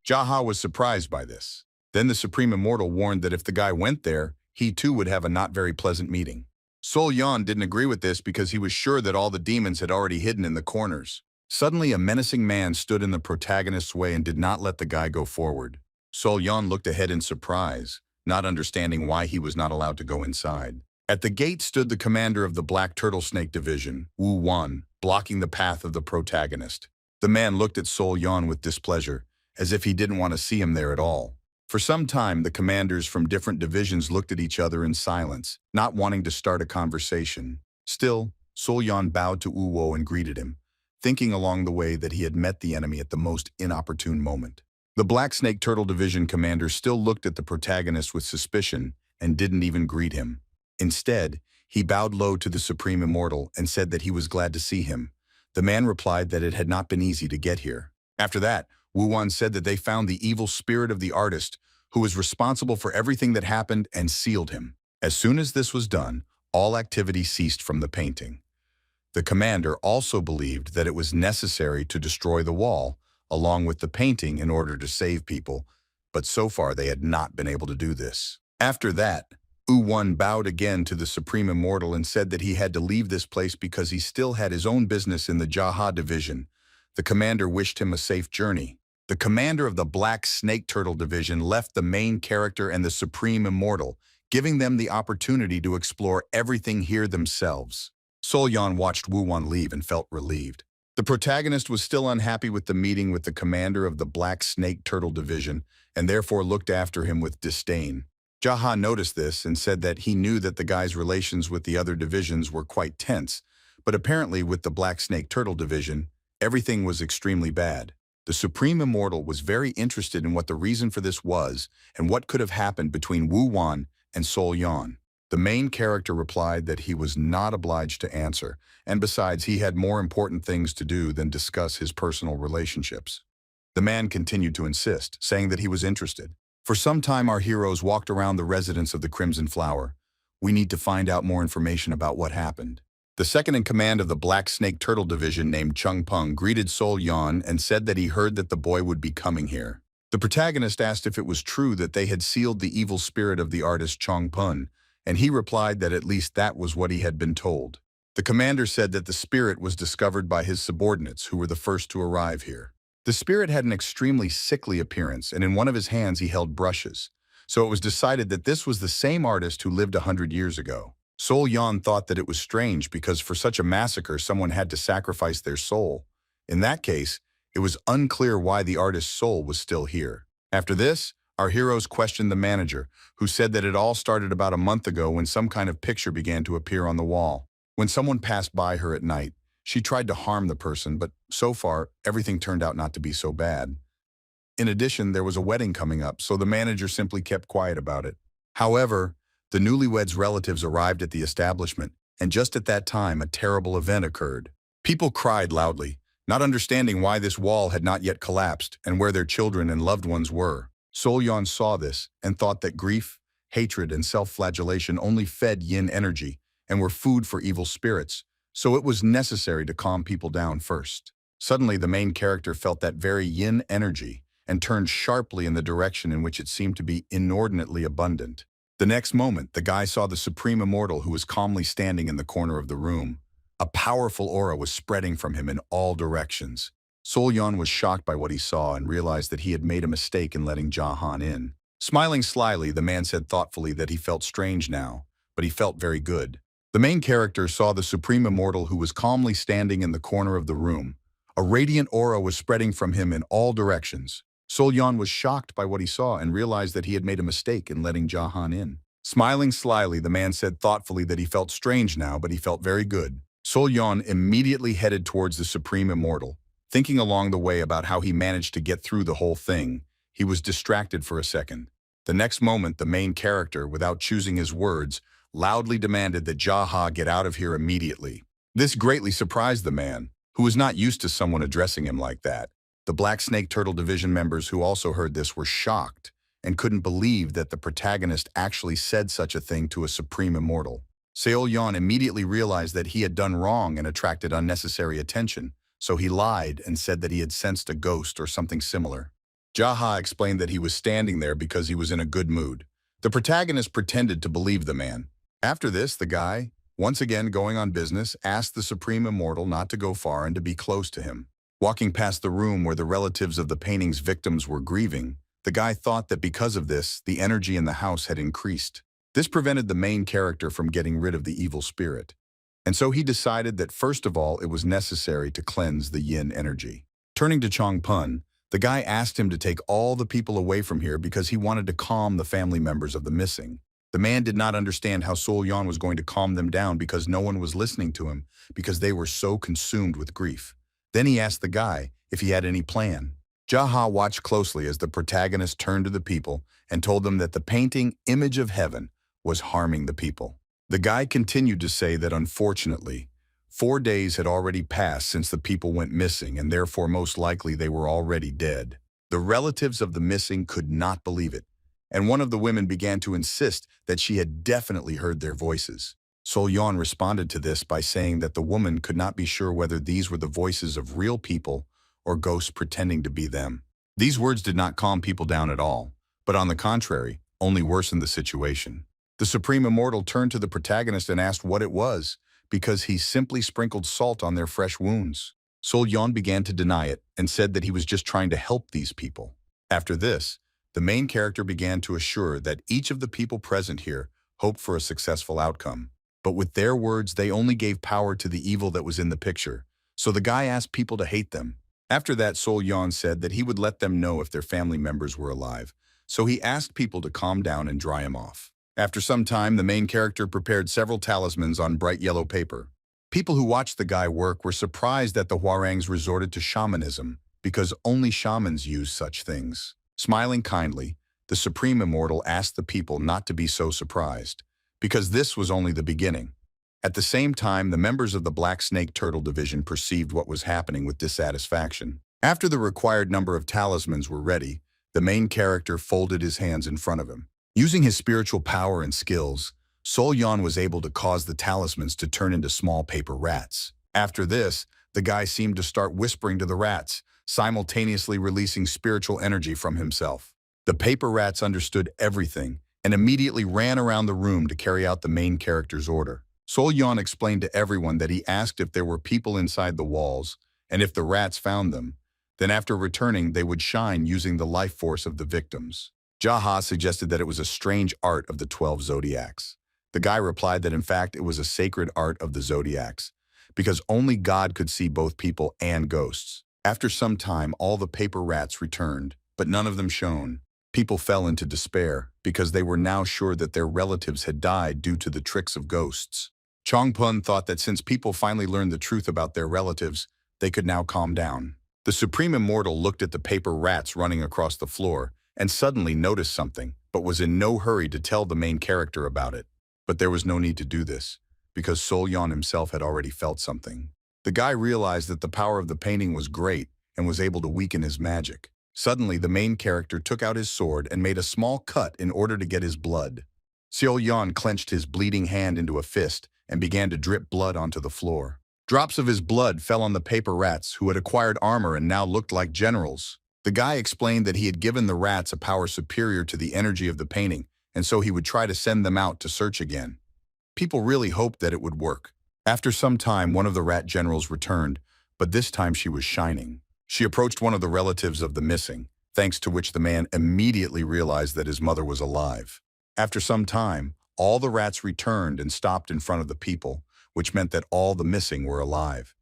Jaha was surprised by this. Then the Supreme Immortal warned that if the guy went there, he too would have a not very pleasant meeting. Sol Yon didn't agree with this because he was sure that all the demons had already hidden in the corners. Suddenly, a menacing man stood in the protagonist's way and did not let the guy go forward. Sol Yon looked ahead in surprise, not understanding why he was not allowed to go inside. At the gate stood the commander of the Black Turtle Snake Division, Wu Wan, blocking the path of the protagonist. The man looked at Sol Yon with displeasure, as if he didn't want to see him there at all. For some time, the commanders from different divisions looked at each other in silence, not wanting to start a conversation. Still, Sol Yon bowed to Uwo and greeted him, thinking along the way that he had met the enemy at the most inopportune moment. The Black Snake Turtle Division commander still looked at the protagonist with suspicion and didn't even greet him. Instead, he bowed low to the Supreme Immortal and said that he was glad to see him. The man replied that it had not been easy to get here. After that, Wu Wan said that they found the evil spirit of the artist, who was responsible for everything that happened, and sealed him. As soon as this was done, all activity ceased from the painting. The commander also believed that it was necessary to destroy the wall, along with the painting, in order to save people, but so far they had not been able to do this. After that, Wu Wan bowed again to the Supreme Immortal and said that he had to leave this place because he still had his own business in the Jaha Division. The commander wished him a safe journey. The commander of the Black Snake Turtle Division left the main character and the Supreme Immortal, giving them the opportunity to explore everything here themselves. Sol Yon watched Wu Wan leave and felt relieved. The protagonist was still unhappy with the meeting with the commander of the Black Snake Turtle Division and therefore looked after him with disdain. Jaha noticed this and said that he knew that the guy's relations with the other divisions were quite tense, but apparently with the Black Snake Turtle Division, everything was extremely bad. The Supreme Immortal was very interested in what the reason for this was and what could have happened between Wu Wan and Sol Yon. The main character replied that he was not obliged to answer, and besides, he had more important things to do than discuss his personal relationships. The man continued to insist, saying that he was interested. For some time, our heroes walked around the residence of the Crimson Flower. We need to find out more information about what happened. The second-in-command of the Black Snake Turtle Division, named Chung Peng, greeted Sol Yon and said that he heard that the boy would be coming here. The protagonist asked if it was true that they had sealed the evil spirit of the artist Chung Peng, and he replied that at least that was what he had been told. The commander said that the spirit was discovered by his subordinates, who were the first to arrive here. The spirit had an extremely sickly appearance, and in one of his hands he held brushes. So it was decided that this was the same artist who lived 100 years ago. Sol Yon thought that it was strange because for such a massacre someone had to sacrifice their soul. In that case, it was unclear why the artist's soul was still here. After this, our heroes questioned the manager, who said that it all started about a month ago when some kind of picture began to appear on the wall. When someone passed by her at night, she tried to harm the person, but so far, everything turned out not to be so bad. In addition, there was a wedding coming up, so the manager simply kept quiet about it. However, the newlyweds' relatives arrived at the establishment, and just at that time, a terrible event occurred. People cried loudly, not understanding why this wall had not yet collapsed and where their children and loved ones were. Sol Yon saw this and thought that grief, hatred, and self-flagellation only fed yin energy and were food for evil spirits, so it was necessary to calm people down first. Suddenly, the main character felt that very yin energy and turned sharply in the direction in which it seemed to be inordinately abundant. The next moment, the guy saw the Supreme Immortal, who was calmly standing in the corner of the room. A powerful aura was spreading from him in all directions. Sol Yon was shocked by what he saw and realized that he had made a mistake in letting Jahan in. Smiling slyly, the man said thoughtfully that he felt strange now, but he felt very good. The main character saw the supreme immortal who was calmly standing in the corner of the room. A radiant aura was spreading from him in all directions. Sol Yan was shocked by what he saw and realized that he had made a mistake in letting Jahan in. Smiling slyly, the man said thoughtfully that he felt strange now, but he felt very good. Sol Yan immediately headed towards the supreme immortal. Thinking along the way about how he managed to get through the whole thing, he was distracted for a second. The next moment, the main character, without choosing his words, loudly demanded that Jaha get out of here immediately. This greatly surprised the man, who was not used to someone addressing him like that. The Black Snake Turtle Division members who also heard this were shocked and couldn't believe that the protagonist actually said such a thing to a supreme immortal. Sol Yan immediately realized that he had done wrong and attracted unnecessary attention, so he lied and said that he had sensed a ghost or something similar. Jaha explained that he was standing there because he was in a good mood. The protagonist pretended to believe the man. After this, the guy, once again going on business, asked the supreme immortal not to go far and to be close to him. Walking past the room where the relatives of the painting's victims were grieving, the guy thought that because of this, the energy in the house had increased. This prevented the main character from getting rid of the evil spirit. And so he decided that first of all, it was necessary to cleanse the yin energy. Turning to Chong Pun, the guy asked him to take all the people away from here because he wanted to calm the family members of the missing. The man did not understand how Sol Yan was going to calm them down because no one was listening to him because they were so consumed with grief. Then he asked the guy if he had any plan. Jaha watched closely as the protagonist turned to the people and told them that the painting Image of Heaven was harming the people. The guy continued to say that unfortunately, 4 days had already passed since the people went missing and therefore most likely they were already dead. The relatives of the missing could not believe it, and one of the women began to insist that she had definitely heard their voices. Sol Yan responded to this by saying that the woman could not be sure whether these were the voices of real people or ghosts pretending to be them. These words did not calm people down at all, but on the contrary, only worsened the situation. The Supreme Immortal turned to the protagonist and asked what it was, because he simply sprinkled salt on their fresh wounds. Sol Yan began to deny it and said that he was just trying to help these people. After this, the main character began to assure that each of the people present here hoped for a successful outcome. But with their words, they only gave power to the evil that was in the picture. So the guy asked people to hate them. After that, Sol Yan said that he would let them know if their family members were alive. So he asked people to calm down and dry him off. After some time, the main character prepared several talismans on bright yellow paper. People who watched the guy work were surprised that the Hwarangs resorted to shamanism because only shamans use such things. Smiling kindly, the Supreme Immortal asked the people not to be so surprised, because this was only the beginning. At the same time, the members of the Black Snake Turtle Division perceived what was happening with dissatisfaction. After the required number of talismans were ready, the main character folded his hands in front of him. Using his spiritual power and skills, Sol Yan was able to cause the talismans to turn into small paper rats. After this, the guy seemed to start whispering to the rats, simultaneously releasing spiritual energy from himself. The paper rats understood everything and immediately ran around the room to carry out the main character's order. Sol Yan explained to everyone that he asked if there were people inside the walls, and if the rats found them, then after returning they would shine using the life force of the victims. Jaha suggested that it was a strange art of the 12 zodiacs. The guy replied that in fact it was a sacred art of the zodiacs, because only God could see both people and ghosts. After some time, all the paper rats returned, but none of them shone. People fell into despair because they were now sure that their relatives had died due to the tricks of ghosts. Chong Pun thought that since people finally learned the truth about their relatives, they could now calm down. The Supreme Immortal looked at the paper rats running across the floor and suddenly noticed something, but was in no hurry to tell the main character about it. But there was no need to do this, because Sol Yan himself had already felt something. The guy realized that the power of the painting was great and was able to weaken his magic. Suddenly, the main character took out his sword and made a small cut in order to get his blood. Sol Yan clenched his bleeding hand into a fist and began to drip blood onto the floor. Drops of his blood fell on the paper rats who had acquired armor and now looked like generals. The guy explained that he had given the rats a power superior to the energy of the painting, and so he would try to send them out to search again. People really hoped that it would work. After some time, one of the rat generals returned, but this time she was shining. She approached one of the relatives of the missing, thanks to which the man immediately realized that his mother was alive. After some time, all the rats returned and stopped in front of the people, which meant that all the missing were alive.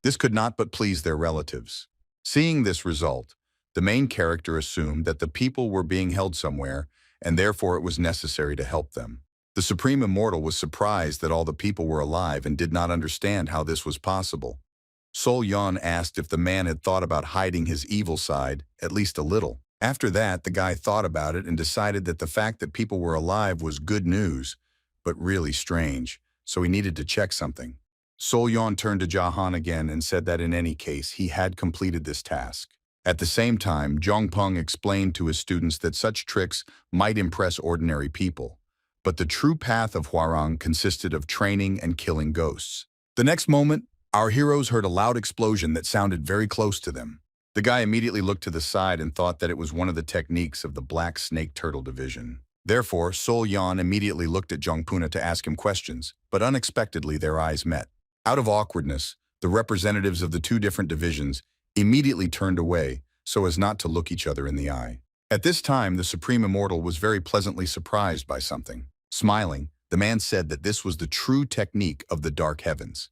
This could not but please their relatives. Seeing this result, the main character assumed that the people were being held somewhere, and therefore it was necessary to help them. The Supreme Immortal was surprised that all the people were alive and did not understand how this was possible. Sol Yan asked if the man had thought about hiding his evil side, at least a little. After that, the guy thought about it and decided that the fact that people were alive was good news, but really strange, so he needed to check something. Sol Yan turned to Jahan again and said that in any case, he had completed this task. At the same time, Zhongpeng explained to his students that such tricks might impress ordinary people, but the true path of Huarang consisted of training and killing ghosts. The next moment, our heroes heard a loud explosion that sounded very close to them. The guy immediately looked to the side and thought that it was one of the techniques of the Black Snake Turtle Division. Therefore, Sol Yan immediately looked at Zhongpuna to ask him questions, but unexpectedly their eyes met. Out of awkwardness, the representatives of the two different divisions immediately turned away so as not to look each other in the eye. At this time, the Supreme Immortal was very pleasantly surprised by something. Smiling, the man said that this was the true technique of the Dark Heavens.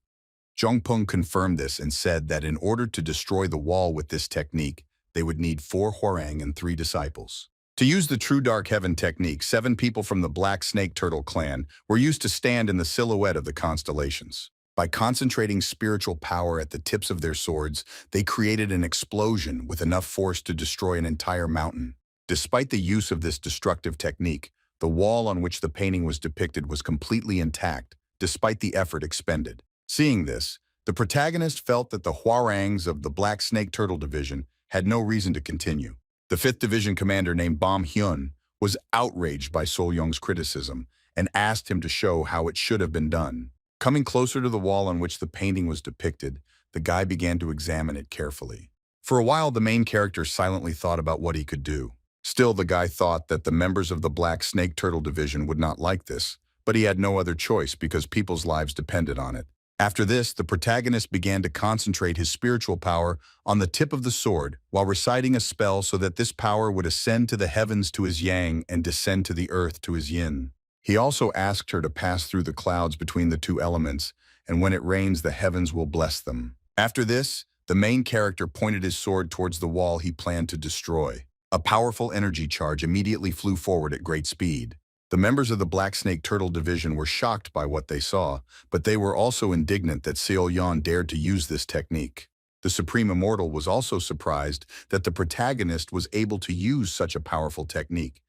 Zhongpeng confirmed this and said that in order to destroy the wall with this technique, they would need 4 Huarang and 3 disciples. To use the true Dark Heaven technique, 7 people from the Black Snake Turtle clan were used to stand in the silhouette of the constellations. By concentrating spiritual power at the tips of their swords, they created an explosion with enough force to destroy an entire mountain. Despite the use of this destructive technique, the wall on which the painting was depicted was completely intact, despite the effort expended. Seeing this, the protagonist felt that the Huarangs of the Black Snake Turtle Division had no reason to continue. The 5th Division commander named Bam Hyun was outraged by Sol Yong's criticism and asked him to show how it should have been done. Coming closer to the wall on which the painting was depicted, the guy began to examine it carefully. For a while, the main character silently thought about what he could do. Still, the guy thought that the members of the Black Snake Turtle Division would not like this, but he had no other choice because people's lives depended on it. After this, the protagonist began to concentrate his spiritual power on the tip of the sword while reciting a spell so that this power would ascend to the heavens to his yang and descend to the earth to his yin. He also asked her to pass through the clouds between the 2 elements, and when it rains, the heavens will bless them. After this, the main character pointed his sword towards the wall he planned to destroy. A powerful energy charge immediately flew forward at great speed. The members of the Black Snake Turtle Division were shocked by what they saw, but they were also indignant that Sol Yan dared to use this technique. The Supreme Immortal was also surprised that the protagonist was able to use such a powerful technique,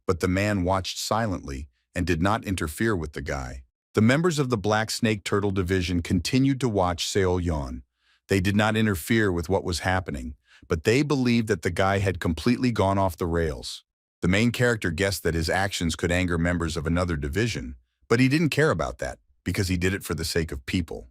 but the man watched silently and did not interfere with the guy. The members of the Black Snake Turtle Division continued to watch Sol Yan. They did not interfere with what was happening, but they believed that the guy had completely gone off the rails. The main character guessed that his actions could anger members of another division, but he didn't care about that because he did it for the sake of people.